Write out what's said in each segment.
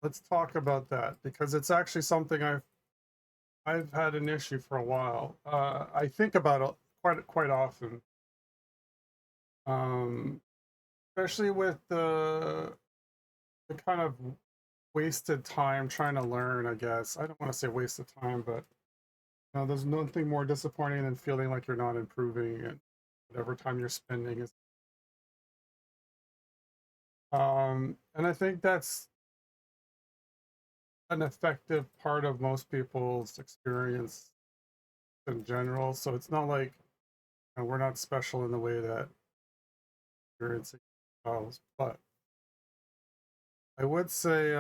let's talk about that because it's actually something I've had an issue for a while. I think about it quite often, um, especially with the kind of wasted time trying to learn. I guess I don't want to say wasted time, but there's nothing more disappointing than feeling like you're not improving, and whatever time you're spending is. And I think that's an effective part of most people's experience in general. So it's not like we're not special in the way that experiencing ourselves. But I would say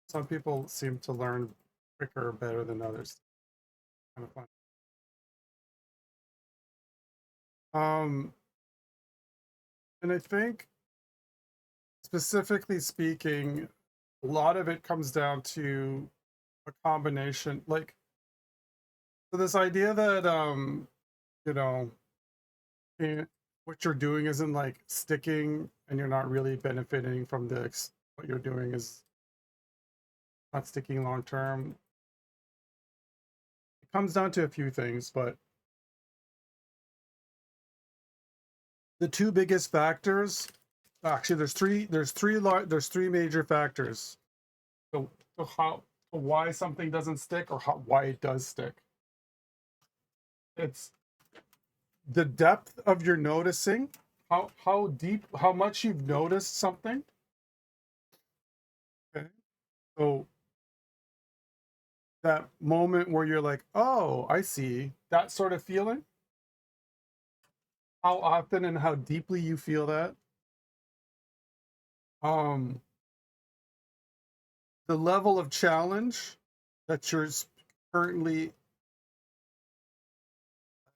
some people seem to learn quicker or better than others. Kind of fun. Um, and I think, specifically speaking, a lot of it comes down to a combination. Like, so this idea that you know, eh, what you're doing isn't like sticking, and you're not really benefiting from what you're doing is not sticking long term. It comes down to a few things, but the two biggest factors, actually, there's three major factors. So how why something doesn't stick or why it does stick. It's the depth of your noticing, how deep, how much you've noticed something. Okay, so that moment where you're like, oh, I see, that sort of feeling, how often and how deeply you feel that. um the level of challenge that you're currently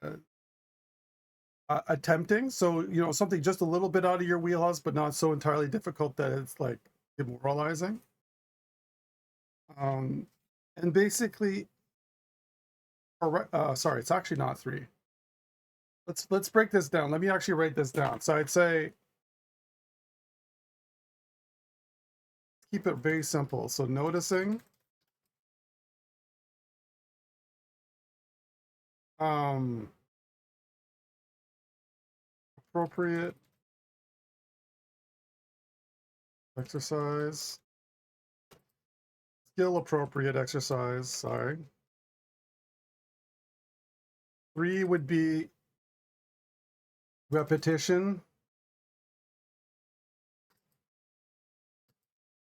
uh, attempting. So, something just a little bit out of your wheelhouse, but not so entirely difficult that it's like demoralizing. Um, and basically, sorry, it's actually not three. Let's break this down. Let me actually write this down. So I'd say keep it very simple. So noticing, um, appropriate exercise, skill appropriate exercise. Sorry. Three would be repetition,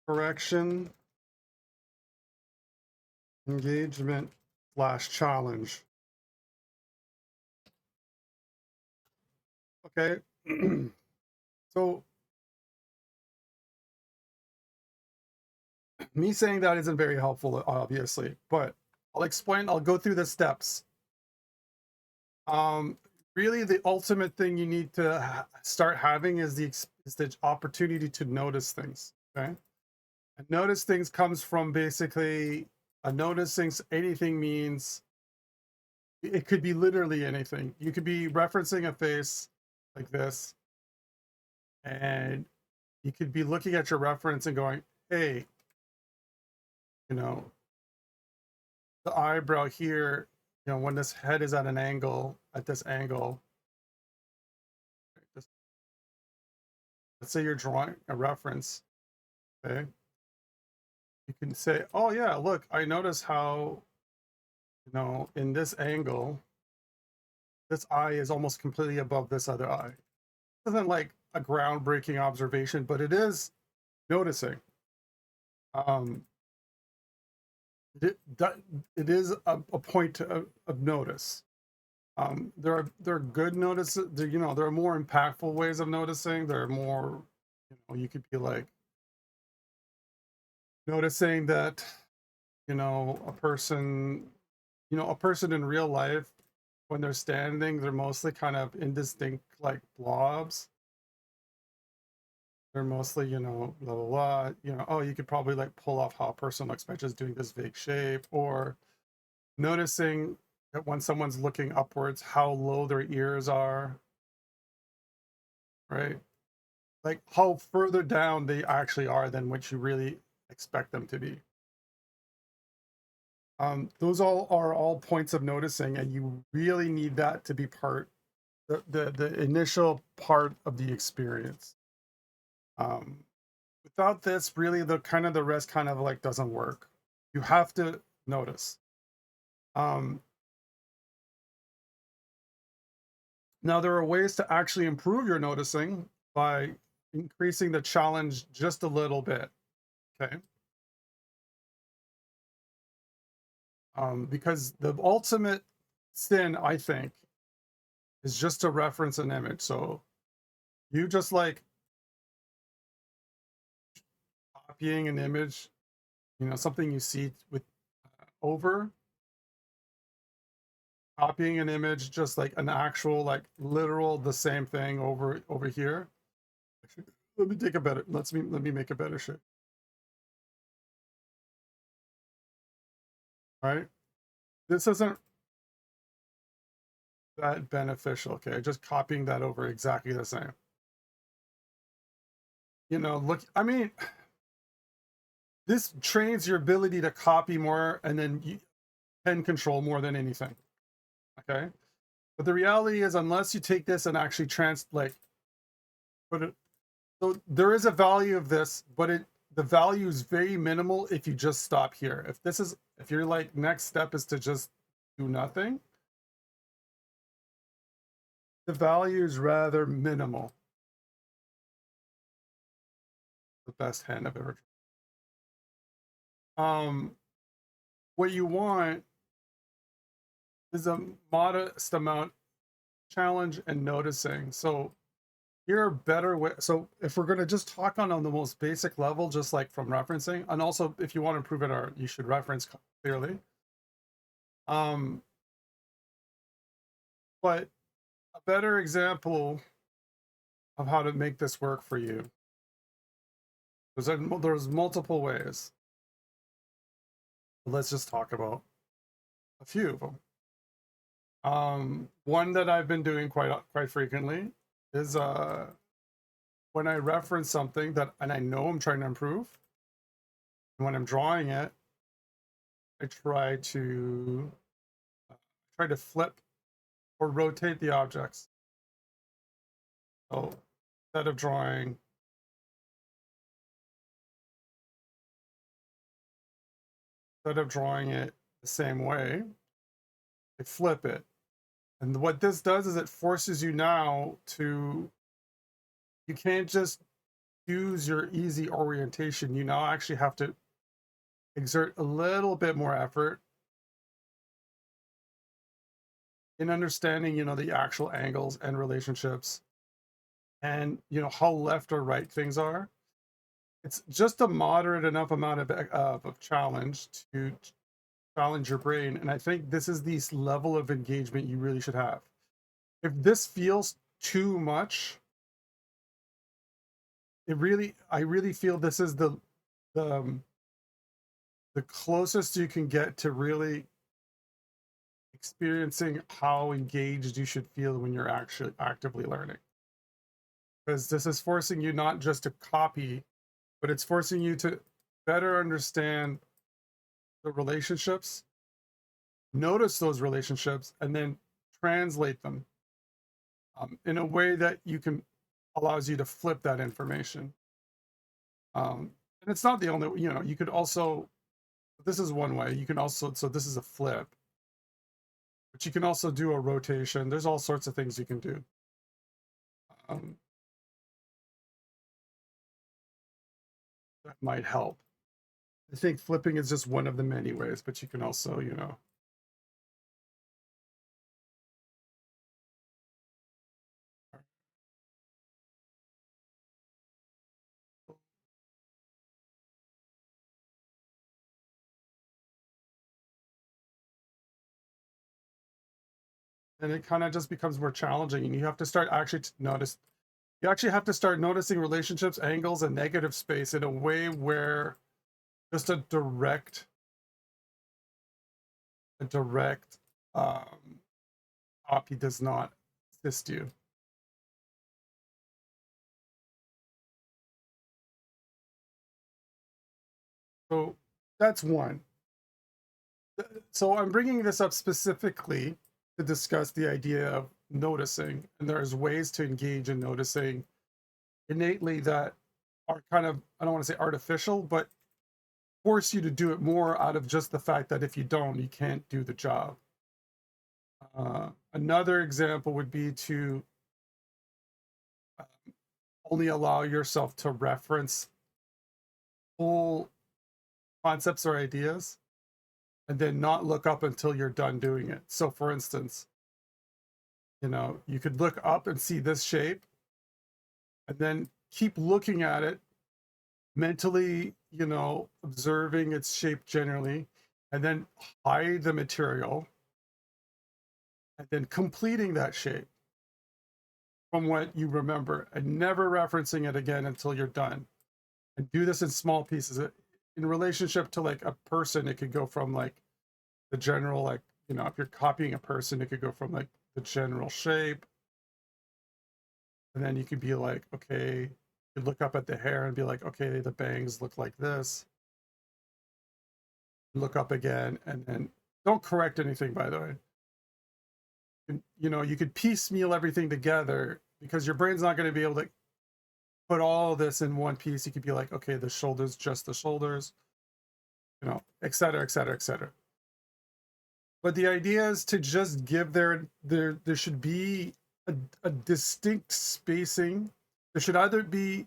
correction, engagement / challenge. Okay. So me saying that isn't very helpful, obviously, but I'll go through the steps. Um, Really, the ultimate thing you need to start having is the opportunity to notice things. Okay, and notice things comes from basically noticing anything means it could be literally anything. You could be referencing a face like this, and you could be looking at your reference and going, "Hey, you know, the eyebrow here, when this head is at an angle, at this angle." Just, let's say you're drawing a reference, okay? You can say, "Oh yeah, look, I notice how, in this angle, this eye is almost completely above this other eye." It isn't like a groundbreaking observation, but it is noticing. Um, that it is a point of notice. There are good notices. There are more impactful ways of noticing. There are more, you could be like noticing that, a person, a person in real life, when they're standing, they're mostly kind of indistinct, like blobs. They're mostly, blah blah blah. Oh, you could probably like pull off how a person looks by just doing this vague shape, or noticing that when someone's looking upwards, how low their ears are, right? Like how further down they actually are than what you really expect them to be. Those are all points of noticing, and you really need that to be part the initial part of the experience. Um, Without this, really the rest kind of like doesn't work. You have to notice. Um, Now there are ways to actually improve your noticing by increasing the challenge just a little bit. Okay. Because the ultimate sin, I think, is just to reference an image. So you just like copying an image, something you see with over copying an image, just like an actual, like literal, the same thing over here. Actually, let me take a better. Let me make a better shape. All right, this isn't that beneficial. Okay, just copying that over exactly the same. Look, I mean, this trains your ability to copy more, and then you can control more than anything. Okay, but the reality is, unless you take this and actually put it, so there is a value of this, but the value is very minimal if you just stop here. If your like next step is to just do nothing, the value is rather minimal. The best hand I've ever. What you want is a modest amount challenge and noticing. So here are better way. So if we're going to just talk on the most basic level, just like from referencing, and also if you want to improve it, you should reference clearly. But a better example of how to make this work for you. There's multiple ways. Let's just talk about a few of them. One that I've been doing quite frequently is when I reference something and I know I'm trying to improve. When I'm drawing it, I try to flip or rotate the objects. So instead of drawing it the same way, I flip it. And what this does is it forces you now you can't just use your easy orientation. You now actually have to exert a little bit more effort in understanding, the actual angles and relationships and, how left or right things are. It's just a moderate enough amount of challenge to challenge your brain. And I think this is the level of engagement you really should have. If this feels too much, I really feel this is the closest you can get to really experiencing how engaged you should feel when you're actually actively learning. Because this is forcing you not just to copy, but it's forcing you to better understand the relationships, notice those relationships, and then translate them in a way that allows you to flip that information. And it's not the only, you could also, this is one way. You can also, so this is a flip, but you can also do a rotation. There's all sorts of things you can do. That might help. I think flipping is just one of the many ways, but you can also, and it kind of just becomes more challenging, and you have to start actually you actually have to start noticing relationships, angles, and negative space in a way where just a direct copy does not assist you. So that's one. So I'm bringing this up specifically to discuss the idea of noticing, and there's ways to engage in noticing innately that are kind of, I don't want to say artificial, but force you to do it more out of just the fact that if you don't, you can't do the job. Another example would be to only allow yourself to reference whole concepts or ideas and then not look up until you're done doing it. So for instance, you could look up and see this shape and then keep looking at it mentally, observing its shape generally, and then hide the material and then completing that shape from what you remember and never referencing it again until you're done. And do this in small pieces. In relationship to like a person, it could go from like the general, like, if you're copying a person, it could go from like the general shape. And then you could be like, okay, you look up at the hair and be like, okay, the bangs look like this. Look up again, and then don't correct anything, by the way. And, you could piecemeal everything together because your brain's not going to be able to put all this in one piece. You could be like, okay, the shoulders, just the shoulders, et cetera, et cetera, et cetera. But the idea is to just give there should be a distinct spacing. There should either be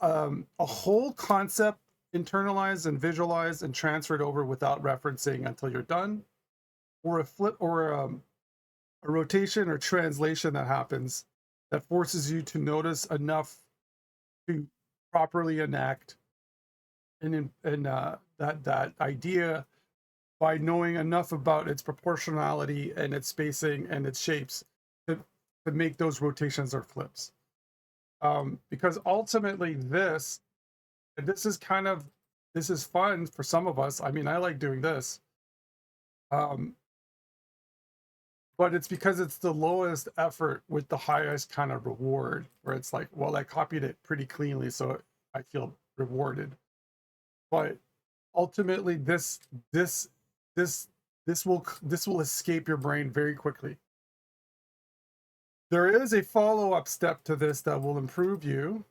a whole concept internalized and visualized and transferred over without referencing until you're done, or a flip or a rotation or translation that happens that forces you to notice enough to properly enact that idea by knowing enough about its proportionality and its spacing and its shapes to make those rotations or flips. Because ultimately this is fun for some of us. I mean, I like doing this. But it's because it's the lowest effort with the highest kind of reward, where it's like, well, I copied it pretty cleanly, so I feel rewarded. But ultimately, this will escape your brain very quickly. There is a follow-up step to this that will improve you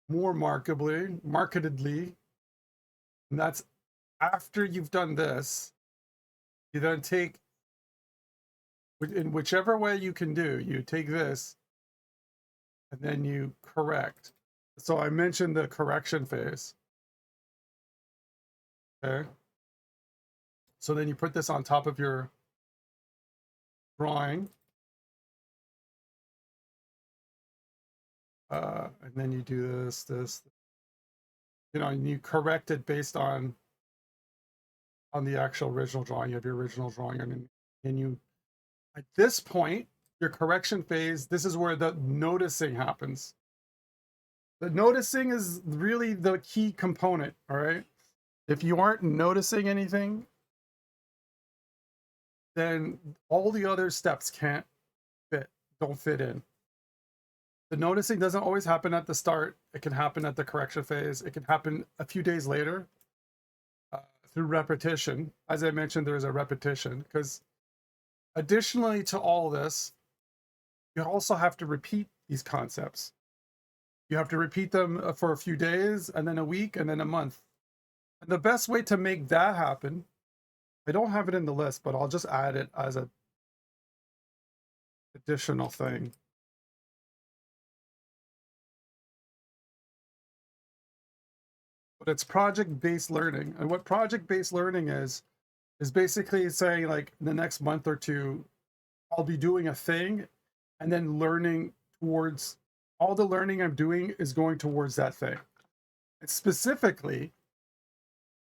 more markedly, and that's after you've done this, you then take, in whichever way you can do, you take this and then you correct. So I mentioned the correction phase. Okay. So then you put this on top of your drawing. And then you do this, and you correct it based on the actual original drawing. You have your original drawing, and you, at this point, your correction phase, this is where the noticing happens. The noticing is really the key component, all right? If you aren't noticing anything, then all the other steps don't fit in. The noticing doesn't always happen at the start. It can happen at the correction phase. It can happen a few days later through repetition. As I mentioned, there is a repetition because additionally to all this, you also have to repeat these concepts. You have to repeat them for a few days and then a week and then a month. And the best way to make that happen, I don't have it in the list, but I'll just add it as an additional thing. But it's project-based learning. And what project-based learning is basically saying, like, the next month or two, I'll be doing a thing and then learning towards, all the learning I'm doing is going towards that thing. And specifically,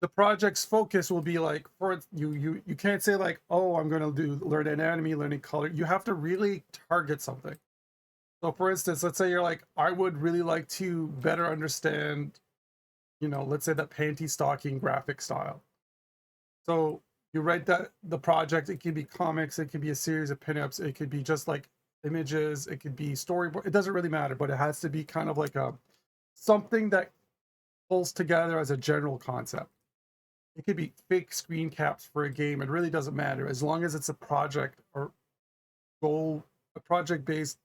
the project's focus will be like, for you can't say like, oh, I'm going to learn anatomy, learning color. You have to really target something. So for instance, let's say you're like, I would really like to better understand, let's say that panty stocking graphic style. So you write the project, it can be comics, it could be a series of pinups, it could be just like images, it could be storyboard, it doesn't really matter, but it has to be kind of like something that pulls together as a general concept. It could be fake screen caps for a game. It really doesn't matter as long as it's a project or goal, a project based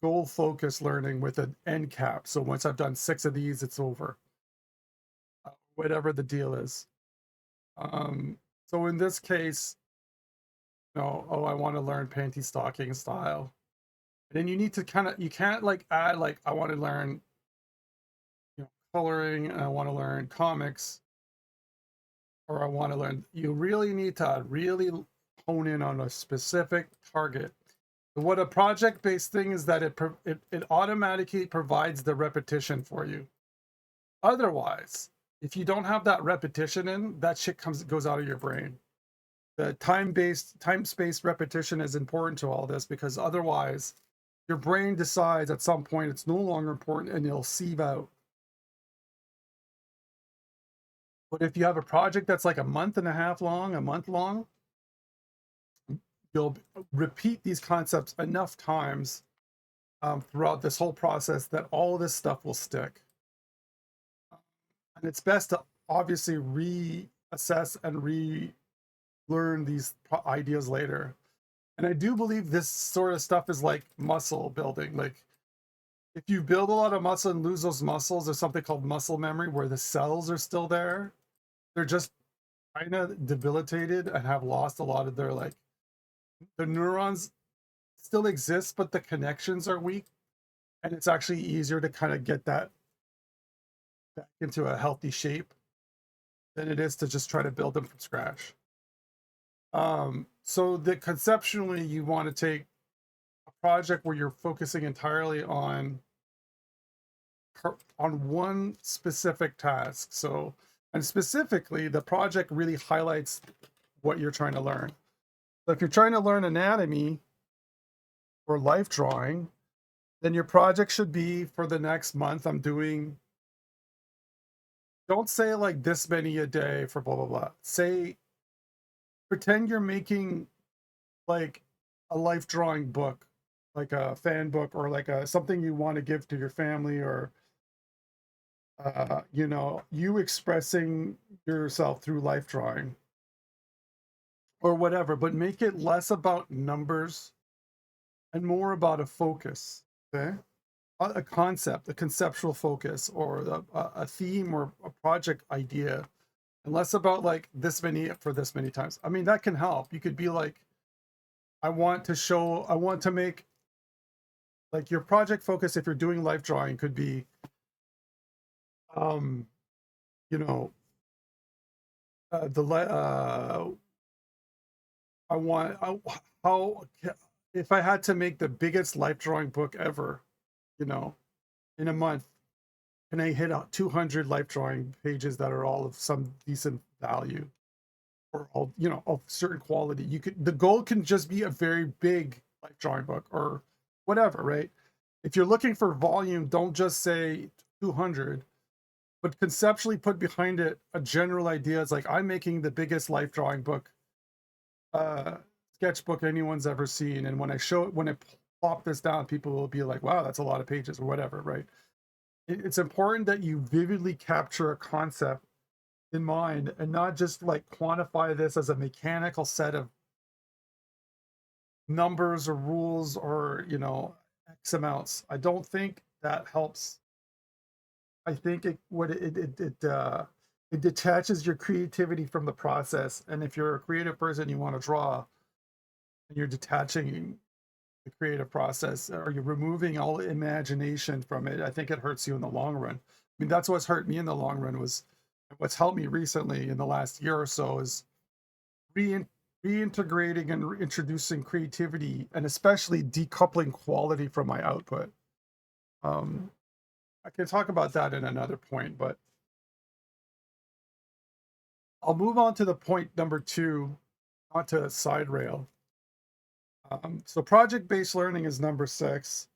goal focused learning with an end cap. So once I've done 6 of these, it's over. Whatever the deal is. So in this case, oh, I want to learn panty stocking style. And then you need to you can't like add like I want to learn coloring and I want to learn comics or I want to learn. You really need to really hone in on a specific target. What a project-based thing is that it automatically provides the repetition for you. Otherwise, if you don't have that repetition in, that shit goes out of your brain. The time-space repetition is important to all this because otherwise, your brain decides at some point it's no longer important and it'll sieve out. But if you have a project that's like a month and a half long, a month long, you'll repeat these concepts enough times throughout this whole process that all this stuff will stick. And it's best to obviously reassess and relearn these ideas later. And I do believe this sort of stuff is like muscle building. Like if you build a lot of muscle and lose those muscles, there's something called muscle memory where the cells are still there. They're just kind of debilitated and have lost a lot of their like the neurons still exist, but the connections are weak. And it's actually easier to kind of get that back into a healthy shape than it is to just try to build them from scratch. So that conceptually you want to take a project where you're focusing entirely on one specific task. So, and specifically the project really highlights what you're trying to learn. So if you're trying to learn anatomy or life drawing, then your project should be for the next month. Don't say like this many a day for blah, blah, blah. Say, pretend you're making like a life drawing book, like a fan book or like something you want to give to your family or, you expressing yourself through life drawing or whatever, but make it less about numbers and more about a focus, okay? A concept, a conceptual focus, or a theme or a project idea, and less about like this many for this many times. I mean, that can help. You could be like, I want to make like your project focus if you're doing life drawing could be, you know, how if I had to make the biggest life drawing book ever, in a month, can I hit out 200 life drawing pages that are all of some decent value or all, of certain quality? The goal can just be a very big life drawing book or whatever, right? If you're looking for volume, don't just say 200, but conceptually put behind it a general idea. It's like, I'm making the biggest life drawing book, sketchbook anyone's ever seen. And when I plop this down, people will be like, wow, that's a lot of pages or whatever, right? It's important that you vividly capture a concept in mind and not just like quantify this as a mechanical set of numbers or rules or, X amounts. I don't think that helps. I think it detaches your creativity from the process. And if you're a creative person, you want to draw, and you're detaching the creative process, or you're removing all imagination from it, I think it hurts you in the long run. I mean, that's what's hurt me in the long run. What's helped me recently in the last year or so is reintegrating and introducing creativity, and especially decoupling quality from my output. I can talk about that in another point, but I'll move on to the point number 2, onto a side rail. So project-based learning is number 6.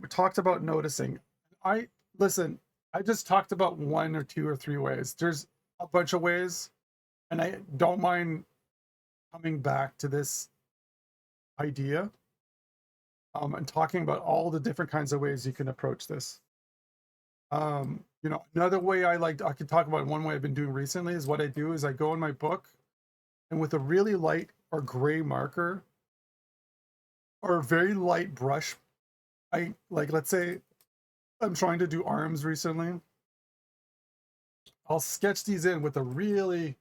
We talked about noticing. I just talked about 1 or 2 or 3 ways. There's a bunch of ways, and I don't mind coming back to this idea and talking about all the different kinds of ways you can approach this. You know, another way I could talk about one way I've been doing recently is what I do is I go in my book and with a really light or gray marker or a very light brush, I like, let's say I'm trying to do arms recently. I'll sketch these in with a really,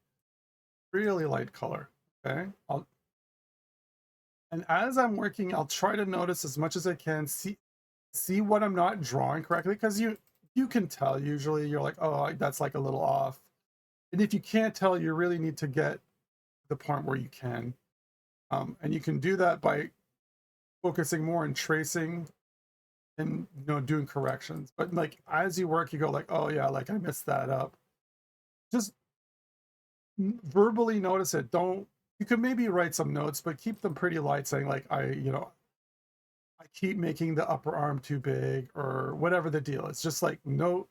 really light color. Okay. And as I'm working, I'll try to notice as much as I can, see what I'm not drawing correctly, because you can tell usually you're like, oh, that's like a little off. And if you can't tell, you really need to get to the point where you can. And you can do that by focusing more on tracing and doing corrections. But like as you work, you go like, oh yeah, like I messed that up. Just verbally notice it. Don't You can maybe write some notes, but keep them pretty light, saying like I keep making the upper arm too big or whatever the deal is. Just like note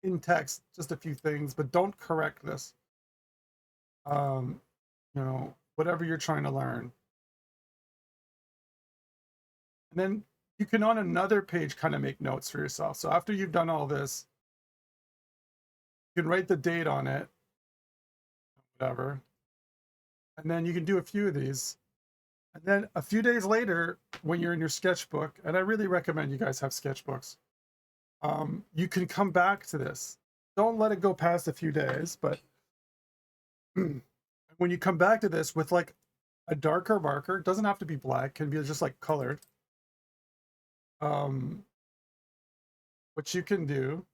in text just a few things, but don't correct this. Whatever you're trying to learn. And then you can on another page kind of make notes for yourself. So after you've done all this, you can write the date on it, whatever. And then you can do a few of these. And then a few days later, when you're in your sketchbook, and I really recommend you guys have sketchbooks, you can come back to this. Don't let it go past a few days, but when you come back to this with like a darker marker, it doesn't have to be black, can be just like colored. What you can do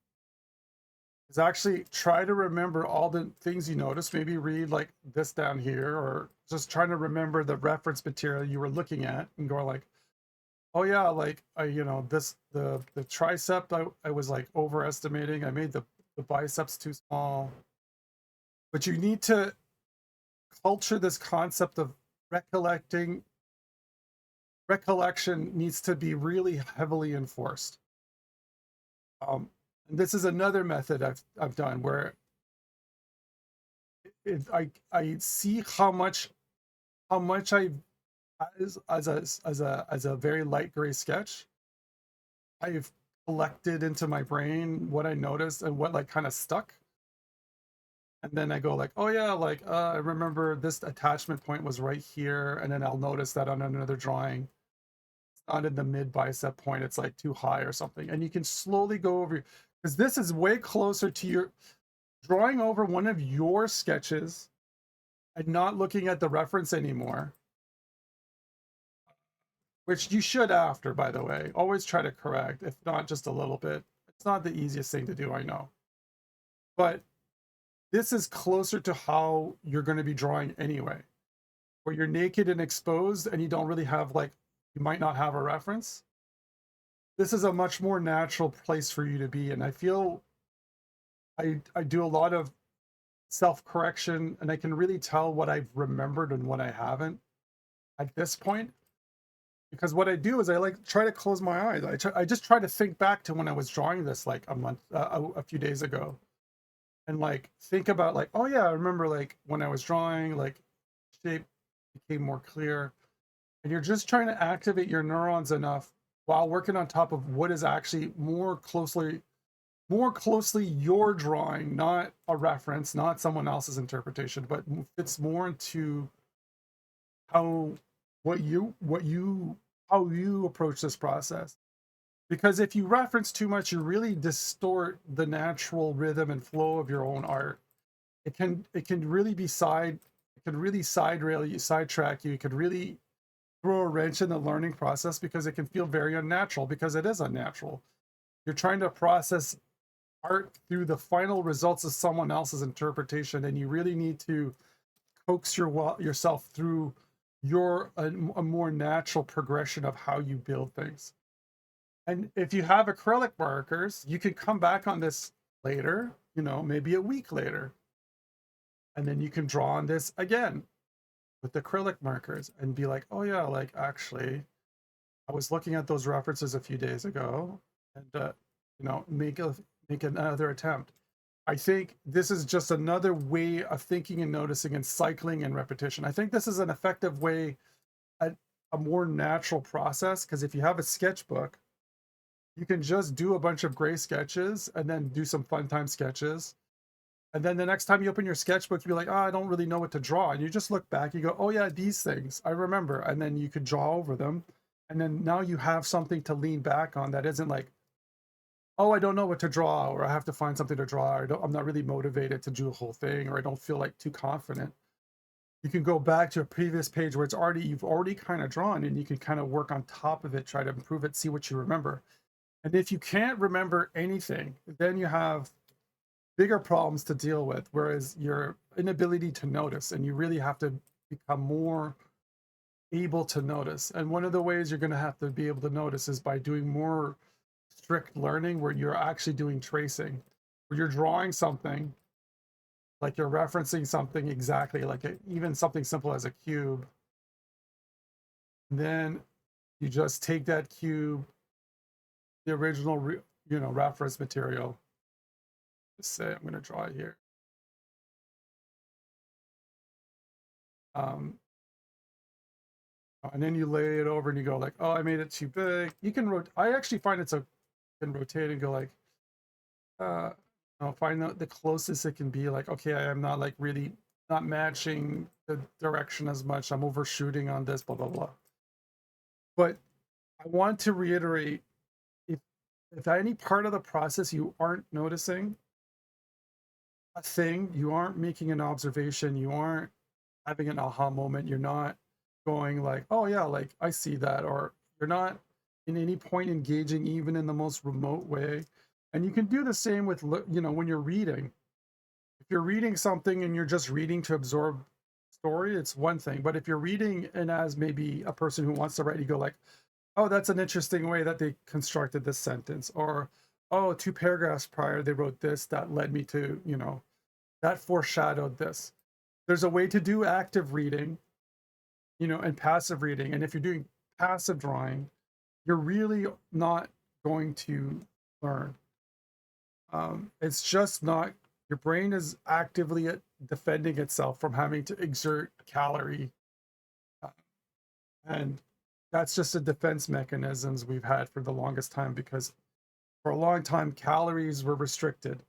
is actually try to remember all the things you noticed. Maybe read like this down here, or just trying to remember the reference material you were looking at and go like, oh yeah, like the tricep I was like overestimating. I made the biceps too small. But you need to culture this concept of recollection needs to be really heavily enforced. And this is another method I've done where I see how much I as a very light gray sketch I've collected into my brain what I noticed and what like kind of stuck. And then I go like, oh yeah, like I remember this attachment point was right here, and then I'll notice that on another drawing it's not in the mid bicep point, it's like too high or something. And you can slowly go over, because this is way closer to your drawing over one of your sketches and not looking at the reference anymore, which you should after, by the way. Always try to correct, if not just a little bit. It's not the easiest thing to do, I know. But this is closer to how you're going to be drawing anyway, where you're naked and exposed and you don't really have like, you might not have a reference. This is a much more natural place for you to be. And I feel I do a lot of self-correction, and I can really tell what I've remembered and what I haven't at this point. Because what I do is I like try to close my eyes. I just try to think back to when I was drawing this like a few days ago, and like think about like, oh yeah, I remember like when I was drawing, like shape became more clear. And you're just trying to activate your neurons enough while working on top of what is actually more closely your drawing, not a reference, not someone else's interpretation, but fits more into how how you approach this process. Because if you reference too much, you really distort the natural rhythm and flow of your own art. It can really side rail you, sidetrack you. It could really throw a wrench in the learning process, because it can feel very unnatural, because it is unnatural. You're trying to process art through the final results of someone else's interpretation, and you really need to coax yourself through a more natural progression of how you build things. And if you have acrylic markers, you can come back on this later, maybe a week later, and then you can draw on this again with acrylic markers and be like, oh yeah, like actually I was looking at those references a few days ago, and make another attempt. I think this is just another way of thinking and noticing and cycling and repetition. I think this is an effective way, a more natural process, because if you have a sketchbook, You can just do a bunch of gray sketches and then do some fun time sketches. And then the next time you open your sketchbook, you'll be like, oh, I don't really know what to draw. And you just look back, you go, oh yeah, these things, I remember. And then you could draw over them. And then now you have something to lean back on that isn't like, oh, I don't know what to draw, or I have to find something to draw, or I'm not really motivated to do a whole thing, or I don't feel like too confident. You can go back to a previous page where you've already kind of drawn, and you can kind of work on top of it, try to improve it, see what you remember. And if you can't remember anything, then you have bigger problems to deal with, whereas your inability to notice, and you really have to become more able to notice. And one of the ways you're going to have to be able to notice is by doing more strict learning, where you're actually doing tracing, where you're drawing something, like you're referencing something exactly, like even something simple as a cube. Then you just take that cube, the original reference material. Just say I'm going to draw it here. And then you lay it over and you go like, oh, I made it too big. You can rotate. I actually find it's a, can rotate and go like, I'll find the closest it can be, like, okay, I am not like really not matching the direction as much. I'm overshooting on this, blah, blah, blah. But I want to reiterate, if at any part of the process you aren't noticing a thing, you aren't making an observation, you aren't having an aha moment, you're not going like, oh yeah, like I see that, or you're not in any point engaging even in the most remote way. And you can do the same with, when you're reading. If you're reading something and you're just reading to absorb story, it's one thing. But if you're reading and as maybe a person who wants to write, you go like, oh, that's an interesting way that they constructed this sentence, or oh, 2 paragraphs prior they wrote this that led me to, that foreshadowed this. There's a way to do active reading, and passive reading. And if you're doing passive drawing, you're really not going to learn. It's just not, your brain is actively defending itself from having to exert calorie. And that's just a defense mechanisms we've had for the longest time, because for a long time, calories were restricted.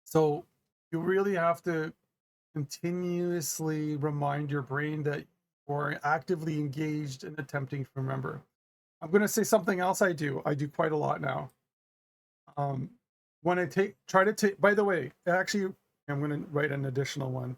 So you really have to continuously remind your brain that you're actively engaged in attempting to remember. I'm going to say something else I do quite a lot now. When I try to take, by the way, actually, I'm going to write an additional one.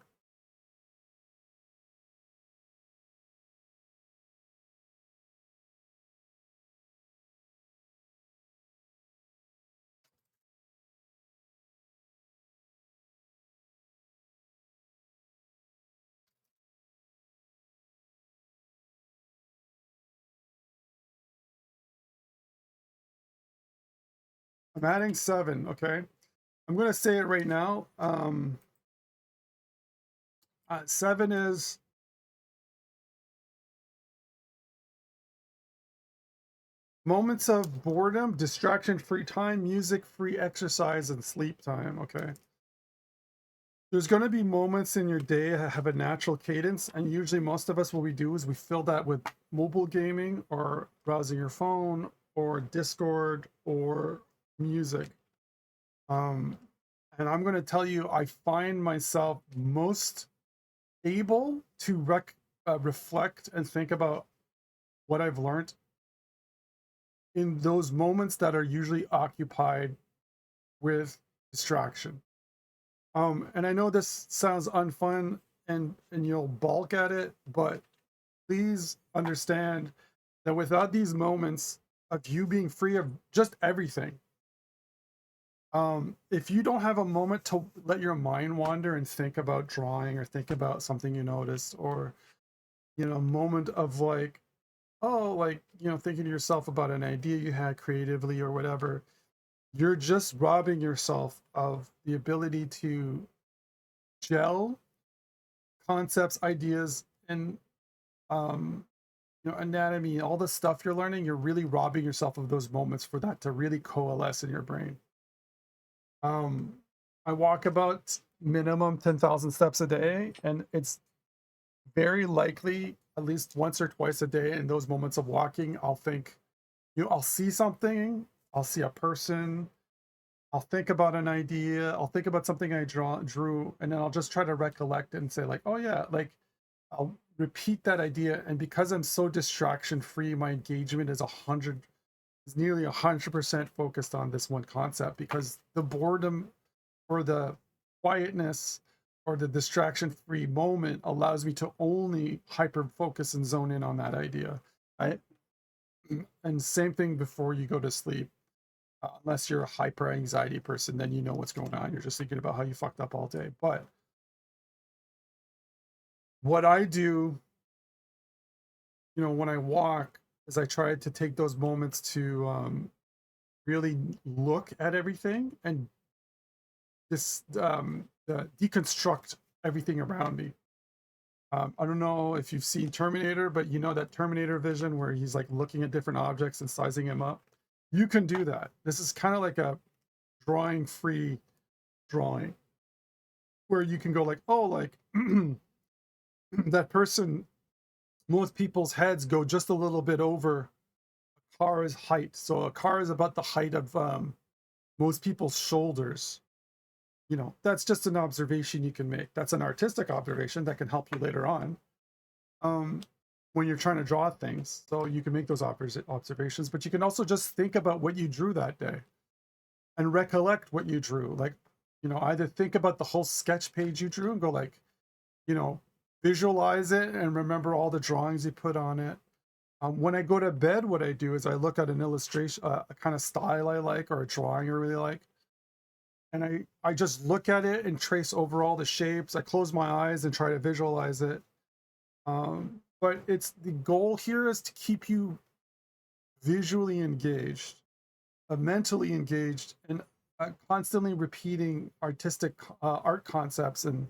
I'm adding 7, okay? I'm going to say it right now. 7 is moments of boredom, distraction-free time, music-free exercise, and sleep time, okay? There's going to be moments in your day that have a natural cadence, and usually most of us, what we do is we fill that with mobile gaming or browsing your phone or Discord or music. And I'm going to tell you, I find myself most able to reflect and think about what I've learned in those moments that are usually occupied with distraction. And I know this sounds unfun and you'll balk at it, but please understand that without these moments of you being free of just everything, if you don't have a moment to let your mind wander and think about drawing or think about something you noticed, or a moment of like, oh, like, thinking to yourself about an idea you had creatively or whatever, you're just robbing yourself of the ability to gel concepts, ideas, and anatomy, all the stuff you're learning. You're really robbing yourself of those moments for that to really coalesce in your brain. I walk about minimum 10,000 steps a day, and it's very likely at least once or twice a day in those moments of walking, I'll think, I'll see something, I'll see a person, I'll think about an idea, I'll think about something I drew, and then I'll just try to recollect it and say like, oh yeah, like I'll repeat that idea. And because I'm so distraction free, my engagement is nearly 100% focused on this one concept, because the boredom or the quietness or the distraction free moment allows me to only hyper focus and zone in on that idea. Right. And same thing before you go to sleep. Unless you're a hyper anxiety person, then you know what's going on. You're just thinking about how you fucked up all day. But what I do, when I walk, is I try to take those moments to really look at everything and deconstruct everything around me. I don't know if you've seen Terminator, but you know that Terminator vision where he's like looking at different objects and sizing them up. You can do that. This is kind of like a drawing free drawing where you can go like, oh, like that person, most people's heads go just a little bit over a car's height. So a car is about the height of most people's shoulders. That's just an observation you can make. That's an artistic observation that can help you later on um, when you're trying to draw things. So you can make those observations, but you can also just think about what you drew that day and recollect what you drew. Like, either think about the whole sketch page you drew and go like, visualize it and remember all the drawings you put on it. When I go to bed, what I do is I look at an illustration, a kind of style I like or a drawing I really like, and I just look at it and trace over all the shapes. I close my eyes and try to visualize it. But it's the goal here is to keep you visually engaged, mentally engaged, and constantly repeating artistic art concepts and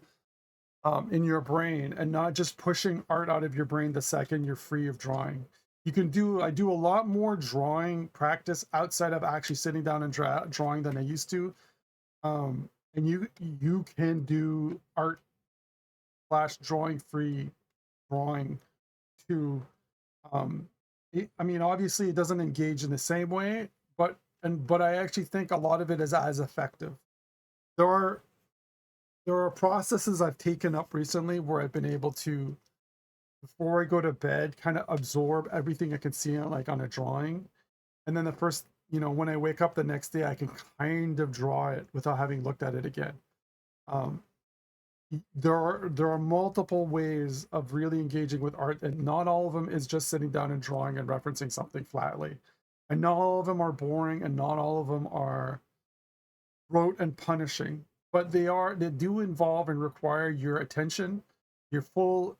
in your brain, and not just pushing art out of your brain the second you're free of drawing. I do a lot more drawing practice outside of actually sitting down and drawing than I used to. And you can do art / drawing free drawing too. I mean, obviously it doesn't engage in the same way, but I actually think a lot of it is as effective. There are processes I've taken up recently where I've been able to, before I go to bed, kind of absorb everything I can see on a drawing. And then when I wake up the next day, I can kind of draw it without having looked at it again. Um, there are multiple ways of really engaging with art, and not all of them is just sitting down and drawing and referencing something flatly. And not all of them are boring, and not all of them are rote and punishing, but they do involve and require your attention, your full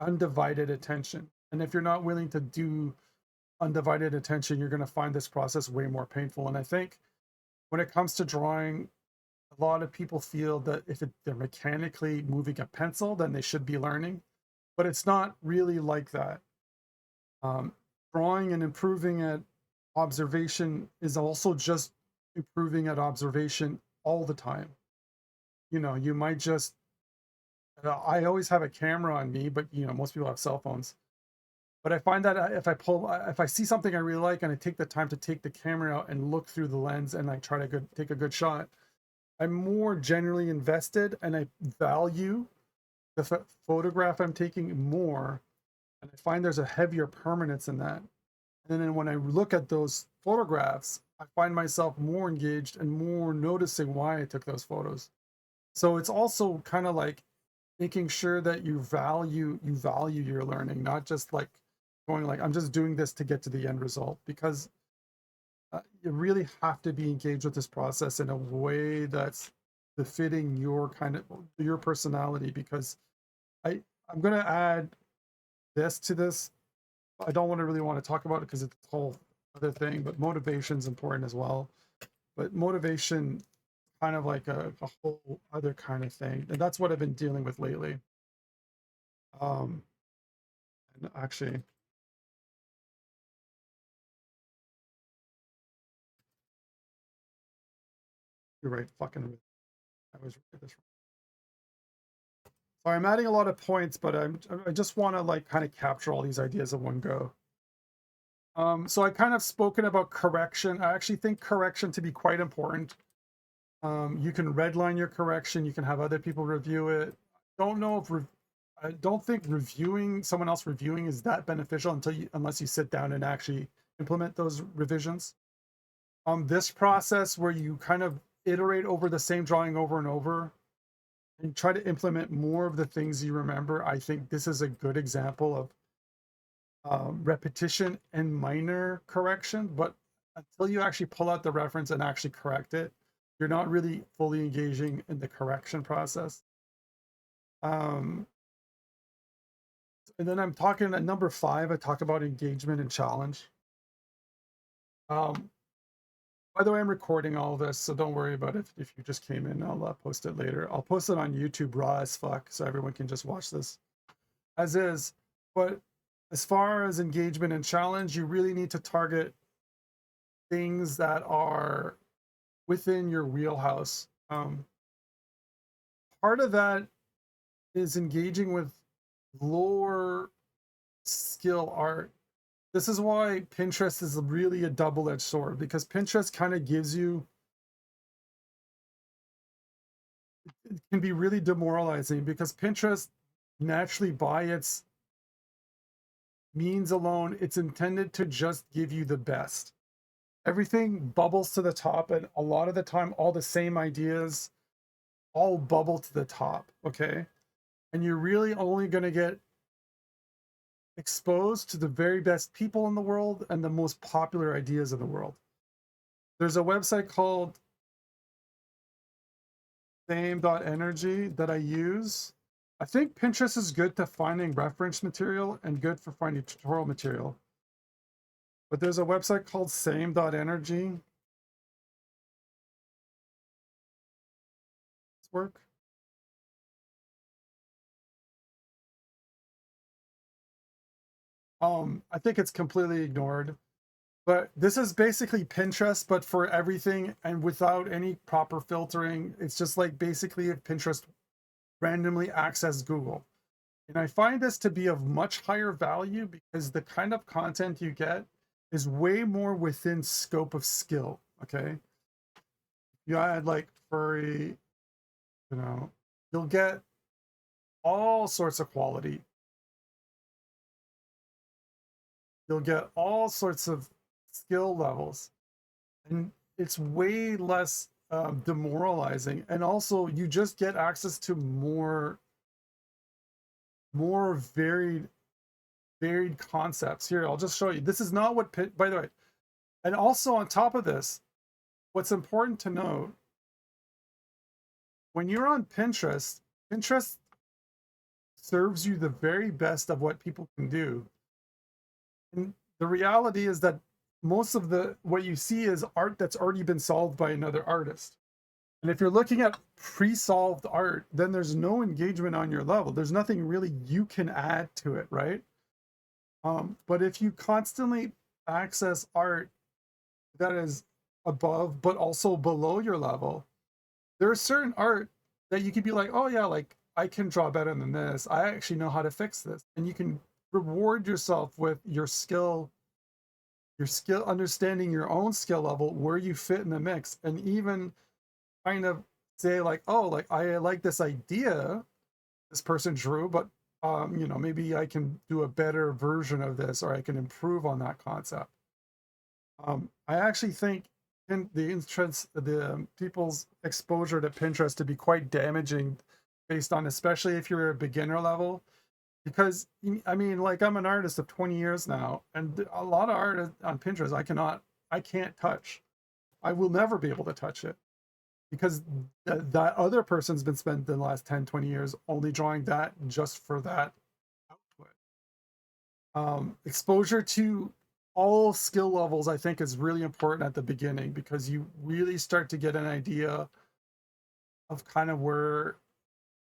undivided attention. And if you're not willing to do undivided attention, you're going to find this process way more painful. And I think when it comes to drawing, a lot of people feel that if they're mechanically moving a pencil, then they should be learning, but it's not really like that. Drawing and improving at observation is also just improving at observation all the time. You might just, I always have a camera on me, but most people have cell phones. But I find that if I see something I really like and I take the time to take the camera out and look through the lens and I try to take a good shot, I'm more generally invested and I value the photograph I'm taking more. And I find there's a heavier permanence in that. And then when I look at those photographs, I find myself more engaged and more noticing why I took those photos. So it's also kind of like making sure that you value your learning, not just like going like, I'm just doing this to get to the end result, because you really have to be engaged with this process in a way that's befitting your personality. Because I'm going to add this to this. I don't really want to talk about it because it's a whole other thing, but motivation is important as well. But motivation kind of like a whole other kind of thing, and that's what I've been dealing with lately. And actually, you're right. Fucking, I was right this. So I'm adding a lot of points, but I just want to like kind of capture all these ideas in one go. So I kind of spoken about correction. I actually think correction to be quite important. You can redline your correction. You can have other people review it. Don't know if I don't think reviewing someone else reviewing is that beneficial unless you sit down and actually implement those revisions. This process where you kind of iterate over the same drawing over and over and try to implement more of the things you remember. I think this is a good example of repetition and minor correction, but until you actually pull out the reference and actually correct it, you're not really fully engaging in the correction process. And then I'm talking at number 5, I talked about engagement and challenge. Um, by the way, I'm recording all this, so don't worry about it if you just came in. I'll post it later. I'll post it on YouTube raw as fuck, so everyone can just watch this as is. But as far as engagement and challenge, you really need to target things that are within your wheelhouse. Part of that is engaging with lower skill art. This is why Pinterest is really a double-edged sword, because Pinterest kind of gives you, it can be really demoralizing because Pinterest naturally by its means alone, it's intended to just give you the best. Everything bubbles to the top, and a lot of the time all the same ideas all bubble to the top, okay? And you're really only going to get exposed to the very best people in the world and the most popular ideas in the world. There's a website called same.energy that I use. I think Pinterest is good to finding reference material and good for finding tutorial material. But there's a website called same.energy. This work? I think it's completely ignored. But this is basically Pinterest, but for everything and without any proper filtering. It's just like basically if Pinterest randomly acts as Google. And I find this to be of much higher value because the kind of content you get is way more within scope of skill. Okay. You add like furry, you'll get all sorts of quality. You'll get all sorts of skill levels. And it's way less demoralizing. And also you just get access to more varied concepts. Here, I'll just show you. This is not what by the way. And also on top of this, what's important to note, when you're on Pinterest, Pinterest serves you the very best of what people can do. And the reality is that most of what you see is art that's already been solved by another artist. And if you're looking at pre-solved art, then there's no engagement on your level. There's nothing really you can add to it, right? But if you constantly access art that is above but also below your level, there's certain art that you could be like, oh yeah, like I can draw better than this. I actually know how to fix this. And you can reward yourself with your skill, understanding your own skill level, where you fit in the mix, and even kind of say like, oh, like I like this idea this person drew, but maybe I can do a better version of this, or I can improve on that concept. I actually think the people's exposure to Pinterest to be quite damaging, based on, especially if you're a beginner level, because I mean, like I'm an artist of 20 years now, and a lot of art on Pinterest I can't touch. I will never be able to touch it because that other person's been spent the last 10, 20 years only drawing that just for that output. Exposure to all skill levels, I think, is really important at the beginning, because you really start to get an idea of kind of where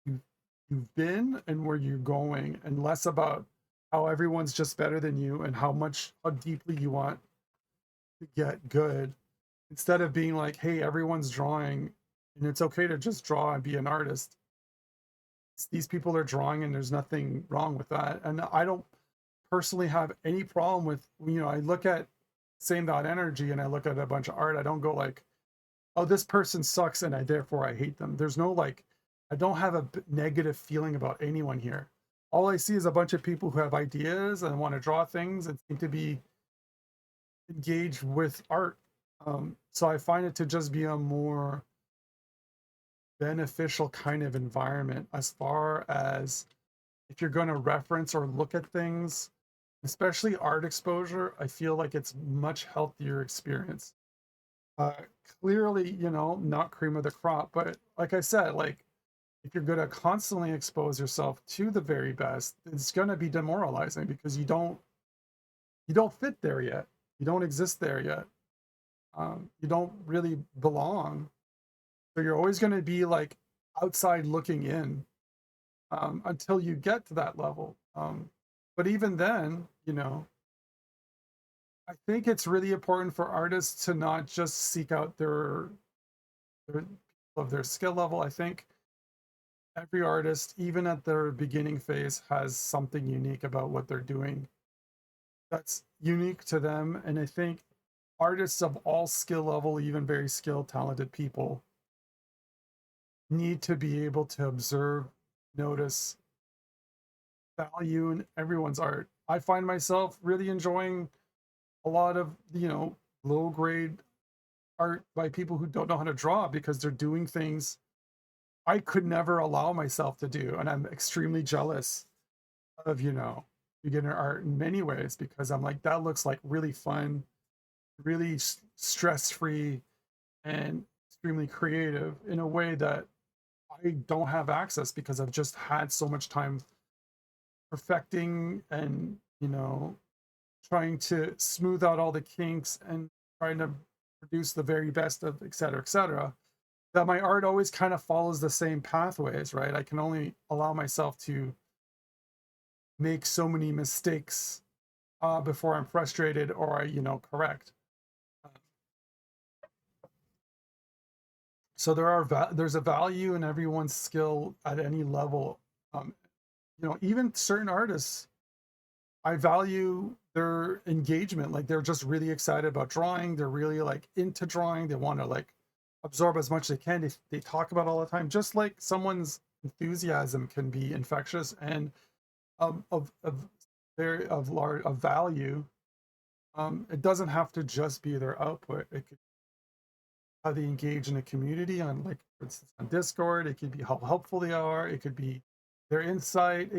you've been and where you're going, and less about how everyone's just better than you and how deeply you want to get good, instead of being like, hey, everyone's drawing and it's okay to just draw and be an artist. These people are drawing and there's nothing wrong with that. And I don't personally have any problem with, I look at same dot energy and I look at a bunch of art. I don't go like, oh, this person sucks and therefore I hate them. There's no like, I don't have a negative feeling about anyone here. All I see is a bunch of people who have ideas and want to draw things and seem to be engaged with art. So I find it to just be a more beneficial kind of environment as far as if you're going to reference or look at things, especially art exposure. I feel like it's much healthier experience. Uh, Clearly, not cream of the crop, but like I said, like if you're going to constantly expose yourself to the very best, it's going to be demoralizing because you don't fit there yet. You don't exist there yet. You don't really belong. So you're always going to be like outside looking in until you get to that level. But even then, I think it's really important for artists to not just seek out their of their skill level. I think every artist, even at their beginning phase, has something unique about what they're doing that's unique to them. And I think artists of all skill level, even very skilled, talented people, need to be able to observe, notice value in everyone's art. I find myself really enjoying a lot of, low grade art by people who don't know how to draw because they're doing things I could never allow myself to do. And I'm extremely jealous of, beginner art in many ways because I'm like, that looks like really fun, really stress free, and extremely creative in a way that I don't have access because I've just had so much time perfecting and, trying to smooth out all the kinks and trying to produce the very best of et cetera, that my art always kind of follows the same pathways, right? I can only allow myself to make so many mistakes before I'm frustrated or I, correct. So there's a value in everyone's skill at any level. Even certain artists, I value their engagement. Like they're just really excited about drawing. They're really like into drawing. They want to like absorb as much as they can. They talk about it all the time. Just like someone's enthusiasm can be infectious and of value. It doesn't have to just be their output. It could how they engage in a community on, like, for instance, on Discord. It could be how helpful they are. It could be their insight.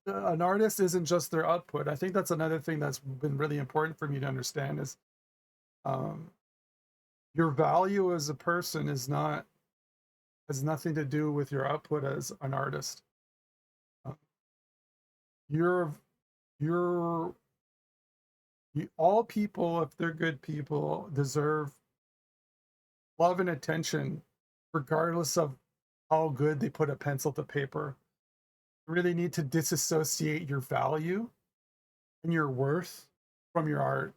An artist isn't just their output. I think that's another thing that's been really important for me to understand is um, your value as a person has nothing to do with your output as an artist. Uh, you're you're all people, if they're good people, deserve love and attention, regardless of how good they put a pencil to paper. You really need to disassociate your value and your worth from your art.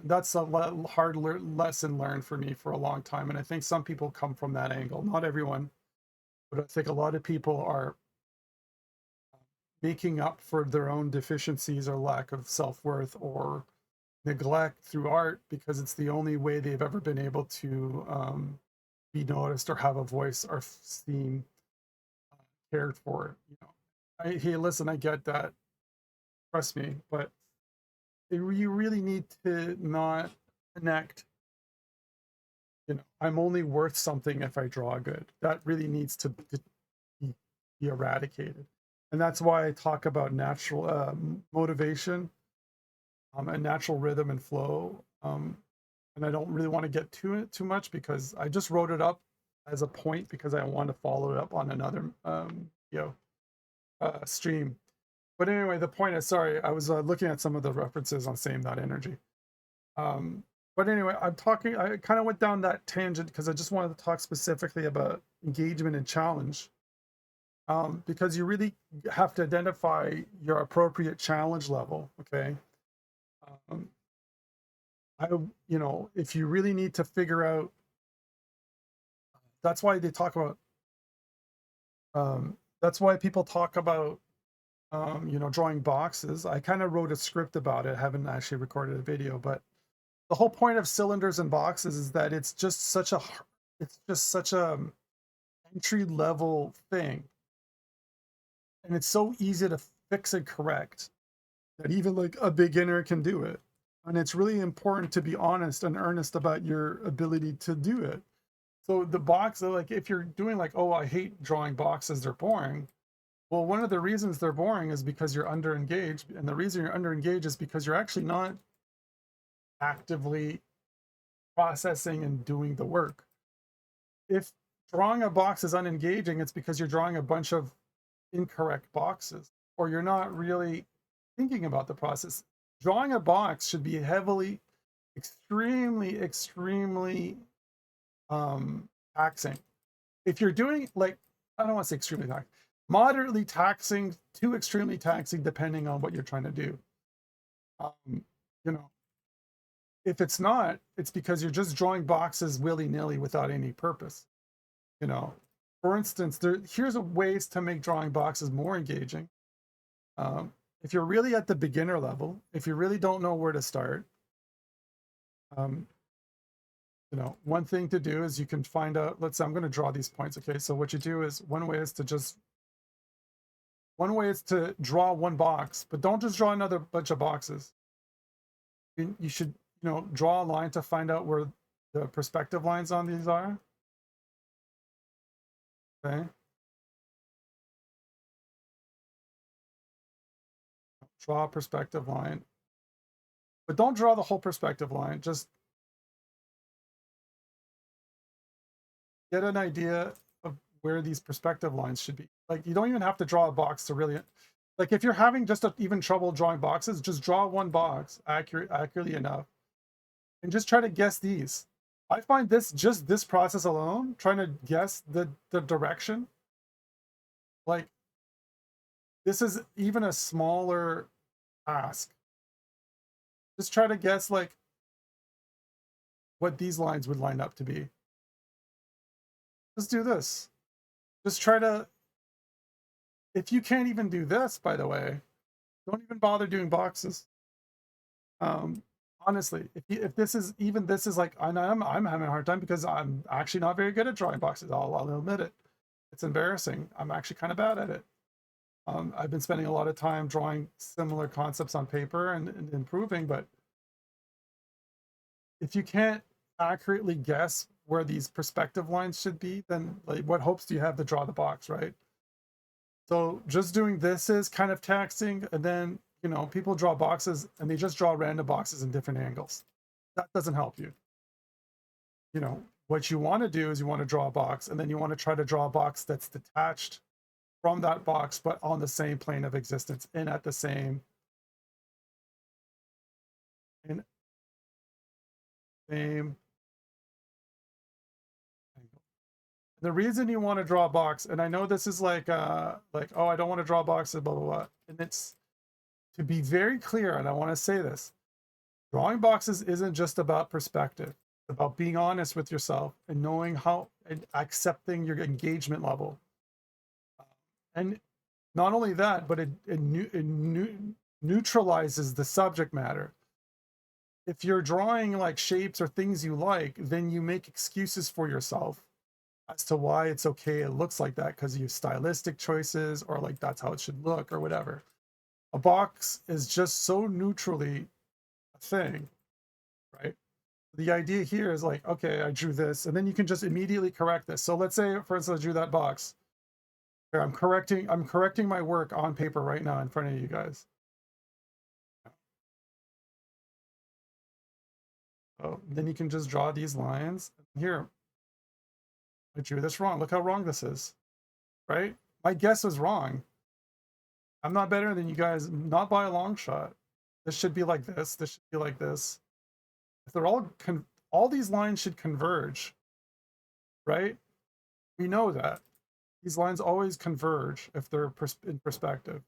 That's a hard lesson learned for me for a long time. And I think some people come from that angle. Not everyone, but I think a lot of people are making up for their own deficiencies or lack of self worth or neglect through art because it's the only way they've ever been able to be noticed or have a voice or seen, cared for. Hey, listen, I get that. Trust me, but you really need to not connect. I'm only worth something if I draw good. That really needs to be eradicated, and that's why I talk about natural motivation and natural rhythm and flow. And I don't really want to get to it too much because I just wrote it up as a point because I want to follow it up on another stream. But anyway, the point is, sorry, I was looking at some of the references on same that energy. But anyway, I kind of went down that tangent because I just wanted to talk specifically about engagement and challenge. Because you really have to identify your appropriate challenge level. Okay. Um, if you really need to figure out, that's why they talk about, that's why people talk about you know, drawing boxes. I kind of wrote a script about it. Haven't actually recorded a video, but the whole point of cylinders and boxes is that it's just such a entry level thing, and it's so easy to fix and correct that even like a beginner can do it. And it's really important to be honest and earnest about your ability to do it. So the box, like if you're doing like, oh, I hate drawing boxes, they're boring. Well, one of the reasons they're boring is because you're under engaged. And the reason you're under engaged is because you're actually not actively processing and doing the work. If drawing a box is unengaging, it's because you're drawing a bunch of incorrect boxes, or you're not really thinking about the process. Drawing a box should be heavily, extremely taxing. If you're doing like, I don't want to say extremely taxing, moderately taxing to extremely taxing, depending on what you're trying to do. You know, if it's not, it's because you're just drawing boxes willy-nilly without any purpose. You know, for instance, here's ways to make drawing boxes more engaging. If you're really at the beginner level, if you really don't know where to start, um, you know, one thing to do is you can find out, let's say I'm going to draw these points. Okay. So what you do is one way is to draw one box, but don't just draw another bunch of boxes. You should, you know, draw a line to find out where the perspective lines on these are. Okay. Draw a perspective line, but don't draw the whole perspective line. Just get an idea of where these perspective lines should be. Like you don't even have to draw a box to really, like if you're having just even trouble drawing boxes, just draw one box accurately enough and just try to guess these. I find this process alone, trying to guess the direction, like this is even a smaller task. Just try to guess like what these lines would line up to be. Just do this. Just try to, if you can't even do this, by the way, don't even bother doing boxes. Honestly, if this is like, I'm having a hard time because I'm actually not very good at drawing boxes. I'll admit it. It's embarrassing. I'm actually kind of bad at it. I've been spending a lot of time drawing similar concepts on paper and improving, but if you can't accurately guess where these perspective lines should be, then like what hopes do you have to draw the box, right? So just doing this is kind of taxing. And then, you know, people draw boxes and they just draw random boxes in different angles. That doesn't help you. You know, what you want to do is you want to draw a box, and then you want to try to draw a box that's detached from that box, but on the same plane of existence and at the same and same angle. The reason you want to draw a box, and I know this is like oh, I don't want to draw boxes, blah blah blah. And it's to be very clear, and I want to say this: drawing boxes isn't just about perspective. It's about being honest with yourself and knowing how and accepting your engagement level. And not only that, but it neutralizes the subject matter. If you're drawing like shapes or things you like, then you make excuses for yourself as to why it's okay it looks like that because you have stylistic choices or like that's how it should look or whatever. A box is just so neutrally a thing, right? The idea here is like, okay, I drew this, and then you can just immediately correct this. So let's say, for instance, I drew that box. Here, I'm correcting my work on paper right now in front of you guys. Oh, then you can just draw these lines. Here, I drew this wrong. Look how wrong this is, right? My guess was wrong. I'm not better than you guys, not by a long shot. This should be like this. This should be like this. If they're all these lines should converge, right? We know that. These lines always converge if they're in perspective.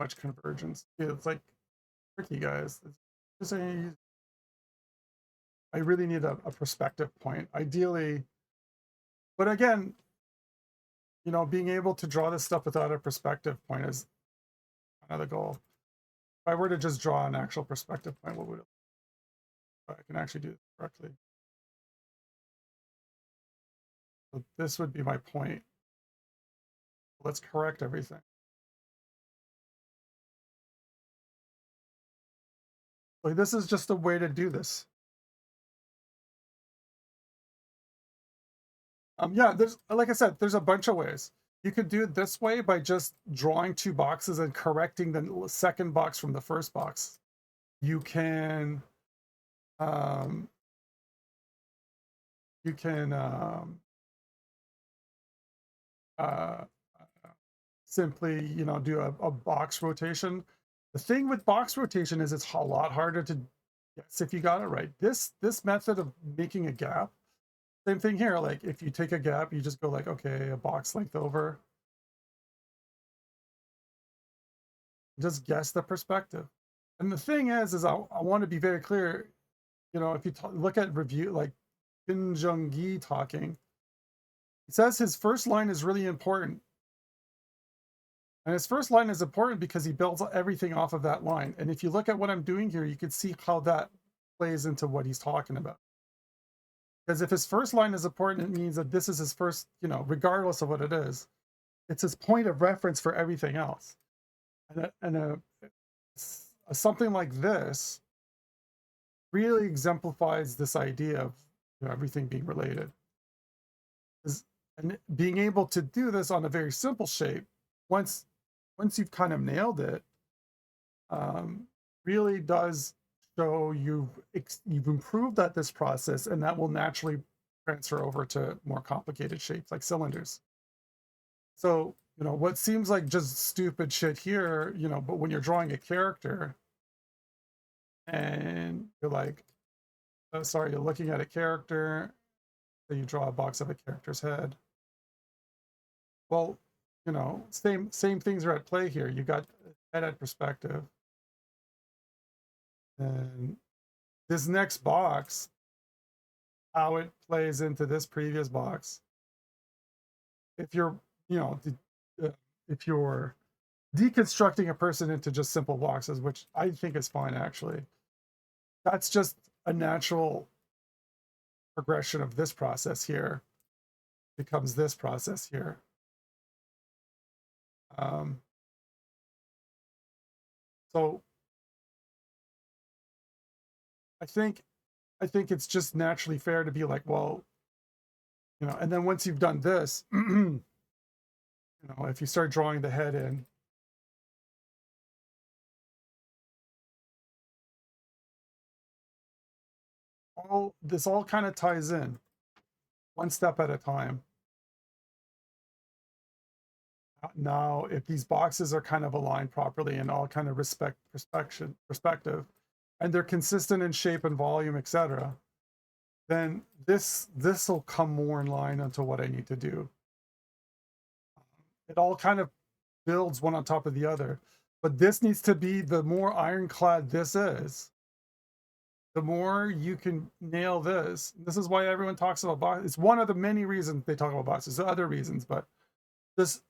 much convergence. It's like tricky, guys. It's just I really need a perspective point, ideally. But again, you know, being able to draw this stuff without a perspective point is another goal. If I were to just draw an actual perspective point, what would it look like? I can actually do this correctly. So this would be my point. Let's correct everything. Like, this is just a way to do this. Yeah, there's, like I said, there's a bunch of ways. You could do it this way by just drawing two boxes and correcting the second box from the first box. You can um, you can uh, simply, you know, do a box rotation. The thing with box rotation is it's a lot harder to guess if you got it right. This method of making a gap, same thing here. Like if you take a gap, you just go like, okay, a box length over. Just guess the perspective. And the thing is I want to be very clear. You know, if you look at review, like Kim Jung-gi talking, it says his first line is really important. And his first line is important because he builds everything off of that line. And if you look at what I'm doing here, you can see how that plays into what he's talking about. Because if his first line is important, it means that this is his first, you know, regardless of what it is, it's his point of reference for everything else. And something like this really exemplifies this idea of, you know, everything being related. And being able to do this on a very simple shape, once you've kind of nailed it, really does show you've improved at this process, and that will naturally transfer over to more complicated shapes like cylinders. So, you know, what seems like just stupid shit here, you know, but when you're drawing a character and you're like, oh, sorry, you're looking at a character, so you draw a box of a character's head. Well, you know, same things are at play here. You got head at perspective. And this next box, how it plays into this previous box. If you're, you know, if you're deconstructing a person into just simple boxes, which I think is fine actually, that's just a natural progression of this process here becomes this process here. So I think it's just naturally fair to be like, well, you know, and then once you've done this, you know, if you start drawing the head in, this all kind of ties in one step at a time. Now, if these boxes are kind of aligned properly and all kind of perspective, and they're consistent in shape and volume, etc., then this will come more in line onto what I need to do. It all kind of builds one on top of the other, but this needs to be, the more ironclad this is, the more you can nail this. This is why everyone talks about boxes. It's one of the many reasons they talk about boxes. There are other reasons, but this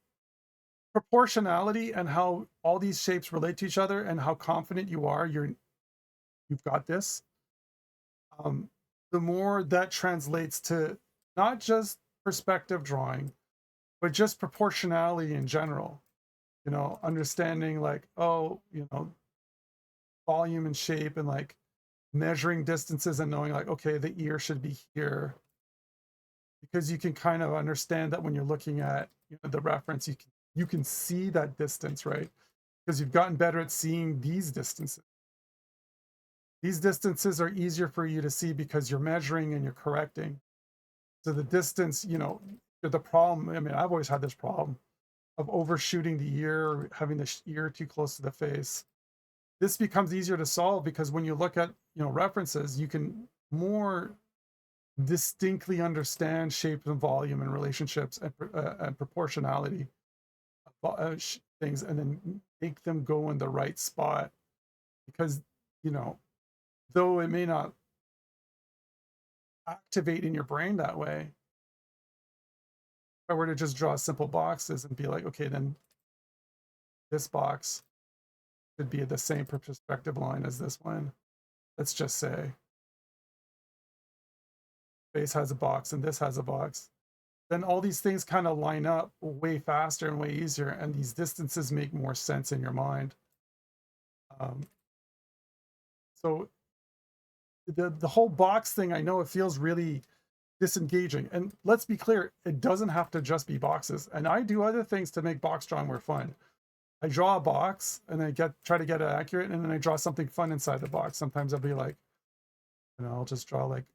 proportionality and how all these shapes relate to each other and how confident you are you've got this, the more that translates to not just perspective drawing, but just proportionality in general. You know, understanding like, oh, you know, volume and shape, and like measuring distances and knowing like, okay, the ear should be here, because you can kind of understand that when you're looking at, you know, the reference, you can see that distance, right? Because you've gotten better at seeing these distances. These distances are easier for you to see because you're measuring and you're correcting. So the distance, you know, the problem, I mean, I've always had this problem of overshooting the ear, having the ear too close to the face. This becomes easier to solve because when you look at, you know, references, you can more distinctly understand shape and volume and relationships and proportionality things and then make them go in the right spot. Because, you know, though it may not activate in your brain that way, if I were to just draw simple boxes and be like, okay, then this box should be the same perspective line as this one. Let's just say base has a box and this has a box. Then all these things kind of line up way faster and way easier, and these distances make more sense in your mind. So the whole box thing, I know it feels really disengaging, and let's be clear, it doesn't have to just be boxes. And I do other things to make box drawing more fun. I draw a box and I try to get it accurate, and then I draw something fun inside the box. Sometimes I'll be like, you know, I'll just draw like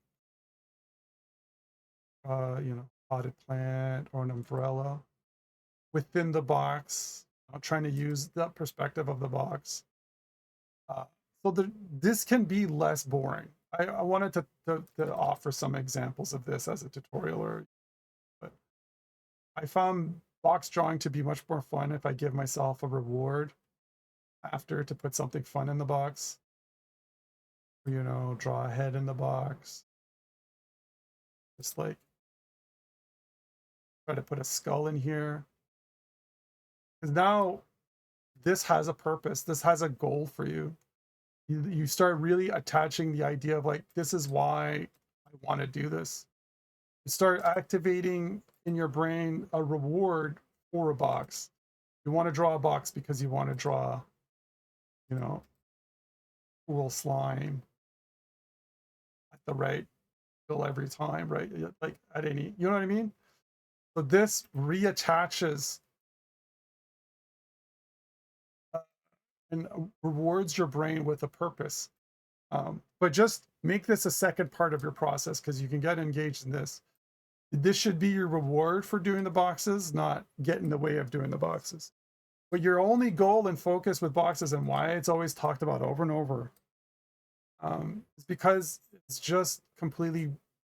you know, potted plant or an umbrella within the box. I'm trying to use the perspective of the box. So this can be less boring. I wanted to offer some examples of this as a tutorial, but I found box drawing to be much more fun if I give myself a reward after to put something fun in the box. You know, draw a head in the box. Just like try to put a skull in here. Because now this has a purpose. This has a goal for you. You start really attaching the idea of like, this is why I want to do this. You start activating in your brain a reward for a box. You want to draw a box because you want to draw, you know, cool slime at the right fill every time, right? Like at any, you know what I mean? So this reattaches and rewards your brain with a purpose. But just make this a second part of your process, because you can get engaged in this. This should be your reward for doing the boxes, not get in the way of doing the boxes. But your only goal and focus with boxes, and why it's always talked about over and over, is because it's just completely,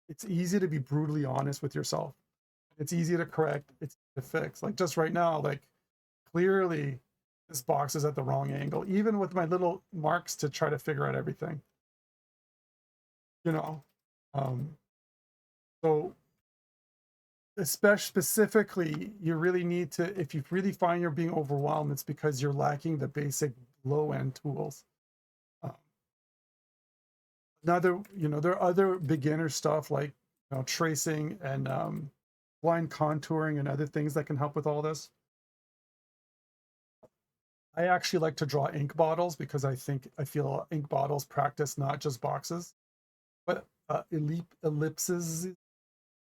it's easy to be brutally honest with yourself. It's easy to correct, it's to fix. Like just right now, like clearly this box is at the wrong angle, even with my little marks to try to figure out everything. You know, so especially specifically, you really need to, if you really find you're being overwhelmed, it's because you're lacking the basic low-end tools. You know, there are other beginner stuff like, you know, tracing and line contouring and other things that can help with all this. I actually like to draw ink bottles because I feel ink bottles practice not just boxes, but ellipses.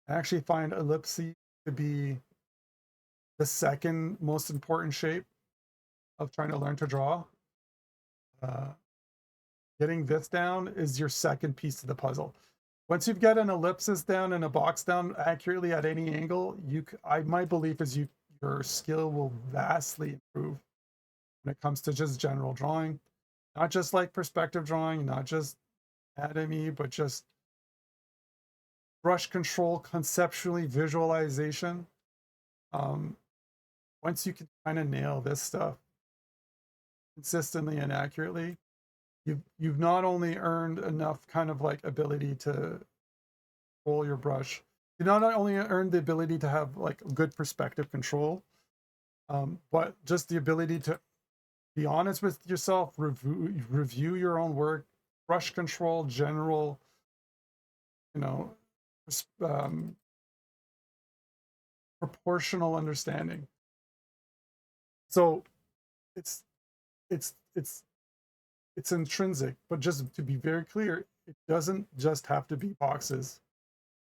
I actually find ellipses to be the second most important shape of trying to learn to draw. Getting this down is your second piece of the puzzle. Once you've got an ellipsis down and a box down accurately at any angle, my belief is your skill will vastly improve when it comes to just general drawing, not just like perspective drawing, not just anatomy, but just brush control, conceptually, visualization. Once you can kind of nail this stuff consistently and accurately, you've not only earned enough kind of like ability to roll your brush, you not only earned the ability to have like good perspective control, but just the ability to be honest with yourself, review your own work, brush control, general, you know, proportional understanding. So it's intrinsic, but just to be very clear, it doesn't just have to be boxes,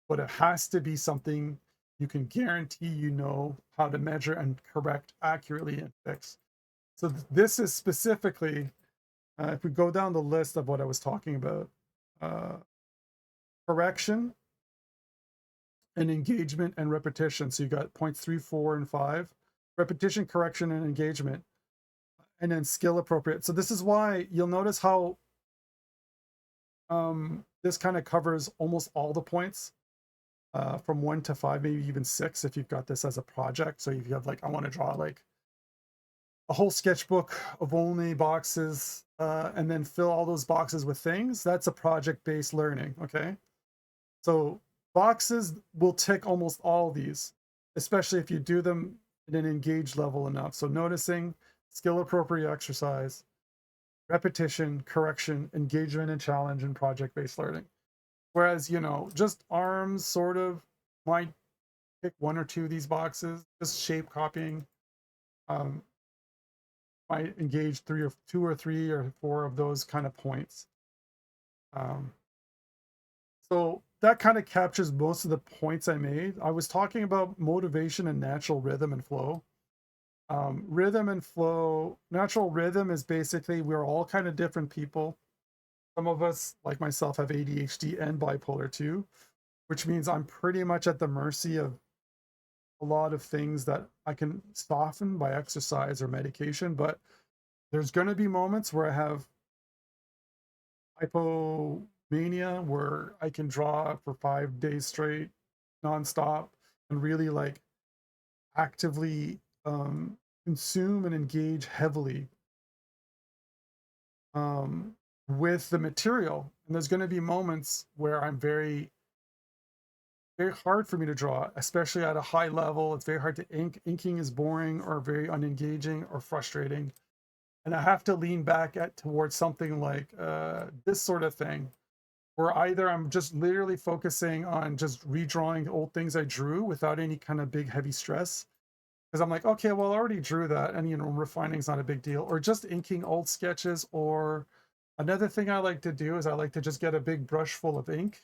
but it has to be something you can guarantee you know how to measure and correct accurately and fix. So this is specifically, if we go down the list of what I was talking about, correction and engagement and repetition. So you got points 3, 4, and 5, repetition, correction, and engagement, and then skill appropriate. So this is why you'll notice how this kind of covers almost all the points, from 1 to 5, maybe even 6 if you've got this as a project. So if you have like, I want to draw like a whole sketchbook of only boxes and then fill all those boxes with things, that's a project-based learning, okay? So boxes will tick almost all these, especially if you do them at an engaged level enough. So noticing, skill appropriate exercise, repetition, correction, engagement and challenge, and project-based learning. Whereas, you know, just arms sort of might pick one or two of these boxes, just shape copying. Um, might engage two or three or four of those kind of points. Um, so that kind of captures most of the points I made. I was talking about motivation and natural rhythm and flow. Rhythm and flow, natural rhythm is basically we're all kind of different people. Some of us, like myself, have ADHD and bipolar 2, which means I'm pretty much at the mercy of a lot of things that I can soften by exercise or medication. But there's going to be moments where I have hypomania where I can draw for 5 days straight, nonstop, and really like actively consume and engage heavily um, with the material. And there's going to be moments where I'm very hard for me to draw, especially at a high level. It's very hard to ink. Inking is boring or very unengaging or frustrating. And I have to lean back towards something like this sort of thing, where either I'm just literally focusing on just redrawing old things I drew without any kind of big heavy stress. Because I'm like, okay, well, I already drew that, and you know, refining is not a big deal. Or just inking old sketches. Or another thing I like to do is I like to just get a big brush full of ink.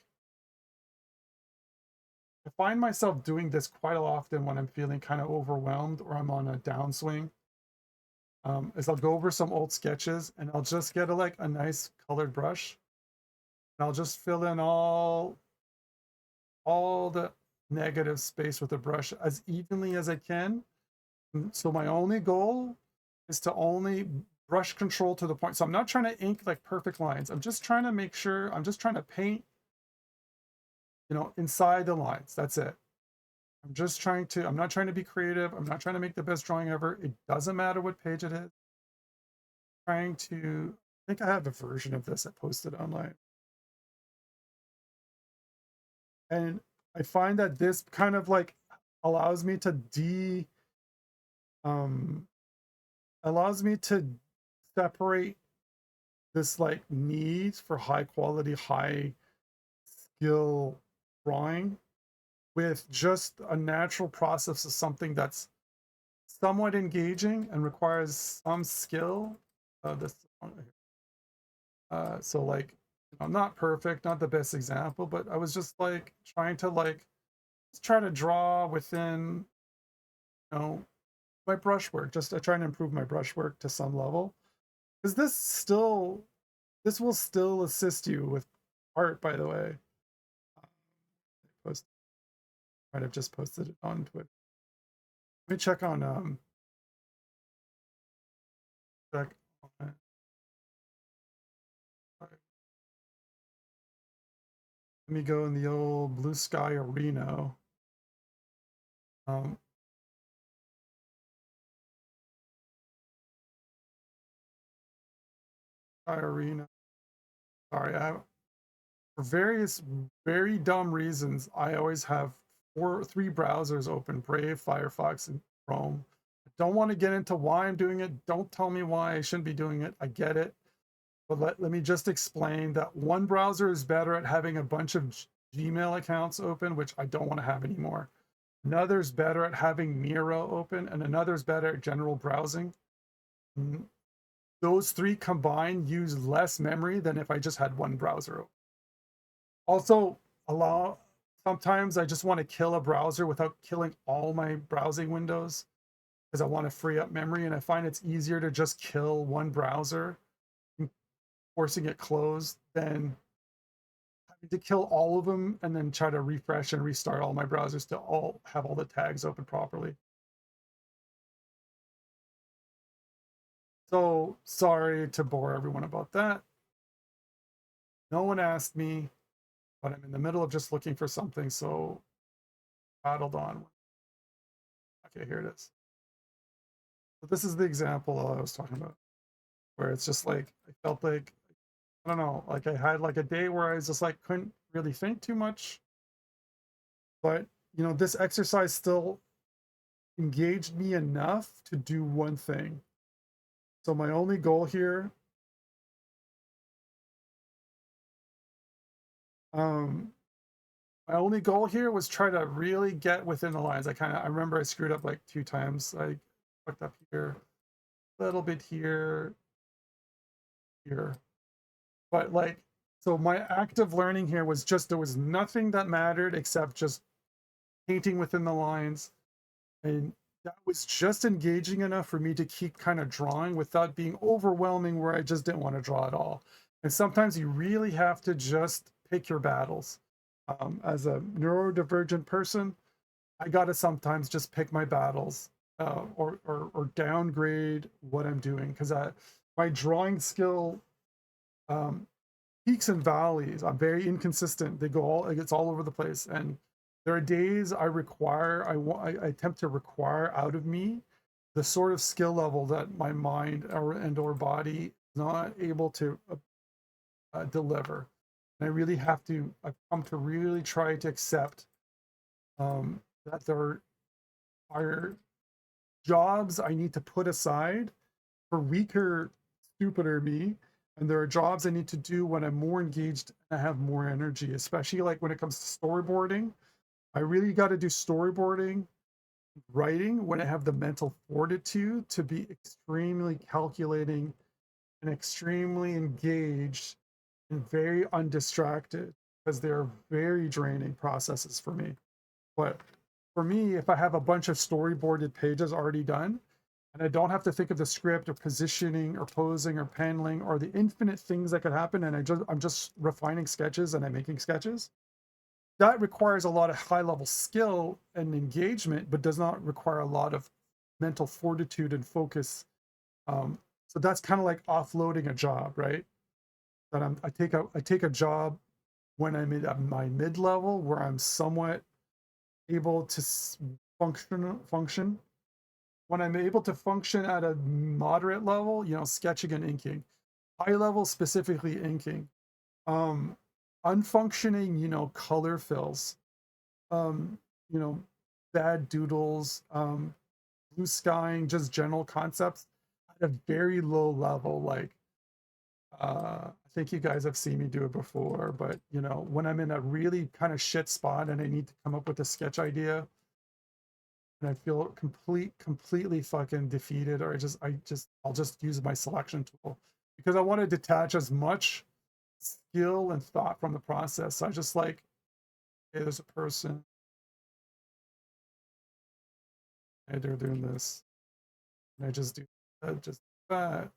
I find myself doing this quite often when I'm feeling kind of overwhelmed or I'm on a downswing. Is I'll go over some old sketches and I'll just get like a nice colored brush and I'll just fill in all the negative space with the brush as evenly as I can. So my only goal is to only brush control to the point. So I'm not trying to ink like perfect lines. I'm just trying to make sure I'm just trying to paint, you know, inside the lines. That's it. I'm not trying to be creative. I'm not trying to make the best drawing ever. It doesn't matter what page it is. I'm trying to, I think I have a version of this I posted online. And I find that this kind of like allows me to um allows me to separate this like need for high quality, high skill drawing with just a natural process of something that's somewhat engaging and requires some skill. This so like you know, not perfect, not the best example, but I was just like trying to like just try to draw within you know my brushwork. Just trying to improve my brushwork to some level because this will still assist you with art. By the way, post might have just posted it on Twitter. Let me check on check on, let me go in the old Blue Sky Arena. Um, Sky Arena. Sorry, for various very dumb reasons, I always have three browsers open: Brave, Firefox, and Chrome. I don't want to get into why I'm doing it. Don't tell me why I shouldn't be doing it. I get it. But let me just explain that one browser is better at having a bunch of Gmail accounts open, which I don't want to have anymore. Another's better at having Miro open, and another's better at general browsing. Those three combined use less memory than if I just had one browser open. Also, allow sometimes I just want to kill a browser without killing all my browsing windows because I want to free up memory. And I find it's easier to just kill one browser, forcing it closed, than having to kill all of them and then try to refresh and restart all my browsers to all have all the tags open properly. So sorry to bore everyone about that. No one asked me, but I'm in the middle of just looking for something. So paddled on. Okay, here it is. But this is the example I was talking about, where it's just like I felt like, I don't know, like I had like a day where I was just like couldn't really think too much. But this exercise still engaged me enough to do one thing. So my only goal here, um, was try to really get within the lines. I remember I screwed up like 2 times. I fucked up here, a little bit here, here. But like, so my active learning here was just, there was nothing that mattered except just painting within the lines. And that was just engaging enough for me to keep kind of drawing without being overwhelming where I just didn't want to draw at all. And sometimes you really have to just pick your battles. As a neurodivergent person, I got to sometimes just pick my battles, or downgrade what I'm doing, because my drawing skill um, peaks and valleys. I'm very inconsistent. It's all over the place. And there are days I attempt to require out of me the sort of skill level that my mind or body is not able to deliver. And I've come to really try to accept that there are jobs I need to put aside for weaker, stupider me. And there are jobs I need to do when I'm more engaged and I have more energy, especially like when it comes to storyboarding. I really got to do storyboarding, writing when I have the mental fortitude to be extremely calculating and extremely engaged and very undistracted, because they're very draining processes for me. But for me, if I have a bunch of storyboarded pages already done, and I don't have to think of the script or positioning or posing or paneling or the infinite things that could happen, and I'm just refining sketches and I'm making sketches, that requires a lot of high level skill and engagement, but does not require a lot of mental fortitude and focus. So that's kind of like offloading a job, right? That I take a job when I'm at my mid level, where I'm somewhat able to function. When I'm able to function at a moderate level, sketching and inking. High level, specifically inking. Unfunctioning, color fills. Um, you know, bad doodles, blue skying, just general concepts at a very low level. Like, I think you guys have seen me do it before, but when I'm in a really kind of shit spot and I need to come up with a sketch idea and I feel completely fucking defeated, or I'll just use my selection tool, because I want to detach as much skill and thought from the process. So I just like, hey, there's a person, hey, they're doing this, and I just do that,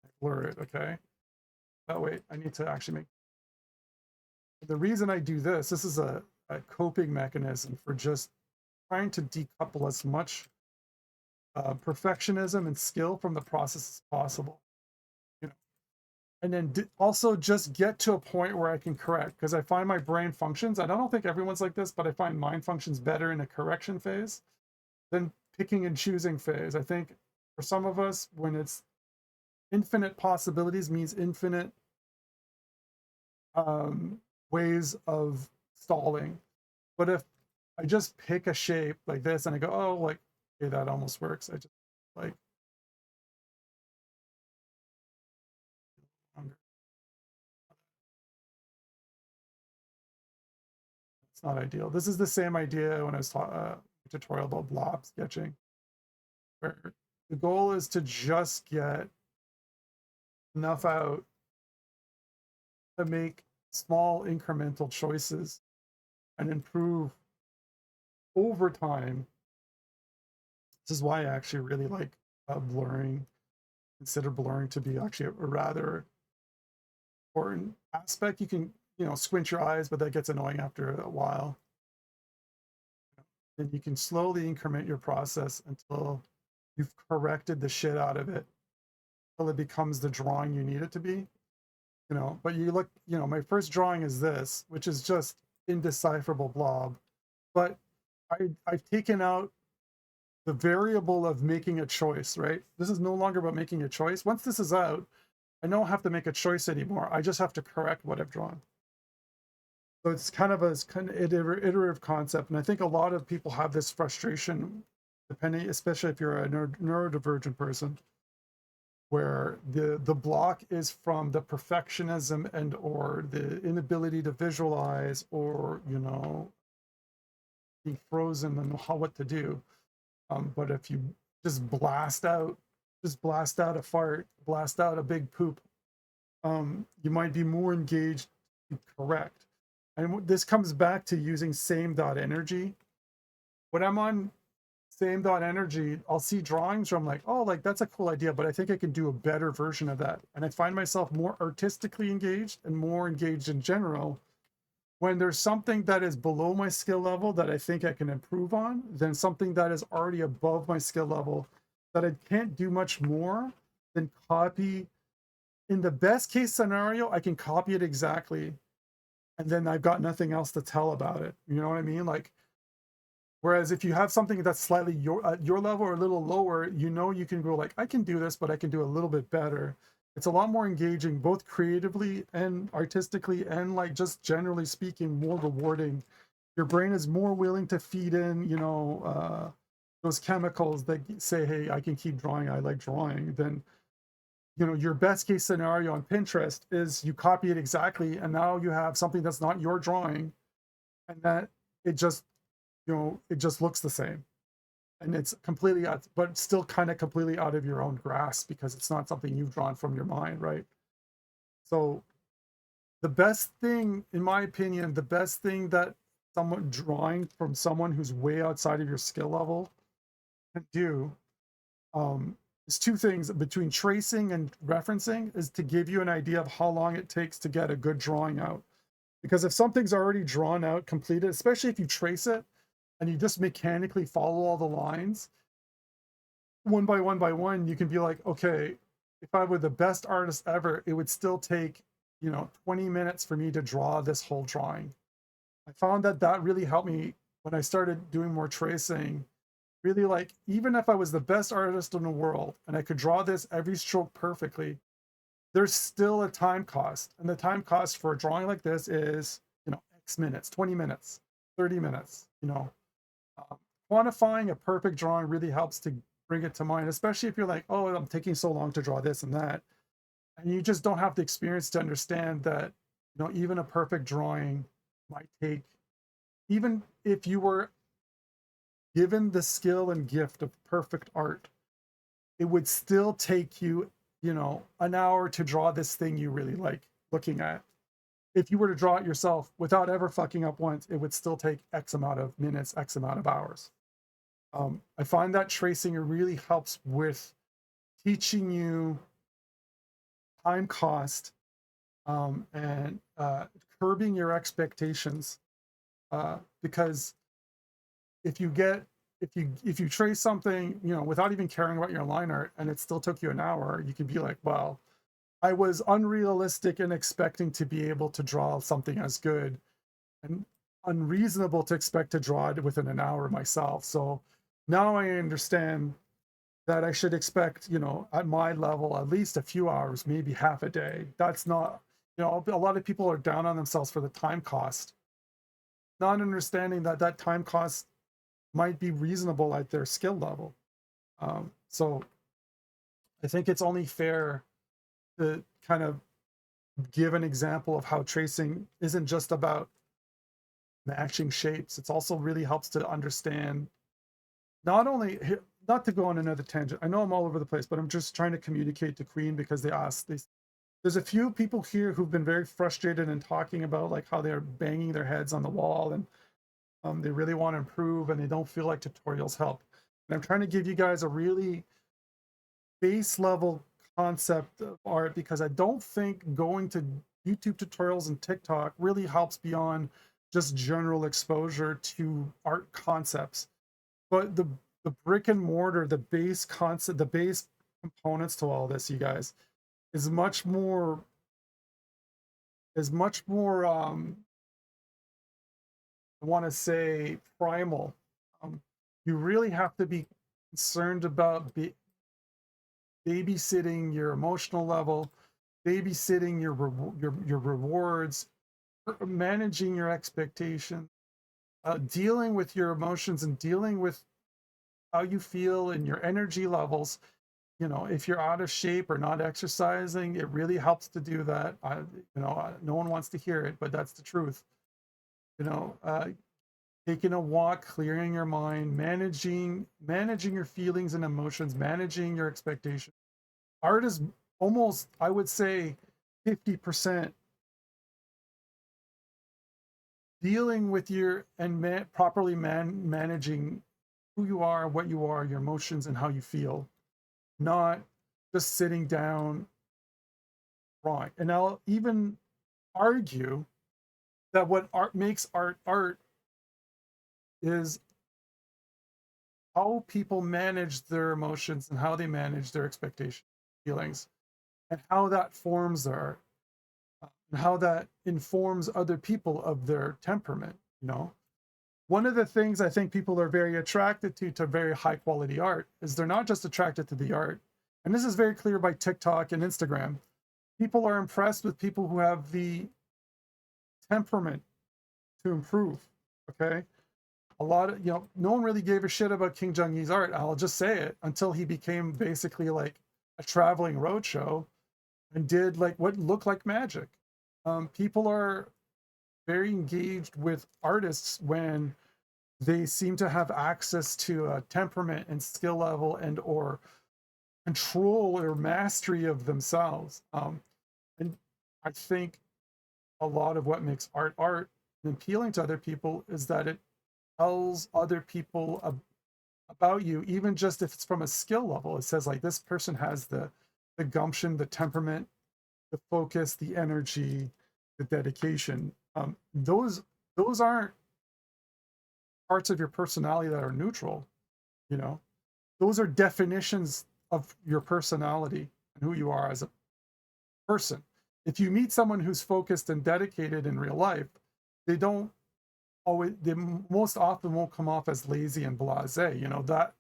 I blur it, okay? Oh wait, I need to actually make, the reason I do this is a coping mechanism for just trying to decouple as much perfectionism and skill from the process as possible. And then also just get to a point where I can correct, because I find my brain functions, and I don't think everyone's like this, but I find mine functions better in a correction phase than picking and choosing phase. I think for some of us, when it's infinite possibilities means infinite ways of stalling. But if I just pick a shape like this and I go, oh, like, okay, that almost works, I just like, it's not ideal. This is the same idea when I was taught a tutorial about blob sketching, where the goal is to just get enough out to make small incremental choices and improve over time. This is why I actually really like blurring. Consider blurring to be actually a rather important aspect. You can, squint your eyes, but that gets annoying after a while. Then you can slowly increment your process until you've corrected the shit out of it, until it becomes the drawing you need it to be. But you look, my first drawing is this, which is just indecipherable blob. But I've taken out the variable of making a choice, right? This is no longer about making a choice. Once this is out, I don't have to make a choice anymore. I just have to correct what I've drawn. So it's kind of iterative concept. And I think a lot of people have this frustration, depending, especially if you're a neurodivergent person, where the block is from the perfectionism and or the inability to visualize, or being frozen and what to do. But if you just blast out a fart, blast out a big poop, you might be more engaged to correct. And this comes back to using same dot energy. When I'm on same dot energy, I'll see drawings where I'm like, oh, like that's a cool idea, but I think I can do a better version of that. And I find myself more artistically engaged and more engaged in general when there's something that is below my skill level that I think I can improve on, than something that is already above my skill level that I can't do much more than copy. In the best case scenario, I can copy it exactly, and then I've got nothing else to tell about it. You know what I mean? Like, whereas if you have something that's slightly your level or a little lower, you can go like, I can do this, but I can do a little bit better. It's a lot more engaging, both creatively and artistically, and like just generally speaking, more rewarding. Your brain is more willing to feed in, those chemicals that say, hey, I can keep drawing, I like drawing. Then, your best case scenario on Pinterest is you copy it exactly, and now you have something that's not your drawing, and that it just, it just looks the same. And it's completely out, but still kind of completely out of your own grasp because it's not something you've drawn from your mind, right? So the best thing, in my opinion, the best thing that someone drawing from someone who's way outside of your skill level can do, is two things between tracing and referencing, is to give you an idea of how long it takes to get a good drawing out. Because if something's already drawn out, completed, especially if you trace it and you just mechanically follow all the lines, one by one, you can be like, okay, if I were the best artist ever, it would still take, 20 minutes for me to draw this whole drawing. I found that really helped me when I started doing more tracing. Really, like, even if I was the best artist in the world and I could draw this every stroke perfectly, there's still a time cost. And the time cost for a drawing like this is, X minutes, 20 minutes, 30 minutes, quantifying a perfect drawing really helps to bring it to mind, especially if you're like, oh, I'm taking so long to draw this and that. And you just don't have the experience to understand that, even a perfect drawing might take, even if you were given the skill and gift of perfect art, it would still take you, an hour to draw this thing you really like looking at. If you were to draw it yourself without ever fucking up once, it would still take X amount of minutes, X amount of hours. I find that tracing really helps with teaching you time cost, and curbing your expectations. Because if you trace something, without even caring about your line art, and it still took you an hour, you can be like, well, I was unrealistic in expecting to be able to draw something as good, and unreasonable to expect to draw it within an hour myself. So now I understand that I should expect, at my level, at least a few hours, maybe half a day. That's not, a lot of people are down on themselves for the time cost, not understanding that that time cost might be reasonable at their skill level. So I think it's only fair to kind of give an example of how tracing isn't just about matching shapes. It's also really helps to understand, not only, not to go on another tangent, I know I'm all over the place, but I'm just trying to communicate to Queen because there's a few people here who've been very frustrated and talking about like how they're banging their heads on the wall, and they really want to improve and they don't feel like tutorials help. And I'm trying to give you guys a really base level concept of art, because I don't think going to YouTube tutorials and TikTok really helps beyond just general exposure to art concepts. But the brick and mortar, the base concept, the base components to all this, you guys, is much more I want to say primal. You really have to be concerned about babysitting your emotional level, babysitting your rewards, managing your expectations, dealing with your emotions and dealing with how you feel and your energy levels. You know, if you're out of shape or not exercising, it really helps to do that. No one wants to hear it, but that's the truth. You know, taking a walk, clearing your mind, managing your feelings and emotions, managing your expectations. Art is almost, I would say, 50% dealing with your and properly managing who you are, what you are, your emotions, and how you feel, not just sitting down drawing. And I'll even argue that what art makes art is how people manage their emotions and how they manage their expectations, feelings, and how that forms their art, and how that informs other people of their temperament. You know, one of the things I think people are very attracted to very high quality art is they're not just attracted to the art. And this is very clear by TikTok and Instagram. People are impressed with people who have the temperament to improve. Okay. A lot of, no one really gave a shit about King Jung-Yi's art. I'll just say it, until he became basically like a traveling roadshow and did like what looked like magic. People are very engaged with artists when they seem to have access to a temperament and skill level and or control or mastery of themselves. And I think a lot of what makes art and appealing to other people is that it tells other people about you, even just if it's from a skill level. It says like this person has the gumption, the temperament, the focus, the energy, the dedication. Those aren't parts of your personality that are neutral. You know, those are definitions of your personality and who you are as a person. If you meet someone who's focused and dedicated in real life, they don't always, they most often won't come off as lazy and blasé. You know, that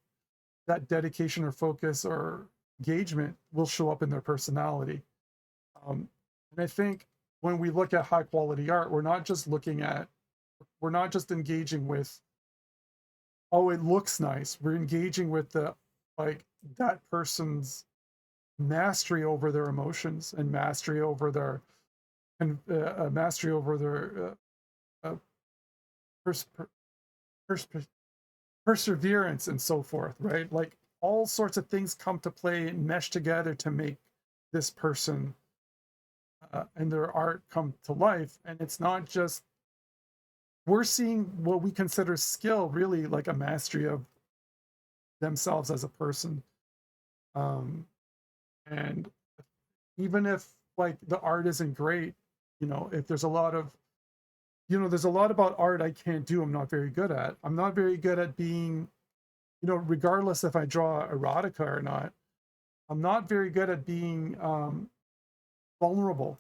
dedication or focus or engagement will show up in their personality. And I think when we look at high quality art, we're not just engaging with, oh, it looks nice. We're engaging with the, like, that person's mastery over their emotions and mastery over their uh, pers- pers- perseverance and so forth, right? Like all sorts of things come to play and mesh together to make this person and their art come to life. And it's not just, we're seeing what we consider skill, really like a mastery of themselves as a person. Um, and even if like the art isn't great, if there's a lot of, there's a lot about art I can't do, I'm not very good at. I'm not very good at being, regardless if I draw erotica or not, I'm not very good at being vulnerable.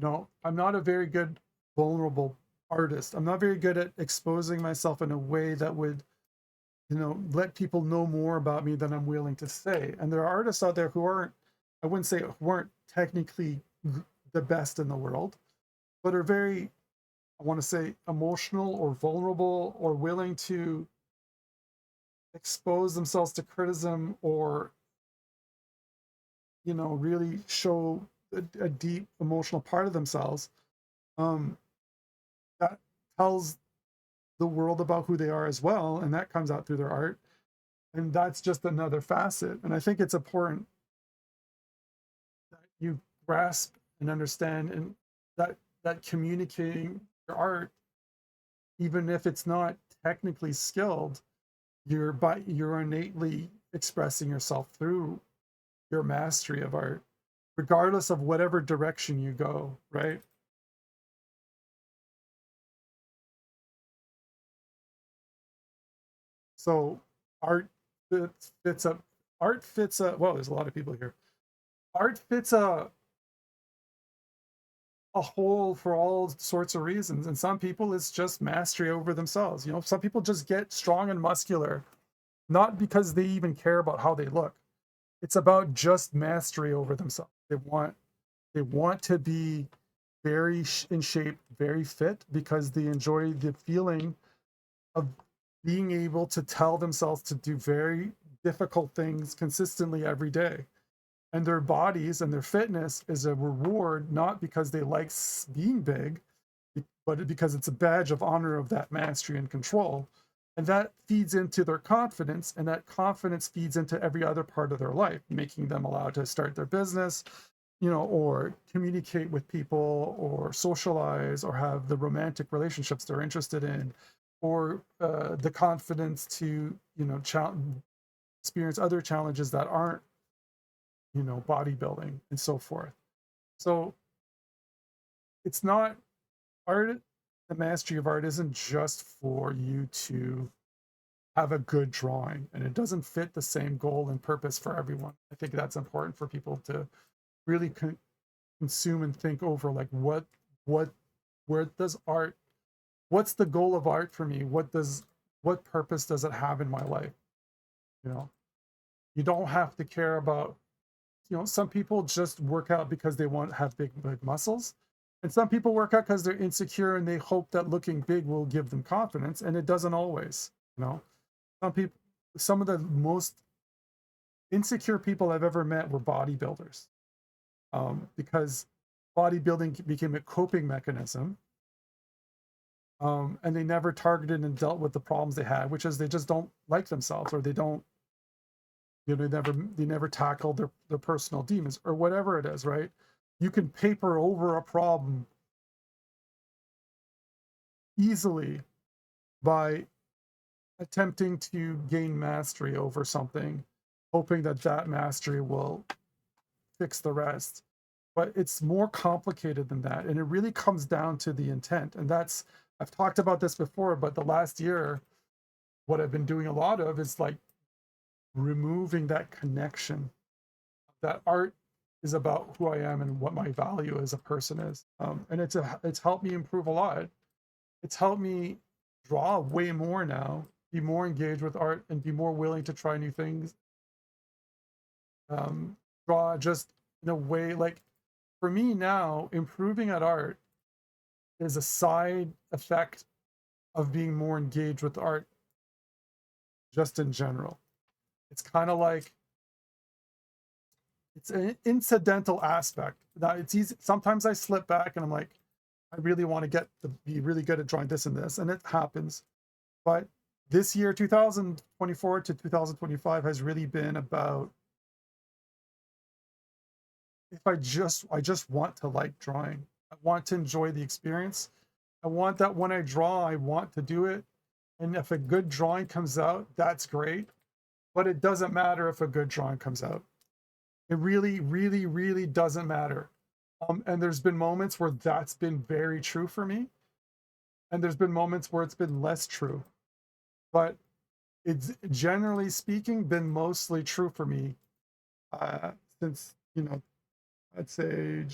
I'm not a very good vulnerable artist. I'm not very good at exposing myself in a way that would, let people know more about me than I'm willing to say. And there are artists out there who aren't, I wouldn't say who aren't technically the best in the world, but are very, I want to say, emotional or vulnerable or willing to expose themselves to criticism or, really show a deep emotional part of themselves. Um, that tells the world about who they are as well, and that comes out through their art. And that's just another facet. And I think it's important that you grasp and understand, and that communicating your art, even if it's not technically skilled, you're innately expressing yourself through your mastery of art, regardless of whatever direction you go, right? So art fits a art fits a well, there's a lot of people here. Art fits a whole for all sorts of reasons. And some people it's just mastery over themselves. You know, some people just get strong and muscular, not because they even care about how they look. It's about just mastery over themselves. They want to be very in shape, very fit, because they enjoy the feeling of being able to tell themselves to do very difficult things consistently every day. And their bodies and their fitness is a reward, not because they like being big, but because it's a badge of honor of that mastery and control. And that feeds into their confidence, and that confidence feeds into every other part of their life, making them allowed to start their business, you know, or communicate with people, or socialize, or have the romantic relationships they're interested in, or the confidence to, you know, experience other challenges that aren't, you know, bodybuilding and so forth. So it's not art. The mastery of art isn't just for you to have a good drawing, and it doesn't fit the same goal and purpose for everyone. I think that's important for people to really consume and think over, like, what where does art, what's the goal of art for me? What purpose does it have in my life? You know, you don't have to care about, you know, some people just work out because they want to have big muscles, and some people work out because they're insecure and they hope that looking big will give them confidence, and it doesn't always. You know, some of the most insecure people I've ever met were bodybuilders, because bodybuilding became a coping mechanism, and they never targeted and dealt with the problems they had, which is they just don't like themselves, or they don't, you know, they never tackled their personal demons or whatever it is, right? You can paper over a problem easily by attempting to gain mastery over something, hoping that that mastery will fix the rest. But it's more complicated than that, and it really comes down to the intent. And that's, I've talked about this before, but the last year, what I've been doing a lot of is like removing that connection. That art is about who I am and what my value as a person is, and it's helped me improve a lot. It's helped me draw way more now, be more engaged with art, and be more willing to try new things. Draw just in a way, like, for me now, improving at art is a side effect of being more engaged with art just in general. It's kind of like, it's an incidental aspect. Now it's easy. Sometimes I slip back and I'm like, I really want to get to be really good at drawing this and this, and it happens. But this year, 2024 to 2025, has really been about, if I just want to like drawing. I want to enjoy the experience. I want that when I draw, I want to do it. And if a good drawing comes out, that's great. But it doesn't matter if a good drawing comes out. It really, really, really doesn't matter. And there's been moments where that's been very true for me. And there's been moments where it's been less true. But it's, generally speaking, been mostly true for me, since, you know, I'd say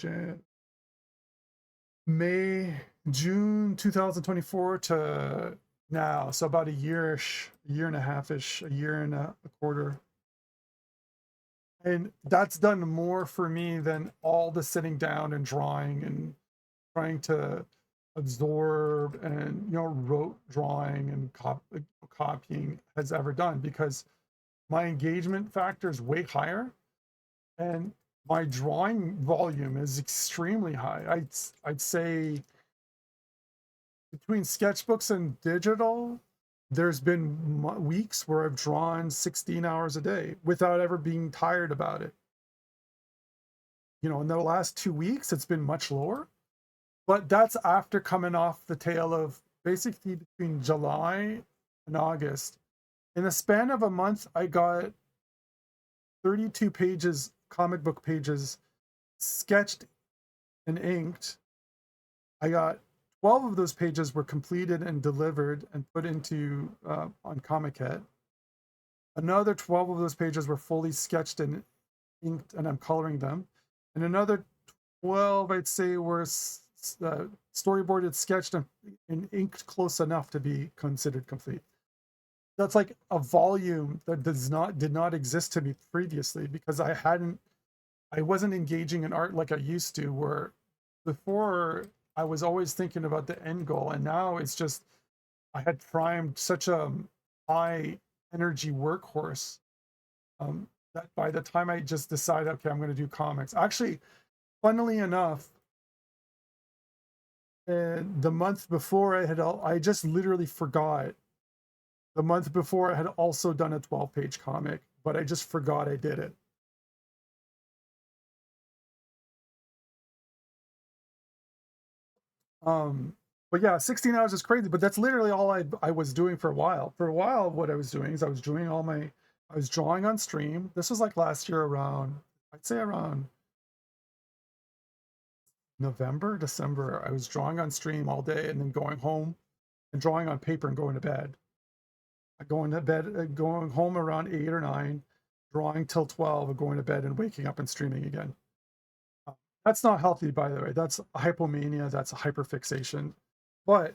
June 2024 to now. So about a year-ish, a year and a half-ish, a year and a quarter. And that's done more for me than all the sitting down and drawing and trying to absorb and, you know, rote drawing and copying has ever done, because my engagement factor is way higher, and my drawing volume is extremely high. I'd say between sketchbooks and digital, there's been weeks where I've drawn 16 hours a day without ever being tired about it. You know, in the last 2 weeks, it's been much lower, but that's after coming off the tail of basically between July and August. In the span of a month, I got 32 pages, comic book pages, sketched and inked. I got 12 of those pages were completed and delivered and put into on Comiket. Another 12 of those pages were fully sketched and inked, and I'm coloring them. And another 12, I'd say, were storyboarded, sketched, and inked close enough to be considered complete. That's like a volume that did not exist to me previously, because I wasn't engaging in art like I used to, where before I was always thinking about the end goal, and now it's just I had primed such a high energy workhorse, that by the time I just decided, okay, I'm going to do comics. Actually, funnily enough, the month before I just literally forgot. The month before I had also done a 12-page comic, but I just forgot I did it. But yeah, 16 hours is crazy, but that's literally all I was doing for a while. For a while, what I was doing is I was drawing on stream. This was like last year around, I'd say around November, December. I was drawing on stream all day and then going home and drawing on paper and going to bed. Going to bed, going home around 8 or 9, drawing till 12, and going to bed and waking up and streaming again. That's not healthy, by the way. That's hypomania. That's a hyperfixation. But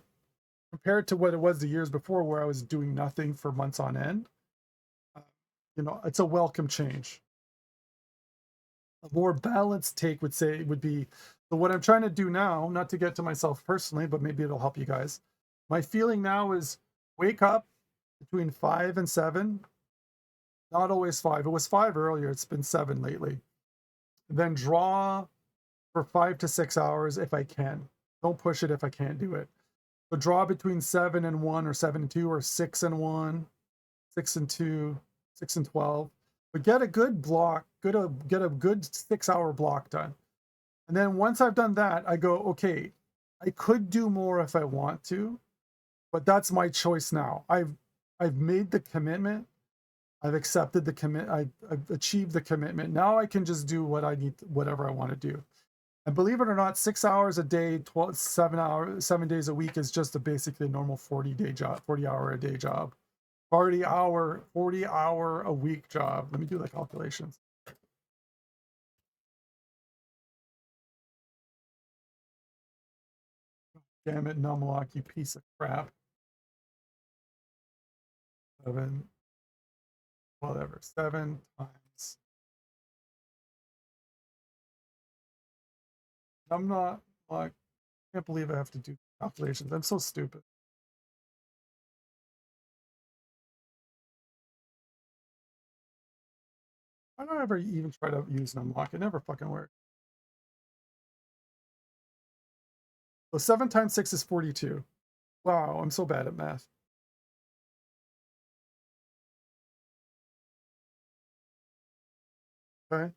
compared to what it was the years before, where I was doing nothing for months on end, it's a welcome change. A more balanced take would be, so what I'm trying to do now, not to get to myself personally, but maybe it'll help you guys. My feeling now is wake up between 5 and 7. Not always 5. It was 5 earlier. It's been 7 lately. Then draw for 5 to 6 hours if I can. Don't push it if I can't do it. So draw between 7 and 1, or 7 and 2, or 6 and 1, 6 and 2, 6 and 12. But get a good block, get a good 6-hour block done. And then once I've done that, I go, okay, I could do more if I want to, but that's my choice now. I've made the commitment. I've accepted the commit. I've achieved the commitment. Now I can just do what I need, whatever I want to do. And believe it or not, 6 hours a day, 7 days a week is just basically a normal 40-day job, 40-hour a day job, 40-hour a week job. Let me do the calculations. Damn it, Numlock, you piece of crap. 7, whatever, 7 times. I'm not, like, I can't believe I have to do calculations. I'm so stupid. Why don't I ever even try to use Numlock? It never fucking works. So 7 times 6 is 42. Wow, I'm so bad at math. Okay.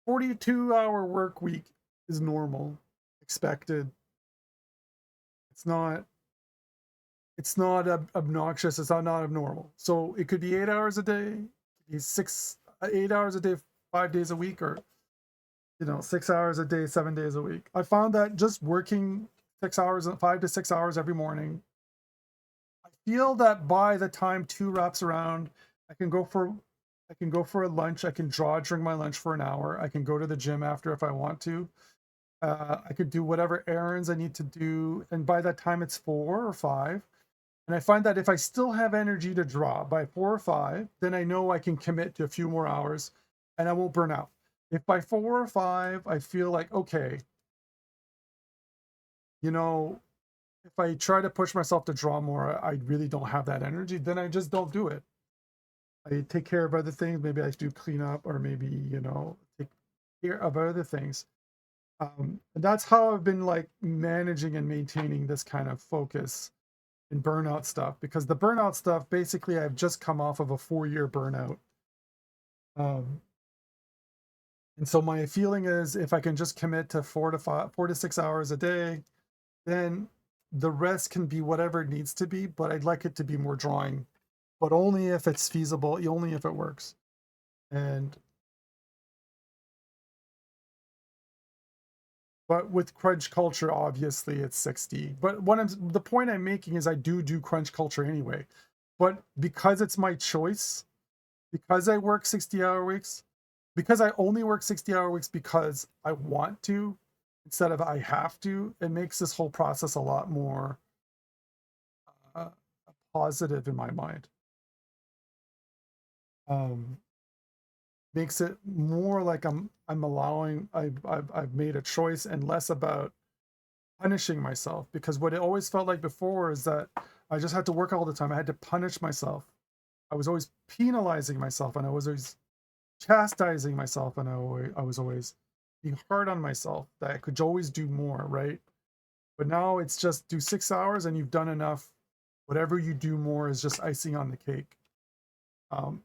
42-hour work week is normal, expected. It's not obnoxious. It's not abnormal. So it could be 8 hours a day, it could be 8 hours a day, 5 days a week, or 6 hours a day, 7 days a week. I found that just working 6 hours, 5 to 6 hours every morning, I feel that by the time 2 wraps around, I can go for a lunch. I can draw during my lunch for an hour. I can go to the gym after if I want to. I could do whatever errands I need to do. And by that time it's 4 or 5. And I find that if I still have energy to draw by 4 or 5, then I know I can commit to a few more hours and I won't burn out. If by 4 or 5, I feel like, okay, if I try to push myself to draw more, I really don't have that energy, then I just don't do it. I take care of other things. Maybe I do clean up, or maybe, take care of other things. And that's how I've been like managing and maintaining this kind of focus in burnout stuff, because the burnout stuff, basically I've just come off of a 4-year burnout. And so my feeling is if I can just commit to 4 to 6 hours a day, then the rest can be whatever it needs to be, but I'd like it to be more drawing, but only if it's feasible, only if it works. But with crunch culture, obviously it's 60. But the point I'm making is I do crunch culture anyway. But because it's my choice, because I work 60-hour weeks, because I only work 60-hour weeks because I want to, instead of I have to, it makes this whole process a lot more uh, positive in my mind. Um, makes it more like I'm allowing I've made a choice and less about punishing myself, because what it always felt like before is that I just had to work all the time. I had to punish myself. I was always penalizing myself, and I was always chastising myself, and I was always being hard on myself that I could always do more, right? But now it's just do 6 hours and you've done enough. Whatever you do more is just icing on the cake.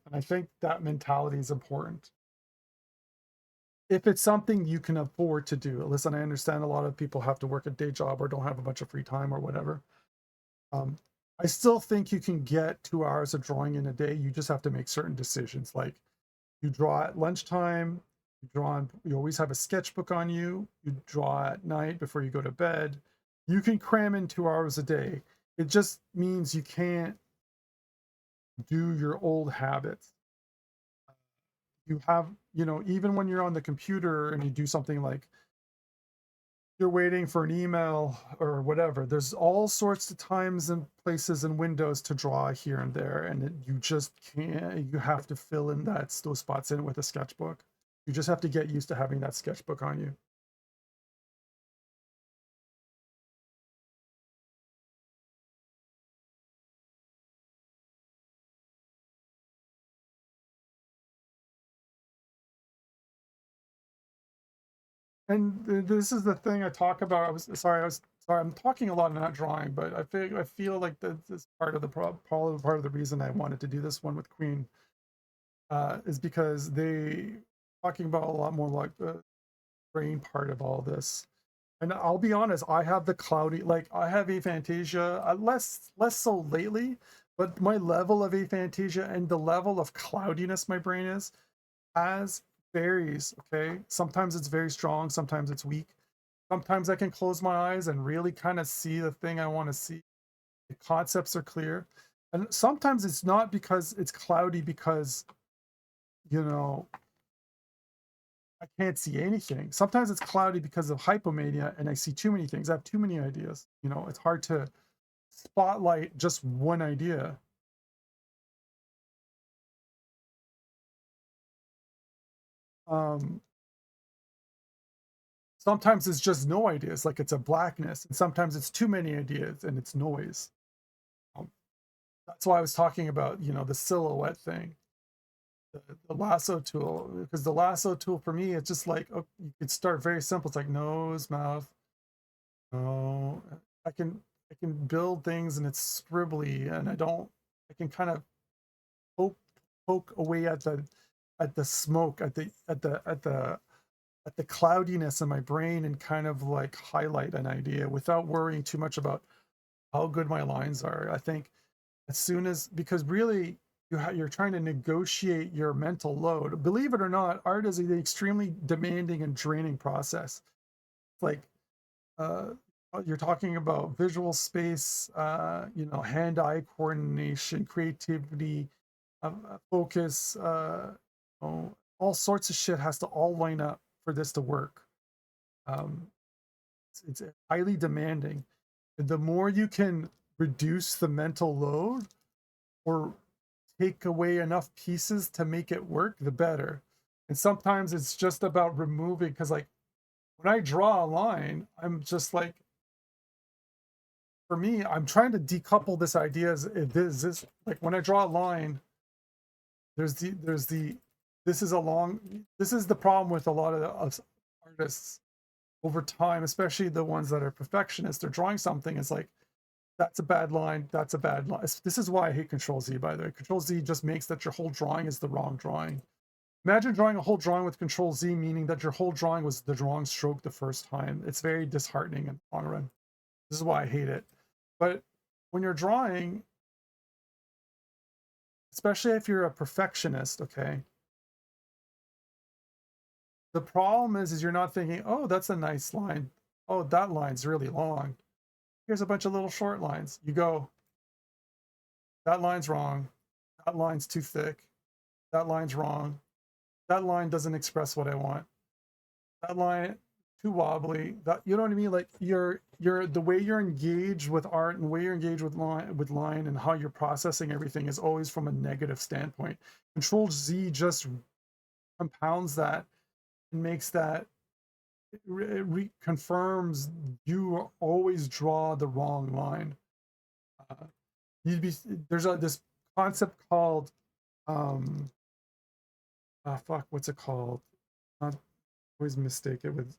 And I think that mentality is important. If it's something you can afford to do. Listen, I understand a lot of people have to work a day job or don't have a bunch of free time or whatever. Um, I still think you can get 2 hours of drawing in a day. You just have to make certain decisions. Like you draw at lunchtime, you always have a sketchbook on you, you draw at night before you go to bed. You can cram in 2 hours a day. It just means you can't do your old habits. You have, even when you're on the computer and you do something like you're waiting for an email or whatever, there's all sorts of times and places and windows to draw here and there, and you just can't. You have to fill in those spots in with a sketchbook. You just have to get used to having that sketchbook on you. And this is the thing I talk about. I was sorry, I'm talking a lot and not drawing, but I feel like this part of the part of the reason I wanted to do this one with Queen is because they talking about a lot more like the brain part of all this. And I'll be honest, I have the cloudy, like I have aphantasia, less so lately, but my level of aphantasia and the level of cloudiness my brain has varies. Okay, sometimes it's very strong, sometimes it's weak. Sometimes I can close my eyes and really kind of see the thing I want to see. The concepts are clear, and sometimes it's not because it's cloudy, because you know I can't see anything. Sometimes it's cloudy because of hypomania and I see too many things. I have too many ideas. It's hard to spotlight just one idea. Um, Sometimes it's just no ideas, like it's a blackness, and sometimes it's too many ideas and it's noise. Um, that's why I was talking about, the silhouette thing, the lasso tool, because the lasso tool for me, it's just like, oh, you could start very simple. It's like nose, mouth. Oh, I can I can build things and it's scribbly, and I can kind of poke poke away at the smoke, at the cloudiness in my brain, and kind of like highlight an idea without worrying too much about how good my lines are. I think as soon as, because really you're trying to negotiate your mental load. Believe it or not, art is an extremely demanding and draining process. Like uh, you're talking about visual space, hand-eye coordination, creativity, focus, all sorts of shit has to all line up for this to work. Um, it's highly demanding. The more you can reduce the mental load or take away enough pieces to make it work, the better. And sometimes it's just about removing, because like when I draw a line, I'm just like, for me, I'm trying to decouple this idea as this like when I draw a line, there's the this is a long this is the problem with a lot of artists over time, especially the ones that are perfectionists. They're drawing something, it's like that's a bad line, that's a bad line. This is why I hate Control Z, by the way. Control Z just makes that your whole drawing is the wrong drawing. Imagine drawing a whole drawing with Control Z, meaning that your whole drawing was the wrong stroke the first time. It's very disheartening in the long run. This is why I hate it. But when you're drawing, especially if you're a perfectionist, okay, the problem is you're not thinking, oh, that's a nice line. Oh, that line's really long. Here's a bunch of little short lines. You go, that line's wrong. That line's too thick. That line's wrong. That line doesn't express what I want. That line too wobbly. That, you know what I mean? Like you're the way you're engaged with art and the way you're engaged with line and how you're processing everything is always from a negative standpoint. Control Z just compounds that and makes that it confirms you always draw the wrong line. Uh, you'd be there's this concept called fuck, what's it called? Not always mistake it with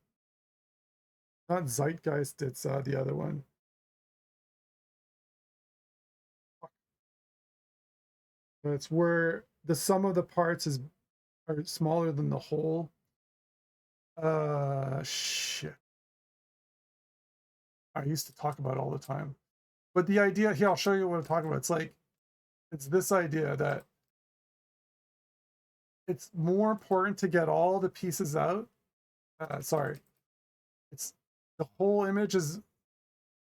not zeitgeist. It's the other one. It's where the sum of the parts is are smaller than the whole. Shit. I used to talk about it all the time. But the idea here, I'll show you what I'm talking about. It's like it's this idea that it's more important to get all the pieces out. Sorry, it's the whole image is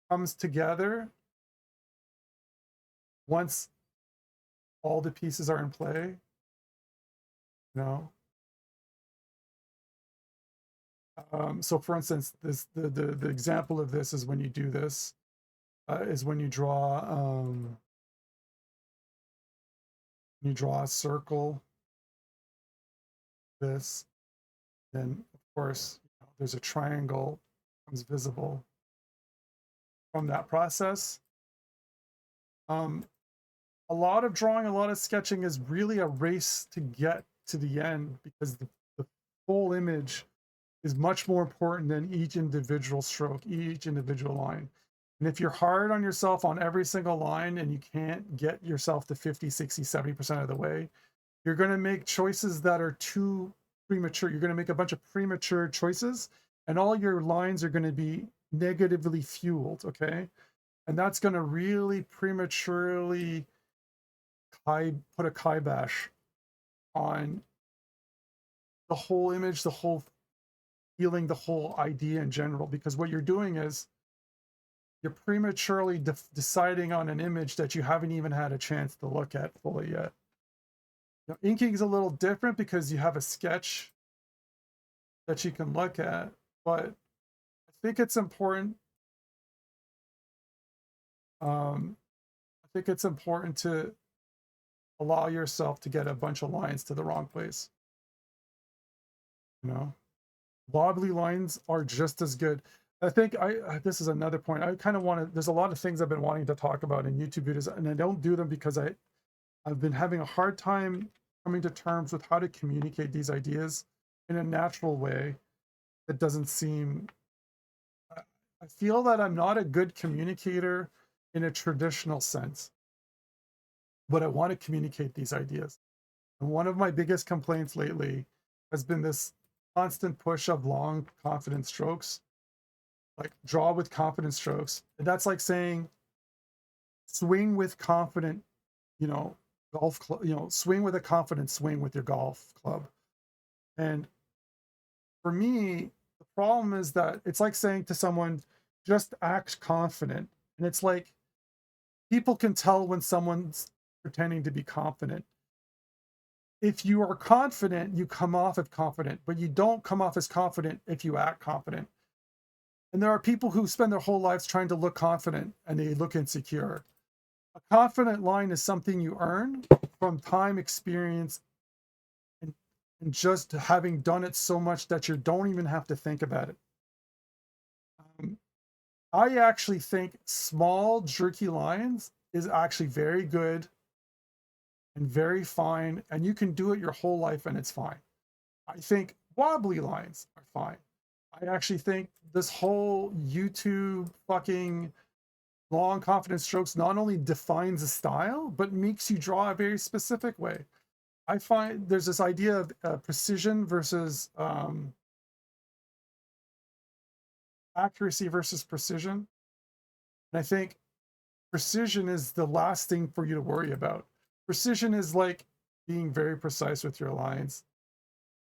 comes together once all the pieces are in play. You know. So for instance, this the example of this is when you do this is when you draw a circle. This, then of course there's a triangle becomes visible from that process. A lot of drawing, a lot of sketching is really a race to get to the end because the full image is much more important than each individual stroke, each individual line. And if you're hard on yourself on every single line and you can't get yourself to 50, 60, 70% of the way, you're going to make choices that are too premature. You're going to make a bunch of premature choices and all your lines are going to be negatively fueled, okay? And that's going to really prematurely put a kibosh on the whole image, the whole feeling, the whole idea in general, because what you're doing is you're prematurely deciding on an image that you haven't even had a chance to look at fully yet. Now, inking is a little different because you have a sketch that you can look at, but I think it's important. I think it's important to allow yourself to get a bunch of lines to the wrong place. You know, wobbly lines are just as good. I think this is another point. I kind of want to. There's a lot of things I've been wanting to talk about in YouTube videos, and I don't do them because I've been having a hard time coming to terms with how to communicate these ideas in a natural way that doesn't seem. I feel that I'm not a good communicator in a traditional sense, but I want to communicate these ideas. And one of my biggest complaints lately has been this constant push of long, confident strokes, like draw with confident strokes. And that's like saying swing with confident, you know, swing with a confident swing with your golf club. And for me, the problem is that it's like saying to someone, just act confident. And it's like people can tell when someone's pretending to be confident. If you are confident, you come off as confident, but you don't come off as confident if you act confident. And there are people who spend their whole lives trying to look confident and they look insecure. A confident line is something you earn from time, experience, and just having done it so much that you don't even have to think about it. I actually think small, jerky lines is actually very good and very fine, and you can do it your whole life and it's fine. I think wobbly lines are fine. I actually think this whole YouTube fucking long confident strokes not only defines a style, but makes you draw a very specific way. I find there's this idea of precision versus accuracy versus precision. And I think precision is the last thing for you to worry about. Precision is like being very precise with your lines.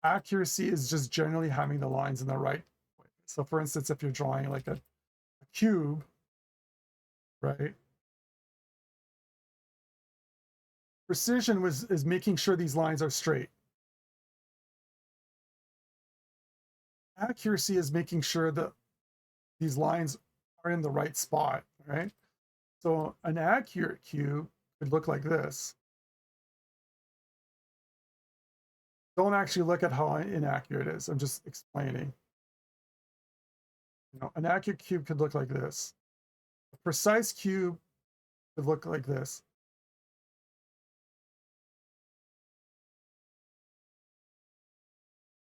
Accuracy is just generally having the lines in the right way. So for instance, if you're drawing like a cube, right? Precision is making sure these lines are straight. accuracy is making sure that these lines are in the right spot, right? So an accurate cube could look like this. Don't actually look at how inaccurate it is. I'm just explaining. You know, an accurate cube could look like this. A precise cube could look like this.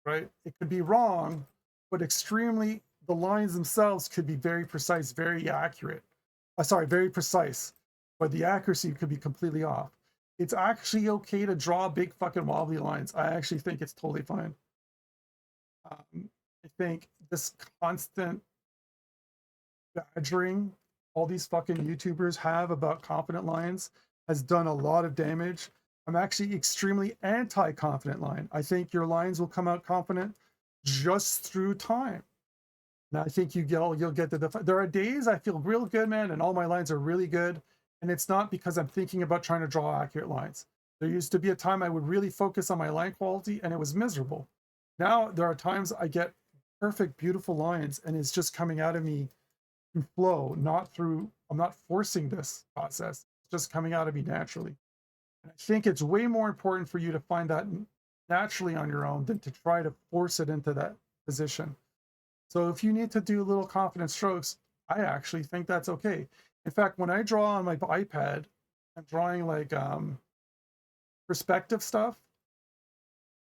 Right? It could be wrong, but the lines themselves could be very precise, very accurate. Sorry, very precise, but the accuracy could be completely off. It's actually okay to draw big fucking wobbly lines. I actually think it's totally fine. I think this constant badgering all these fucking YouTubers have about confident lines has done a lot of damage. I'm actually extremely anti-confident line. I think your lines will come out confident just through time. And I think you'll get there are days I feel real good, man, and all my lines are really good. And it's not because I'm thinking about trying to draw accurate lines. There used to be a time I would really focus on my line quality and it was miserable. Now there are times I get perfect, beautiful lines and it's just coming out of me through flow, not through, I'm not forcing this process. It's just coming out of me naturally. And I think it's way more important for you to find that naturally on your own than to try to force it into that position. So if you need to do little confident strokes, I actually think that's okay. In fact, when I draw on my iPad, I'm drawing like perspective stuff.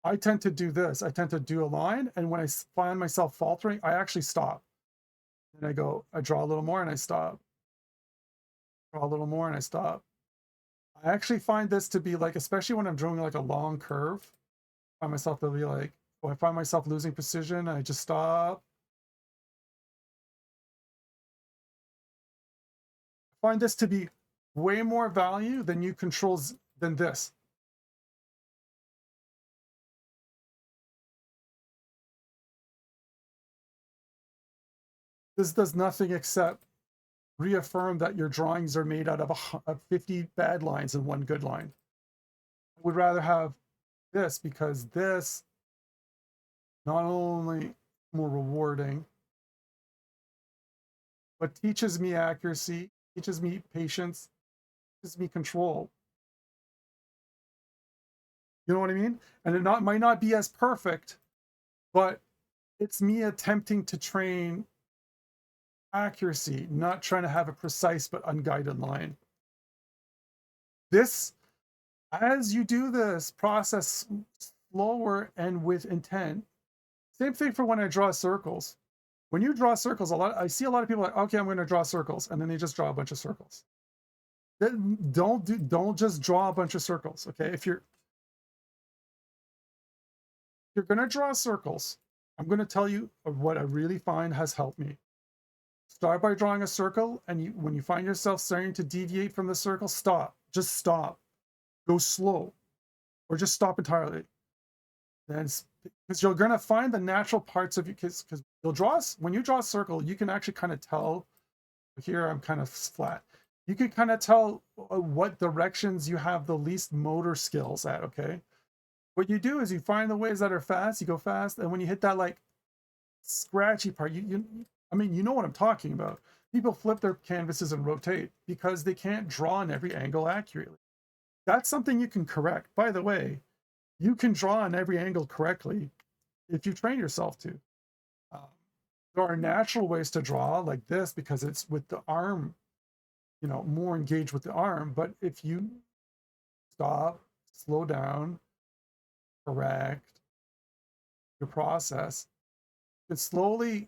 I tend to do this. I tend to do a line, and when I find myself faltering, I actually stop. And I draw a little more and I stop. Draw a little more and I stop. I actually find this to be like, especially when I'm drawing like a long curve, I find myself to be like, oh, I find myself losing precision, I just stop. I find this to be way more value than you controls than this. This does nothing except reaffirm that your drawings are made out of 50 bad lines and one good line. I would rather have this because this not only more rewarding, but teaches me accuracy, teaches me patience, teaches me control. You know what I mean? And might not be as perfect, but it's me attempting to train accuracy, not trying to have a precise but unguided line. This, as you do this process slower and with intent, same thing for when I draw circles. When you draw circles, I see a lot of people like, okay, I'm going to draw circles, and then they just draw a bunch of circles. Don't just draw a bunch of circles, okay? If you're going to draw circles, I'm going to tell you what I really find has helped me. Start by drawing a circle, and when you find yourself starting to deviate from the circle, stop. Just stop. Go slow, or just stop entirely. Then, because you're going to find the natural parts of you, because when you draw a circle, you can actually kind of tell. Here, I'm kind of flat. You can kind of tell what directions you have the least motor skills at. Okay, what you do is you find the ways that are fast. You go fast, and when you hit that like scratchy part, I mean, you know what I'm talking about. People flip their canvases and rotate because they can't draw in every angle accurately. That's something you can correct. By the way, you can draw in every angle correctly if you train yourself to. There are natural ways to draw like this because it's with the arm, you know, more engaged with the arm. But if you stop, slow down, correct your process, you can slowly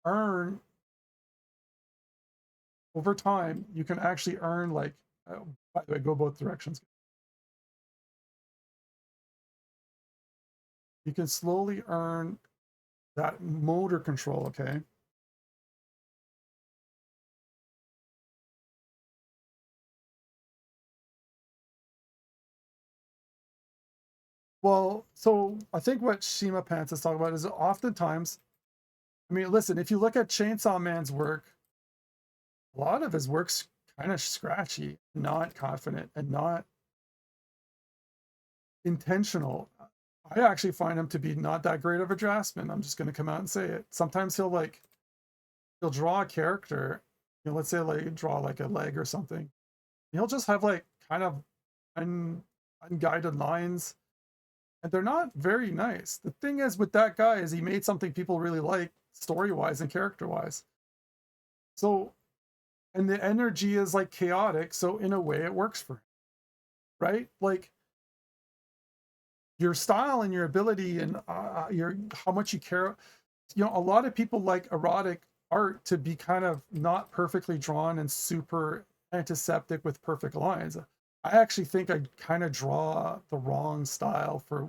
earn over time. You can actually earn like, by the way, go both directions. You can slowly earn that motor control, okay? Well, so I think what Shima Pants is talking about is oftentimes, I mean, listen, if you look at Chainsaw Man's work, a lot of his work's kind of scratchy, not confident, and not intentional. I actually find him to be not that great of a draftsman. I'm just going to come out and say it. Sometimes he'll draw a character, let's say like draw like a leg or something. He'll just have like kind of unguided lines, and they're not very nice. The thing is with that guy is he made something people really like story-wise and character-wise. So, and the energy is like chaotic, so in a way it works for him, right? Like your style and your ability and your how much you care. A lot of people like erotic art to be kind of not perfectly drawn and super antiseptic with perfect lines. I actually think I kind of draw the wrong style for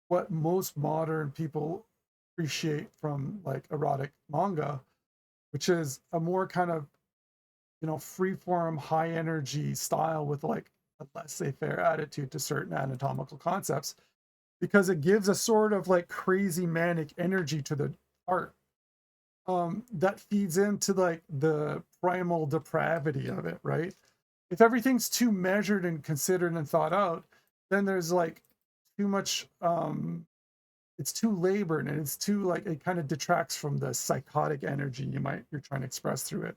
what most modern people appreciate from like erotic manga, which is a more kind of free form, high energy style with like a laissez-faire attitude to certain anatomical concepts, because it gives a sort of like crazy manic energy to the art that feeds into like the primal depravity of it, right? If everything's too measured and considered and thought out, then there's like too much it's too labored, and it's too like it kind of detracts from the psychotic energy you're trying to express through it.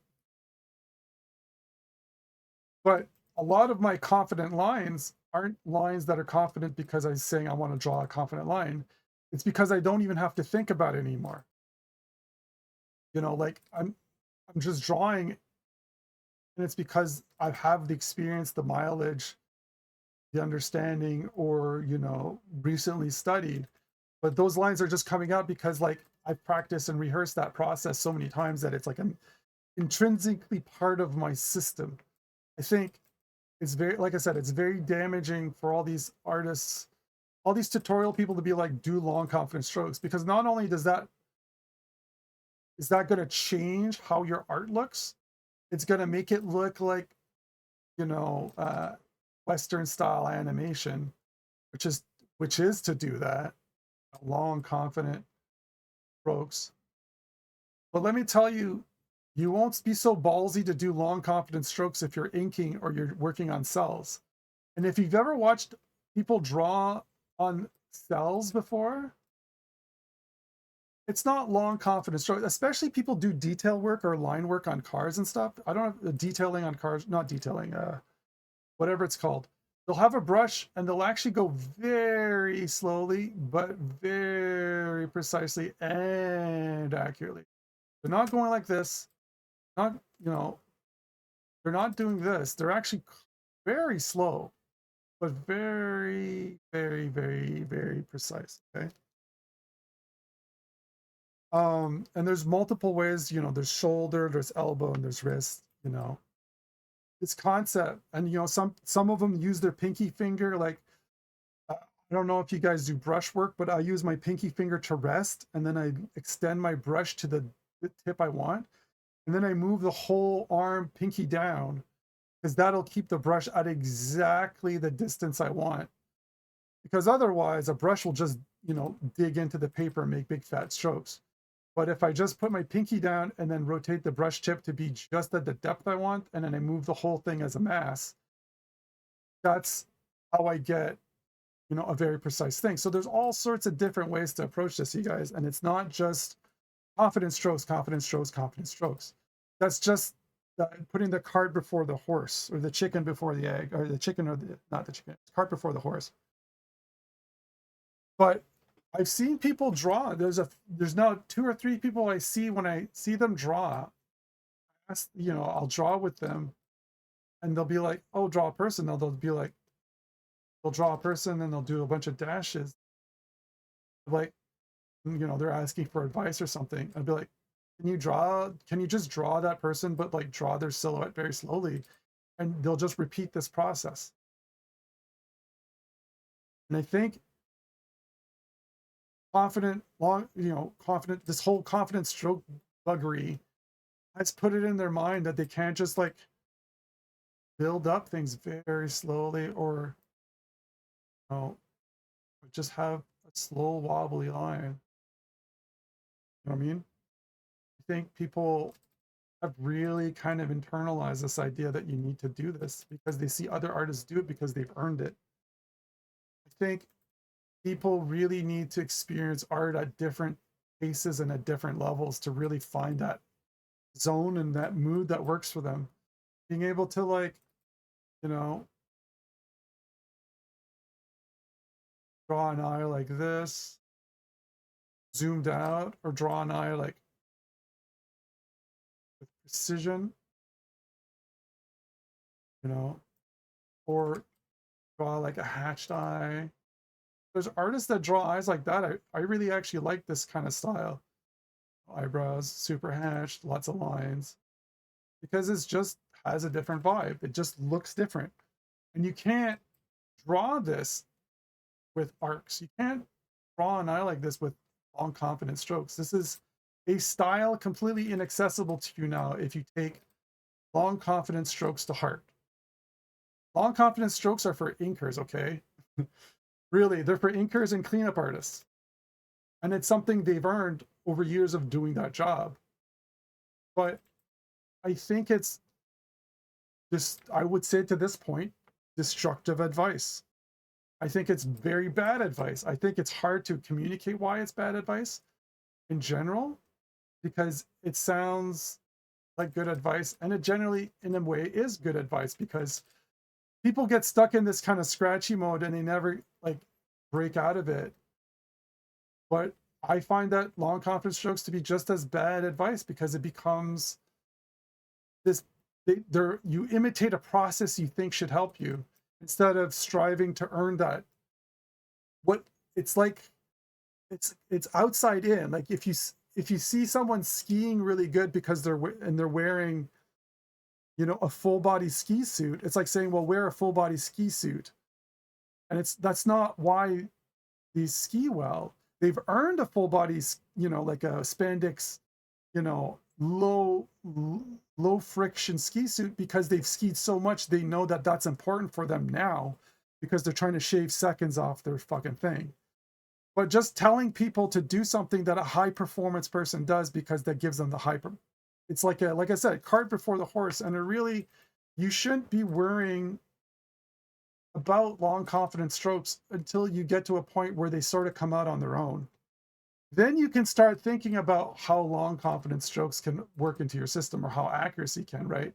But a lot of my confident lines aren't lines that are confident because I'm saying I want to draw a confident line. It's because I don't even have to think about it anymore. Like I'm just drawing, and it's because I have the experience, the mileage, the understanding, or recently studied. But those lines are just coming out because like I've practiced and rehearsed that process so many times that it's like an intrinsically part of my system. I think it's very, like I said, it's very damaging for all these artists, all these tutorial people to be like, do long confident strokes, because not only is that going to change how your art looks, it's going to make it look like, you know, uh, Western style animation, which is to do that, long confident strokes. But let me tell you, you won't be so ballsy to do long confident strokes if you're inking or you're working on cells. And if you've ever watched people draw on cells before, it's not long confident strokes, especially people do detail work or line work on cars and stuff. I don't have detailing on cars, not detailing, whatever it's called. They'll have a brush and they'll actually go very slowly, but very precisely and accurately. They're not going like this, not, they're not doing this. They're actually very slow, but very, very, very, very precise. Okay. And there's multiple ways, there's shoulder, there's elbow, and there's wrist, this concept. And some of them use their pinky finger, like I don't know if you guys do brush work, but I use my pinky finger to rest, and then I extend my brush to the tip I want, and then I move the whole arm pinky down, because that'll keep the brush at exactly the distance I want. Because otherwise, a brush will just, dig into the paper and make big fat strokes. But if I just put my pinky down and then rotate the brush tip to be just at the depth I want, and then I move the whole thing as a mass, that's how I get, a very precise thing. So there's all sorts of different ways to approach this, you guys. And it's not just confident strokes, confident strokes, confident strokes. That's just putting the cart before the horse, or the chicken before the egg, or the chicken, or not the chicken, cart before the horse. But I've seen people draw. There's now 2 or 3 people I see when I see them draw. I'll draw with them, and they'll be like, "Oh, draw a person." They'll be like, they'll draw a person, and they'll do a bunch of dashes. Like, they're asking for advice or something. I'd be like, Can you just draw that person, but like draw their silhouette very slowly?" And they'll just repeat this process. And I think confident, this whole confident stroke buggery has put it in their mind that they can't just like build up things very slowly, or just have a slow wobbly line. You know what I mean? I think people have really kind of internalized this idea that you need to do this because they see other artists do it because they've earned it. I think people really need to experience art at different paces and at different levels to really find that zone and that mood that works for them. Being able to, like, you know, draw an eye like this, zoomed out, or draw an eye like with precision, you know, or draw like a hatched eye. There's artists that draw eyes like that. I really actually like this kind of style. Eyebrows, super hatched, lots of lines, because it's just has a different vibe. It just looks different. And you can't draw this with arcs. You can't draw an eye like this with long, confident strokes. This is a style completely inaccessible to you now if you take long, confident strokes to heart. Long, confident strokes are for inkers, okay? Really, they're for inkers and cleanup artists. And it's something they've earned over years of doing that job. But I think it's just, I would say to this point, destructive advice. I think it's very bad advice. I think it's hard to communicate why it's bad advice in general, because it sounds like good advice, and it generally, in a way, is good advice, because people get stuck in this kind of scratchy mode and they never like break out of it. But I find that long confidence strokes to be just as bad advice, because it becomes this, you imitate a process you think should help you instead of striving to earn that. What it's like, it's outside in. Like if you see someone skiing really good because they're wearing, you know, a full body ski suit, it's like saying, well, wear a full body ski suit. And that's not why these ski well. They've earned a full body, you know, like a spandex, you know, low friction ski suit, because they've skied so much they know that that's important for them now, because they're trying to shave seconds off their fucking thing. But just telling people to do something that a high performance person does because that gives them the hyper, it's like like I said, cart before the horse. And it really, you shouldn't be worrying about long confident strokes until you get to a point where they sort of come out on their own. Then you can start thinking about how long confident strokes can work into your system, or how accuracy can, right?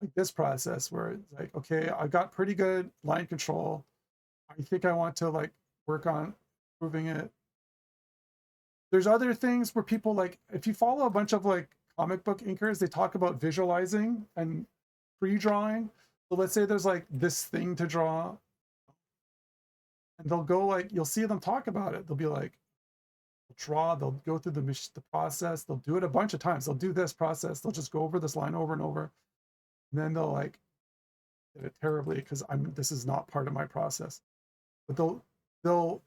Like this process where it's like, okay, I got pretty good line control. I think I want to like work on improving it. There's other things where people, like, if you follow a bunch of like comic book inkers, they talk about visualizing and pre-drawing. So let's say there's like this thing to draw, and they'll go like, you'll see them talk about it. They'll be like, draw, they'll go through the process, they'll do it a bunch of times. They'll do this process, they'll just go over this line over and over. And then they'll like did it terribly because this is not part of my process. But you'll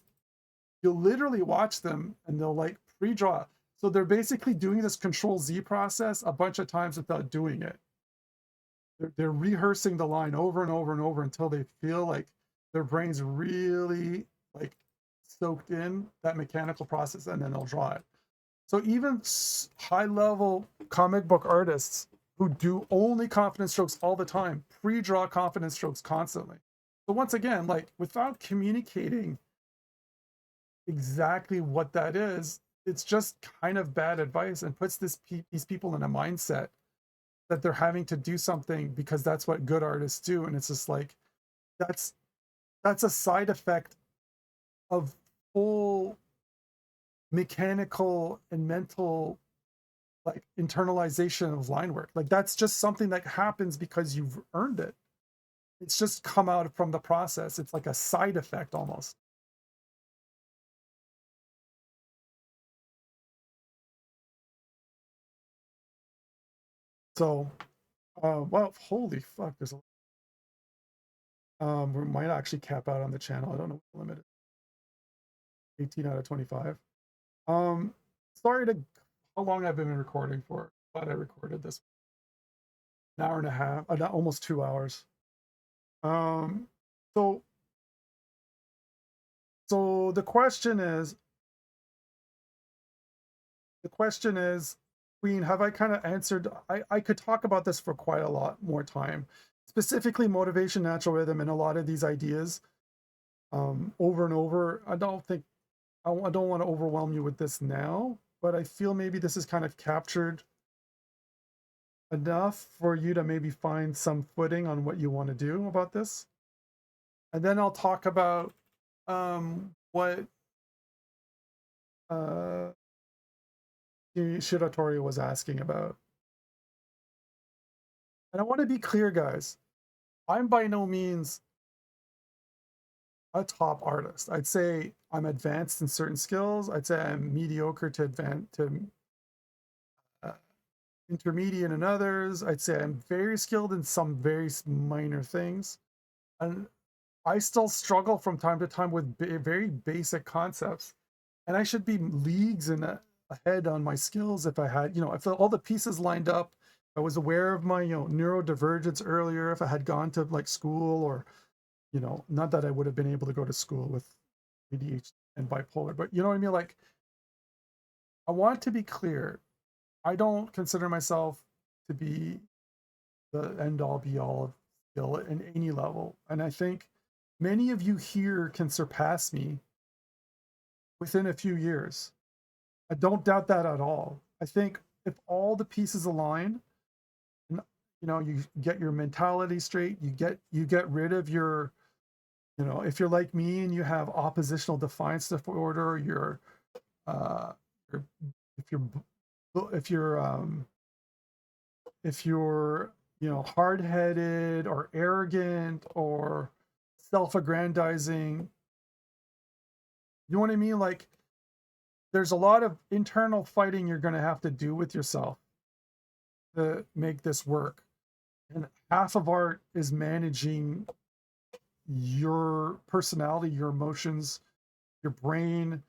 literally watch them and they'll like pre-draw. So they're basically doing this Control Z process a bunch of times without doing it. They're rehearsing the line over and over and over until they feel like their brain's really like soaked in that mechanical process, and then they'll draw it. So even high level comic book artists who do only confidence strokes all the time pre-draw confidence strokes constantly. So once again, like, without communicating exactly what that is, it's just kind of bad advice, and puts these people in a mindset that they're having to do something because that's what good artists do. And it's just like, that's a side effect of full mechanical and mental like internalization of line work. Like that's just something that happens because you've earned it. It's just come out from the process. It's like a side effect almost. So well, holy fuck, there's a we might actually cap out on the channel. I don't know what the limit is. 18 out of 25. Sorry to how long I've been recording for. Glad I recorded this. An hour and a half, almost 2 hours. Um, so the question is, Queen, have I kind of answered? I could talk about this for quite a lot more time, specifically motivation, natural rhythm, and a lot of these ideas. over and over. I don't think I don't want to overwhelm you with this now, but I feel maybe this is kind of captured enough for you to maybe find some footing on what you want to do about this. And then I'll talk about what uh, Shiratori was asking about. And I want to be clear, guys. I'm by no means a top artist. I'd say I'm advanced in certain skills. I'd say I'm mediocre to advanced to uh, intermediate in others. I'd say I'm very skilled in some very minor things. And I still struggle from time to time with very basic concepts. And I should be leagues ahead on my skills if I had, if all the pieces lined up. I was aware of my, neurodivergence earlier. If I had gone to like school, or, not that I would have been able to go to school with ADHD and bipolar, but you know what I mean? Like, I want to be clear. I don't consider myself to be the end all be all of skill in any level. And I think many of you here can surpass me within a few years. I don't doubt that at all. I think if all the pieces align, and you get your mentality straight, you get rid of your, if you're like me and you have oppositional defiance disorder, uh, you're if you're if you're if you're hard-headed or arrogant or self-aggrandizing, you know what I mean? Like, there's a lot of internal fighting you're going to have to do with yourself to make this work. And half of art is managing your personality, your emotions, your brain,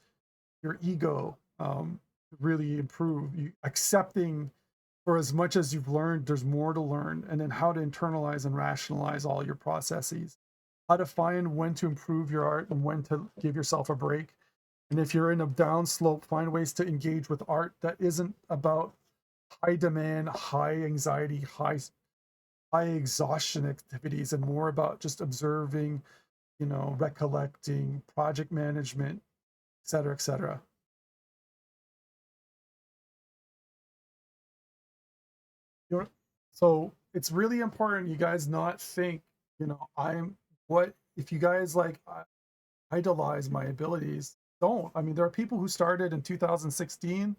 your ego, to really improve. You accepting, for as much as you've learned, there's more to learn, and then how to internalize and rationalize all your processes, how to find when to improve your art and when to give yourself a break. And if you're in a down slope, find ways to engage with art that isn't about high demand, high anxiety, high exhaustion activities, and more about just observing, recollecting, project management, et cetera, et cetera. You know, so it's really important you guys not think, I'm what if you guys like idolize my abilities. Don't. I mean, there are people who started in 2016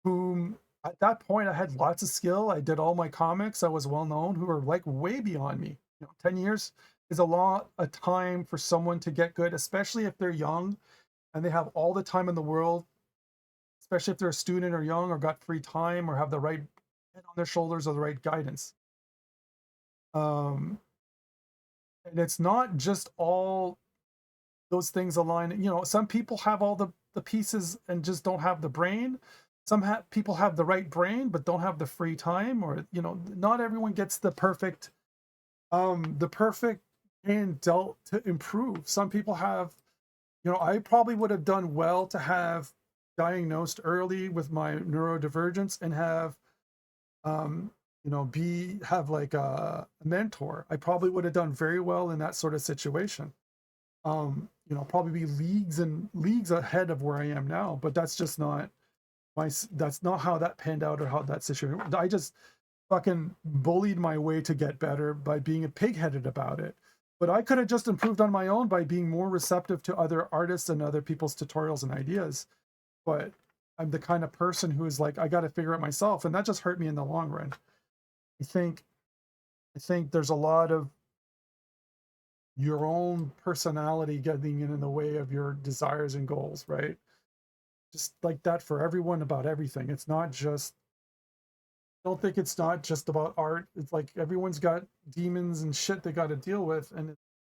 whom at that point I had lots of skill. I did all my comics. I was well known, who are like way beyond me. 10 years is a lot of time for someone to get good, especially if they're young and they have all the time in the world, especially if they're a student or young or got free time or have the right head on their shoulders or the right guidance. Um, and it's not just all those things align. Some people have all the pieces and just don't have the brain. Some people have the right brain but don't have the free time, or not everyone gets the perfect hand dealt to improve. Some people have, I probably would have done well to have diagnosed early with my neurodivergence and have be have like a mentor. I probably would have done very well in that sort of situation. Probably be leagues and leagues ahead of where I am now, but that's just not that's not how that panned out or how that situation. I just fucking bullied my way to get better by being a pig-headed about it. But I could have just improved on my own by being more receptive to other artists and other people's tutorials and ideas. But I'm the kind of person who is like, I got to figure it myself, and that just hurt me in the long run. I think I think there's a lot of your own personality getting in the way of your desires and goals, right? Just like that for everyone about everything. It's not just, I don't think it's not just about art. It's like everyone's got demons and shit they got to deal with, and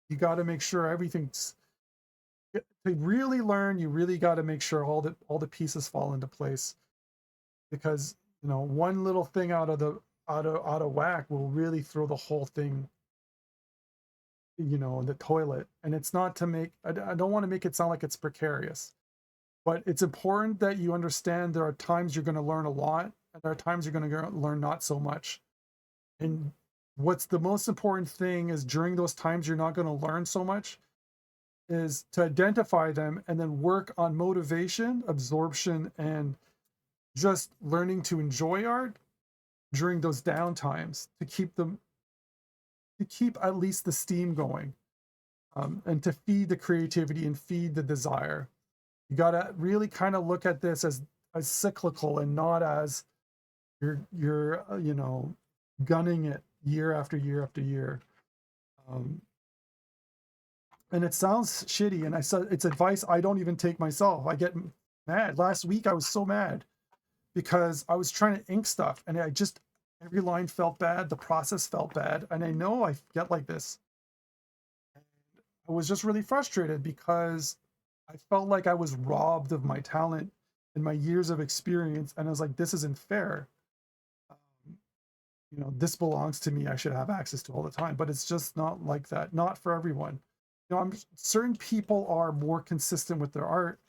you got to make sure everything's to really learn. You really got to make sure all the pieces fall into place, because one little thing out of whack will really throw the whole thing in the toilet. And it's not to make, I don't want to make it sound like it's precarious, but it's important that you understand there are times you're going to learn a lot and there are times you're going to learn not so much. And what's the most important thing is during those times you're not going to learn so much, is to identify them and then work on motivation, absorption, and just learning to enjoy art during those downtimes to keep at least the steam going, and to feed the creativity and feed the desire. You got to really kind of look at this as cyclical and not as you're gunning it year after year after year. And it sounds shitty, and I said it's advice I don't even take myself. I get mad. Last week I was so mad because I was trying to ink stuff and every line felt bad, the process felt bad, and I know I get like this. I was just really frustrated because I felt like I was robbed of my talent and my years of experience, and I was like, this isn't fair. This belongs to me. I should have access to all the time, but it's just not like that. Not for everyone. Certain people are more consistent with their art.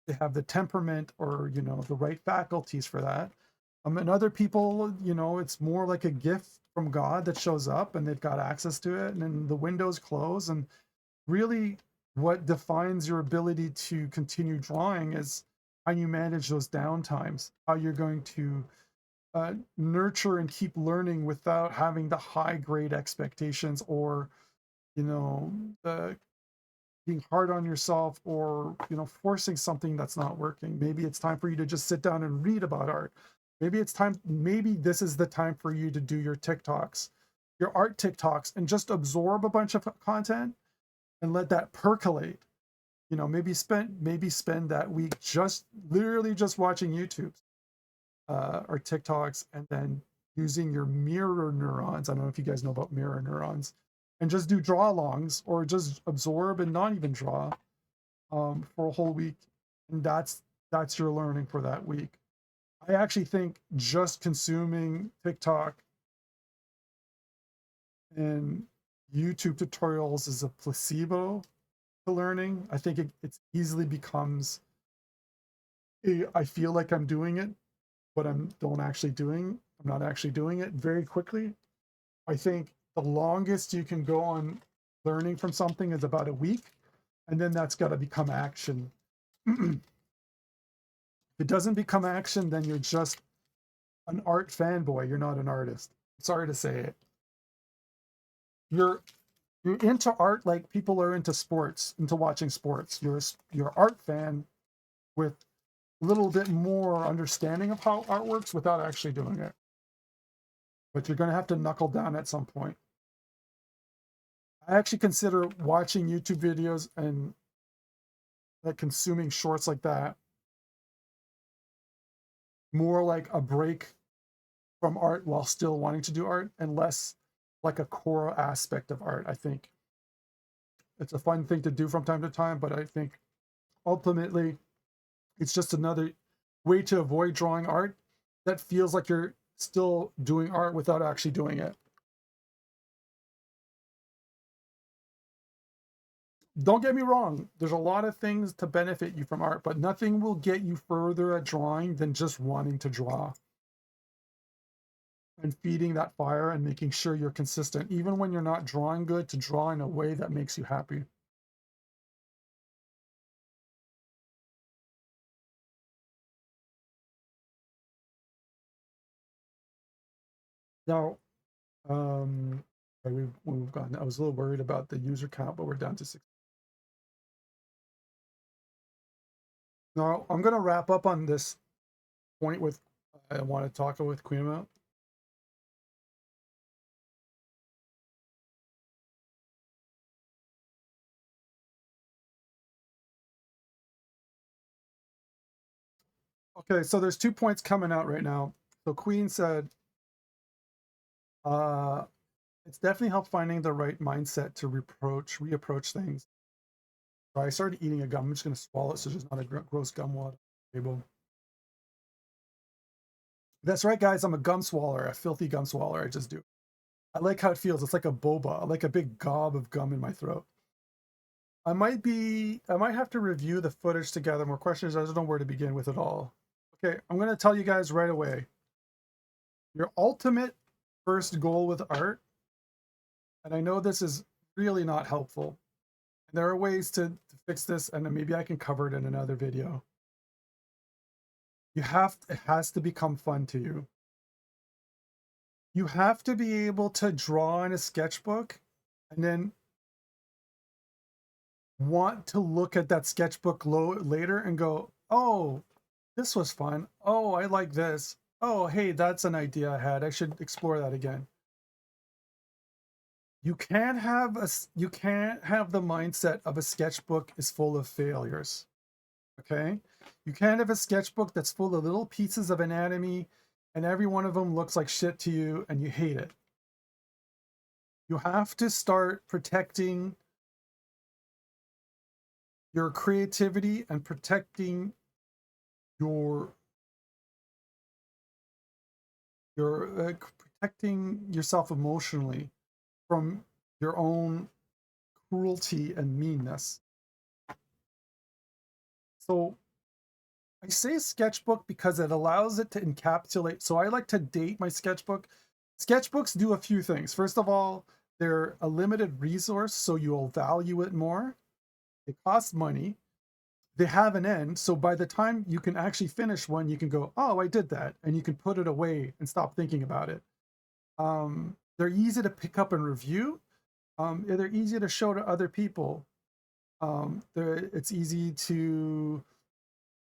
They have the temperament or, the right faculties for that. And other people, it's more like a gift from God that shows up and they've got access to it, and then the windows close. And really what defines your ability to continue drawing is how you manage those downtimes, how you're going to nurture and keep learning without having the high grade expectations or, being hard on yourself or, forcing something that's not working. Maybe it's time for you to just sit down and read about art. Maybe this is the time for you to do your TikToks, your art TikToks, and just absorb a bunch of content and let that percolate. Maybe spend that week literally just watching YouTube or TikToks, and then using your mirror neurons. I don't know if you guys know about mirror neurons, and just do draw alongs or just absorb and not even draw for a whole week. And that's your learning for that week. I actually think just consuming TikTok and YouTube tutorials is a placebo to learning. I think it easily becomes I feel like I'm doing it, but I'm not actually doing it very quickly. I think the longest you can go on learning from something is about a week, and then that's got to become action. If it doesn't become action, then you're just an art fanboy. You're not an artist. Sorry to say it. You're into art like people are into sports, into watching sports. You're an art fan with a little bit more understanding of how art works without actually doing it. But you're going to have to knuckle down at some point. I actually consider watching YouTube videos and consuming shorts like that more like a break from art while still wanting to do art, and less like a core aspect of art. I think it's a fun thing to do from time to time, but I think ultimately it's just another way to avoid drawing art that feels like you're still doing art without actually doing it. Don't get me wrong, there's a lot of things to benefit you from art, but nothing will get you further at drawing than just wanting to draw and feeding that fire and making sure you're consistent, even when you're not drawing good, to draw in a way that makes you happy. Now, we've gotten, I was a little worried about the user count, but we're down to 6. Now, I'm going to wrap up on this point with, I want to talk with Queen about. Okay, so there's 2 points coming out right now. So Queen said, it's definitely helped finding the right mindset to reapproach things. So I started eating a gum. I'm just going to swallow it so there's not a gross gum water table. That's right, guys. I'm a gum swallower, a filthy gum swallower. I just do. I like how it feels. It's like a boba. I like a big gob of gum in my throat. I might have to review the footage to gather more questions. I don't know where to begin with it all. Okay, I'm going to tell you guys right away. Your ultimate first goal with art, and I know this is really not helpful, and there are ways to fix this, and then maybe I can cover it in another video. It has to become fun to you. You have to be able to draw in a sketchbook and then want to look at that sketchbook later and go, oh, this was fun. Oh, I like this. Oh, hey, that's an idea I had. I should explore that again. You can't have the mindset of a sketchbook is full of failures. Okay? You can't have a sketchbook that's full of little pieces of anatomy and every one of them looks like shit to you and you hate it. You have to start protecting your creativity and protecting your protecting yourself emotionally from your own cruelty and meanness. So I say sketchbook because it allows it to encapsulate. So I like to date my sketchbook. Sketchbooks do a few things. First of all, they're a limited resource, so you'll value it more. They cost money. They have an end. So by the time you can actually finish one, you can go, oh, I did that. And you can put it away and stop thinking about it. They're easy to pick up and review. They're easy to show to other people. It's easy to,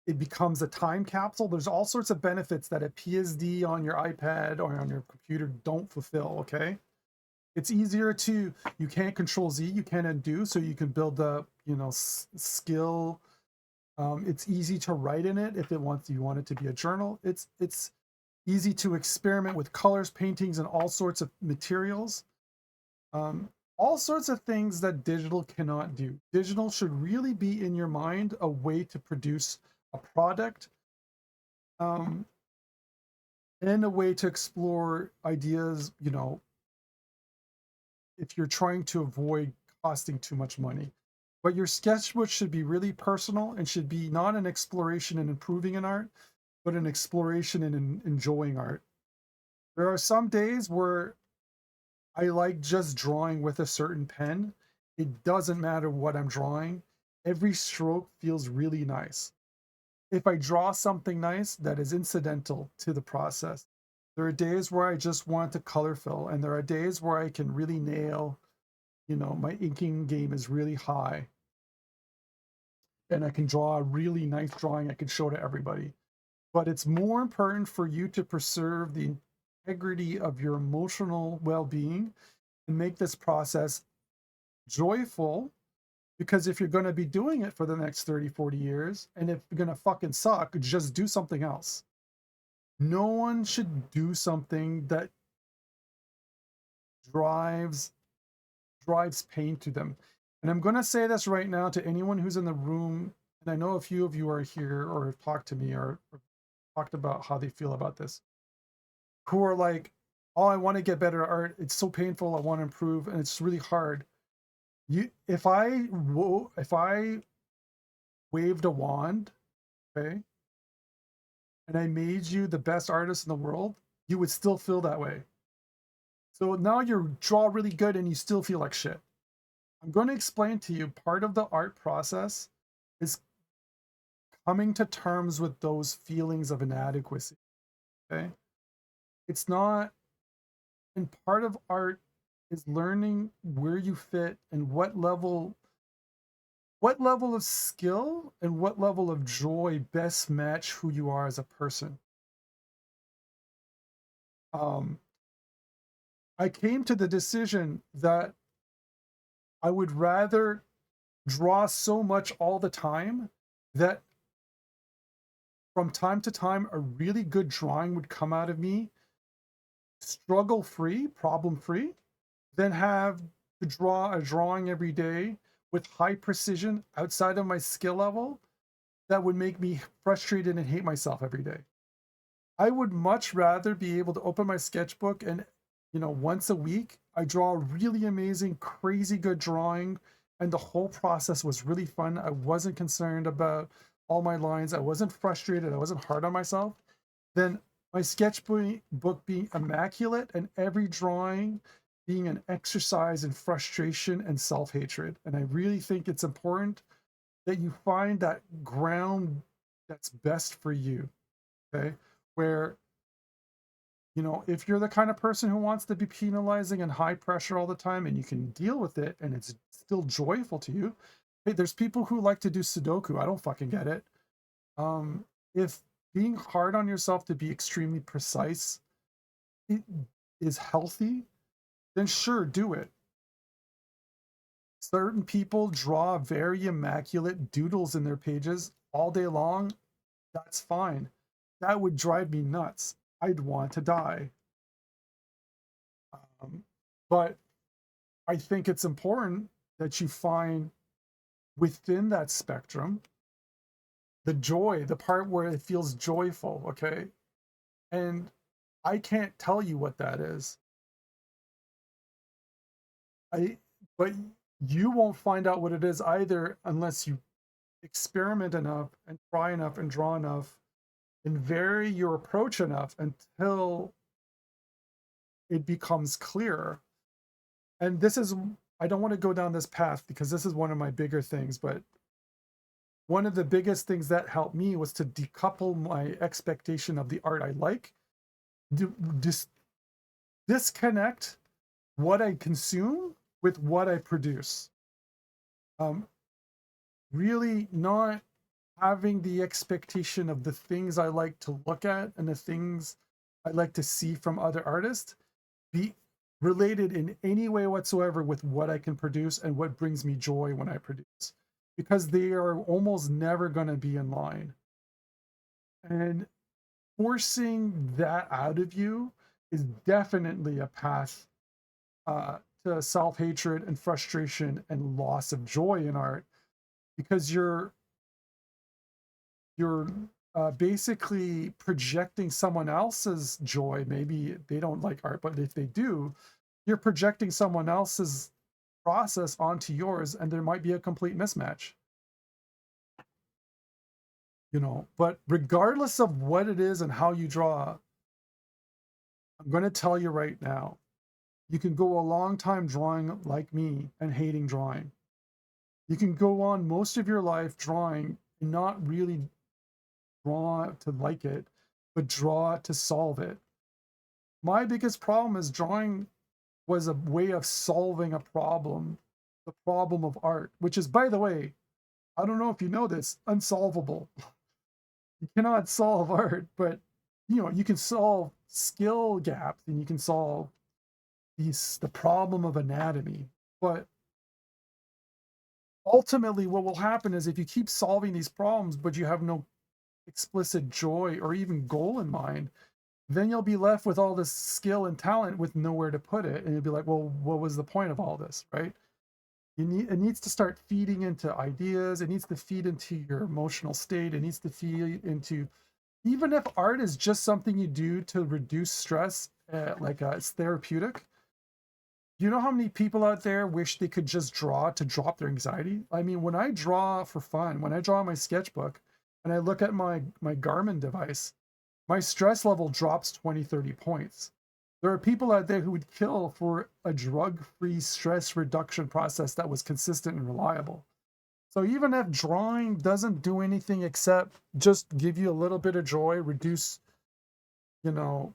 it becomes a time capsule. There's all sorts of benefits that a PSD on your iPad or on your computer don't fulfill, okay? It's easier to, you can't control Z, you can't undo, so you can build up, skill. It's easy to write in it if you want it to be a journal. It's easy to experiment with colors, paintings, and all sorts of materials. All sorts of things that digital cannot do. Digital should really be in your mind a way to produce a product, and a way to explore ideas, if you're trying to avoid costing too much money. But your sketchbook should be really personal and should be not an exploration and improving in art, but an exploration and enjoying art. There are some days where I like just drawing with a certain pen. It doesn't matter what I'm drawing. Every stroke feels really nice. If I draw something nice, that is incidental to the process. There are days where I just want to color fill, and there are days where I can really nail, my inking game is really high. And I can draw a really nice drawing I can show to everybody. But it's more important for you to preserve the integrity of your emotional well-being and make this process joyful, because if you're going to be doing it for the next 30, 40 years, and if you're going to fucking suck, just do something else. No one should do something that drives pain to them. And I'm going to say this right now to anyone who's in the room, and I know a few of you are here or have talked to me or talked about how they feel about this, who are like, oh, I want to get better at art. It's so painful. I want to improve. And it's really hard. If I waved a wand, okay, and I made you the best artist in the world, you would still feel that way. So now you draw really good and you still feel like shit. I'm going to explain to you part of the art process is coming to terms with those feelings of inadequacy. Okay. It's not, and part of art is learning where you fit and what level of skill and what level of joy best match who you are as a person. I came to the decision that I would rather draw so much all the time that from time to time a really good drawing would come out of me struggle free, problem free, than have to draw a drawing every day with high precision outside of my skill level that would make me frustrated and hate myself every day. I would much rather be able to open my sketchbook and, once a week, I draw a really amazing, crazy good drawing, and the whole process was really fun. I wasn't concerned about all my lines. I wasn't frustrated. I wasn't hard on myself. Then my sketchbook being immaculate and every drawing being an exercise in frustration and self-hatred. And I really think it's important that you find that ground that's best for you. Okay. Where, if you're the kind of person who wants to be penalizing and high pressure all the time and you can deal with it and it's still joyful to you. Hey, there's people who like to do Sudoku. I don't fucking get it. If being hard on yourself to be extremely precise is healthy, then sure, do it. Certain people draw very immaculate doodles in their pages all day long. That's fine. That would drive me nuts. I'd want to die. Um, but I think it's important that you find within that spectrum the joy, the part where it feels joyful, okay? And I can't tell you what that is. But you won't find out what it is either unless you experiment enough and try enough and draw enough and vary your approach enough until it becomes clearer. And this is, I don't want to go down this path because this is one of my bigger things, but one of the biggest things that helped me was to decouple my expectation of the art I like, just disconnect what I consume with what I produce. Really not having the expectation of the things I like to look at and the things I like to see from other artists be related in any way whatsoever with what I can produce and what brings me joy when I produce, because they are almost never going to be in line. And forcing that out of you is definitely a path to self-hatred and frustration and loss of joy in art, because you're basically projecting someone else's joy. Maybe they don't like art, but if they do, you're projecting someone else's process onto yours, and there might be a complete mismatch. But regardless of what it is and how you draw, I'm going to tell you right now, you can go a long time drawing like me and hating drawing. You can go on most of your life drawing and not really draw to like it, but draw to solve it. My biggest problem is drawing was a way of solving a problem, the problem of art, which is, by the way, I don't know if you know this, unsolvable. You cannot solve art, but you can solve skill gaps and you can solve the problem of anatomy. But ultimately, what will happen is if you keep solving these problems, but you have no explicit joy or even goal in mind, then you'll be left with all this skill and talent with nowhere to put it. And you'll be like, well, what was the point of all this, right? It needs to start feeding into ideas. It needs to feed into your emotional state. It needs to feed into, even if art is just something you do to reduce stress, it's therapeutic. You know how many people out there wish they could just draw to drop their anxiety? I mean, when I draw for fun, when I draw my sketchbook and I look at my Garmin device, my stress level drops 20, 30 points. There are people out there who would kill for a drug-free stress reduction process that was consistent and reliable. So even if drawing doesn't do anything except just give you a little bit of joy, reduce, you know,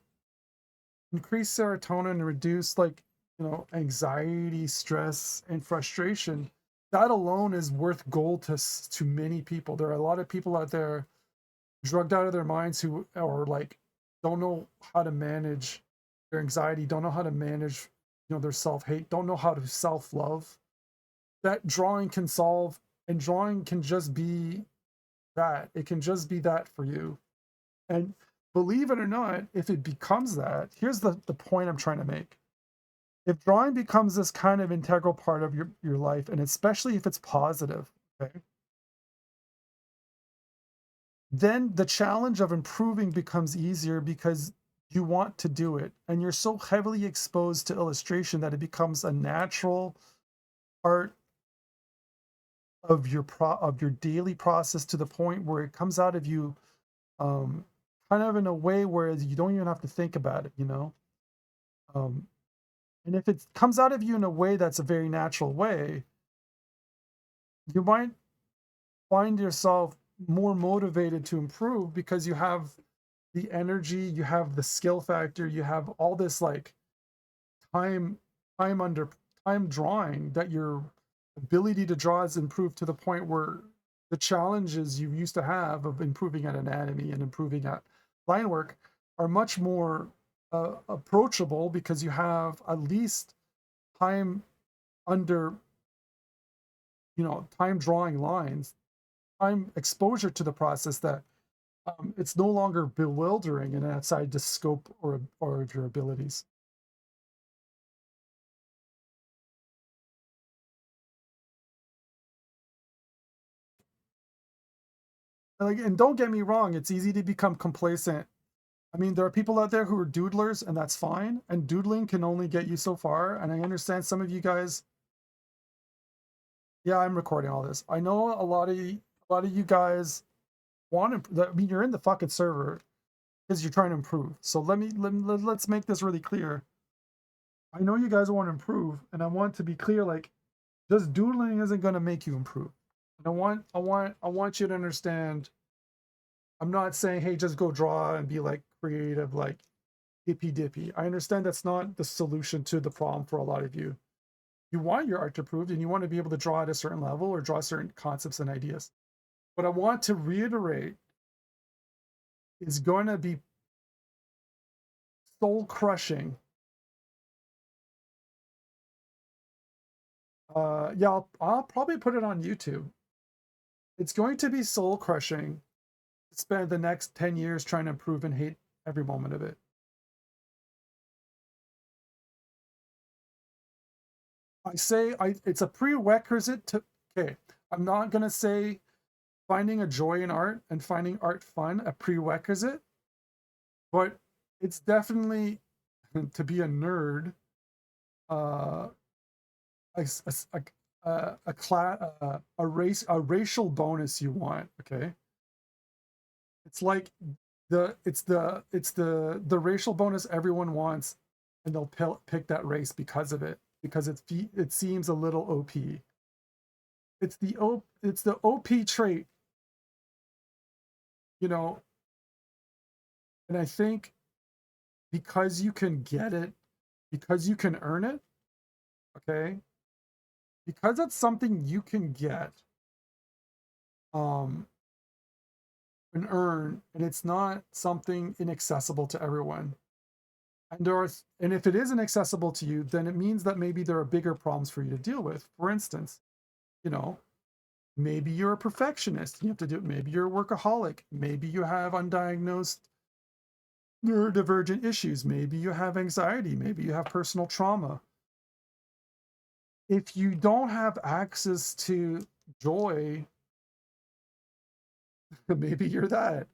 increase serotonin and reduce anxiety, stress, and frustration, that alone is worth gold to many people. There are a lot of people out there drugged out of their minds who are don't know how to manage their anxiety, don't know how to manage their self-hate, don't know how to self-love. That drawing can solve, and drawing can just be that. It can just be that for you. And believe it or not, if it becomes that, here's the point I'm trying to make. If drawing becomes this kind of integral part of your life, and especially if it's positive, okay, then the challenge of improving becomes easier because you want to do it, and you're so heavily exposed to illustration that it becomes a natural part of your daily process, to the point where it comes out of you um, kind of in a way where you don't even have to think about it, um, and if it comes out of you in a way that's a very natural way, you might find yourself more motivated to improve because you have the energy, you have the skill factor, you have all this like time time under time drawing, that your ability to draw has improved to the point where the challenges you used to have of improving at anatomy and improving at line work are much more approachable, because you have at least time under, time drawing lines, time exposure to the process, that it's no longer bewildering and outside the scope or of your abilities. And don't get me wrong, it's easy to become complacent. I mean, there are people out there who are doodlers, and that's fine. And doodling can only get you so far. And I understand some of you guys. Yeah, I'm recording all this. I know a lot of you guys want to. I mean, you're in the fucking server because you're trying to improve. So let's make this really clear. I know you guys want to improve, and I want to be clear. Like, just doodling isn't going to make you improve. And I want you to understand. I'm not saying, hey, just go draw and be like creative, like hippy dippy. I understand that's not the solution to the problem for a lot of you. You want your art to improve, and you want to be able to draw at a certain level or draw certain concepts and ideas. But I want to reiterate, is going to be soul crushing. Yeah, I'll probably put it on YouTube. It's going to be soul crushing to spend the next 10 years trying to improve and hate every moment of it. It's a prerequisite to, okay, I'm not going to say finding a joy in art and finding art fun a prerequisite, but it's definitely, to be a nerd, uh, a racial bonus you want. Okay, it's like the racial bonus everyone wants, and they'll pick that race because of it, because it seems a little OP. It's the OP trait, you know. And I think because you can get it, because you can earn it, okay, because it's something you can get, um, and earn, and it's not something inaccessible to everyone. And if it is inaccessible to you, then it means that maybe there are bigger problems for you to deal with. For instance, you know, maybe you're a perfectionist. You have to do it. Maybe you're a workaholic. Maybe you have undiagnosed neurodivergent issues. Maybe you have anxiety. Maybe you have personal trauma. If you don't have access to joy, maybe you're that.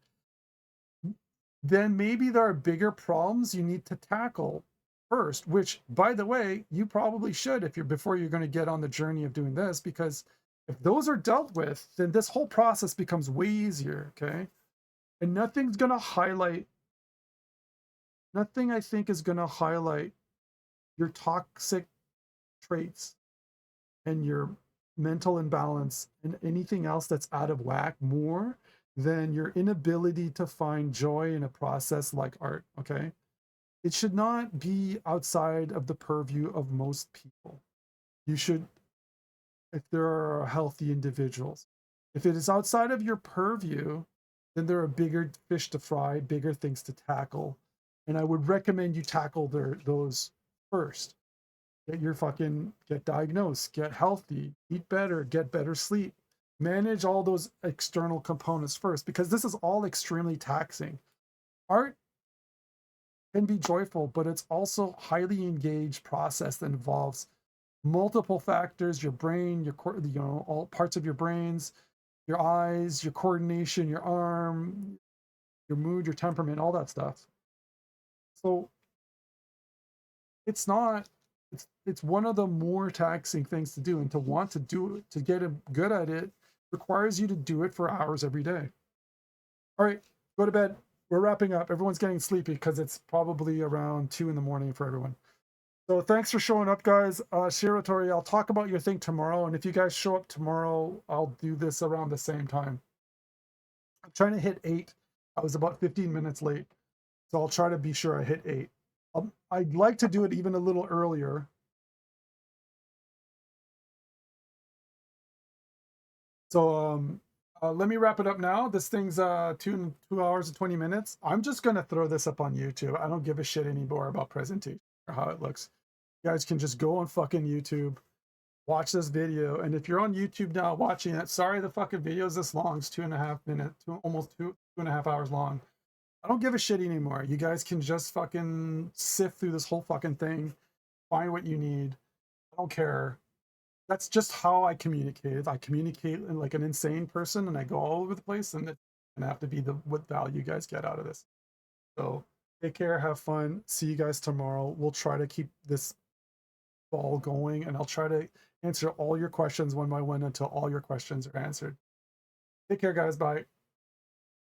Then maybe there are bigger problems you need to tackle first, which, by the way, you probably should if you're before you're going to get on the journey of doing this, because if those are dealt with, then this whole process becomes way easier. Okay. And nothing I think is going to highlight your toxic traits and your mental imbalance and anything else that's out of whack more than your inability to find joy in a process like art. Okay. It should not be outside of the purview of most people. You should, if there are healthy individuals, if it is outside of your purview, then there are bigger fish to fry, bigger things to tackle. And I would recommend you tackle those first. Get diagnosed, get healthy, eat better, get better sleep, manage all those external components first, because this is all extremely taxing. Art can be joyful, but it's also highly engaged process that involves multiple factors: your brain, all parts of your brains, your eyes, your coordination, your arm, your mood, your temperament, all that stuff. So it's not it's one of the more taxing things to do, and to want to do it, to get good at it, requires you to do it for hours every day. All right, go to bed. We're wrapping up. Everyone's getting sleepy because it's probably around 2 in the morning for everyone. So thanks for showing up, guys. Shiratori, I'll talk about your thing tomorrow. And if you guys show up tomorrow, I'll do this around the same time. I'm trying to hit 8. I was about 15 minutes late. So I'll try to be sure I hit 8. I'd like to do it even a little earlier. So let me wrap it up now. This thing's 2 hours and 20 minutes. I'm just going to throw this up on YouTube. I don't give a shit anymore about presentation or how it looks. You guys can just go on fucking YouTube, watch this video. And if you're on YouTube now watching it, sorry the fucking video is this long. It's 2.5 minutes, almost 2.5 hours long. I don't give a shit anymore. You guys can just fucking sift through this whole fucking thing, find what you need. I don't care. That's just how I communicate. I communicate like an insane person and I go all over the place, and it's gonna have to be the what value you guys get out of this. So take care, have fun. See you guys tomorrow. We'll try to keep this ball going, and I'll try to answer all your questions one by one until all your questions are answered. Take care, guys. Bye.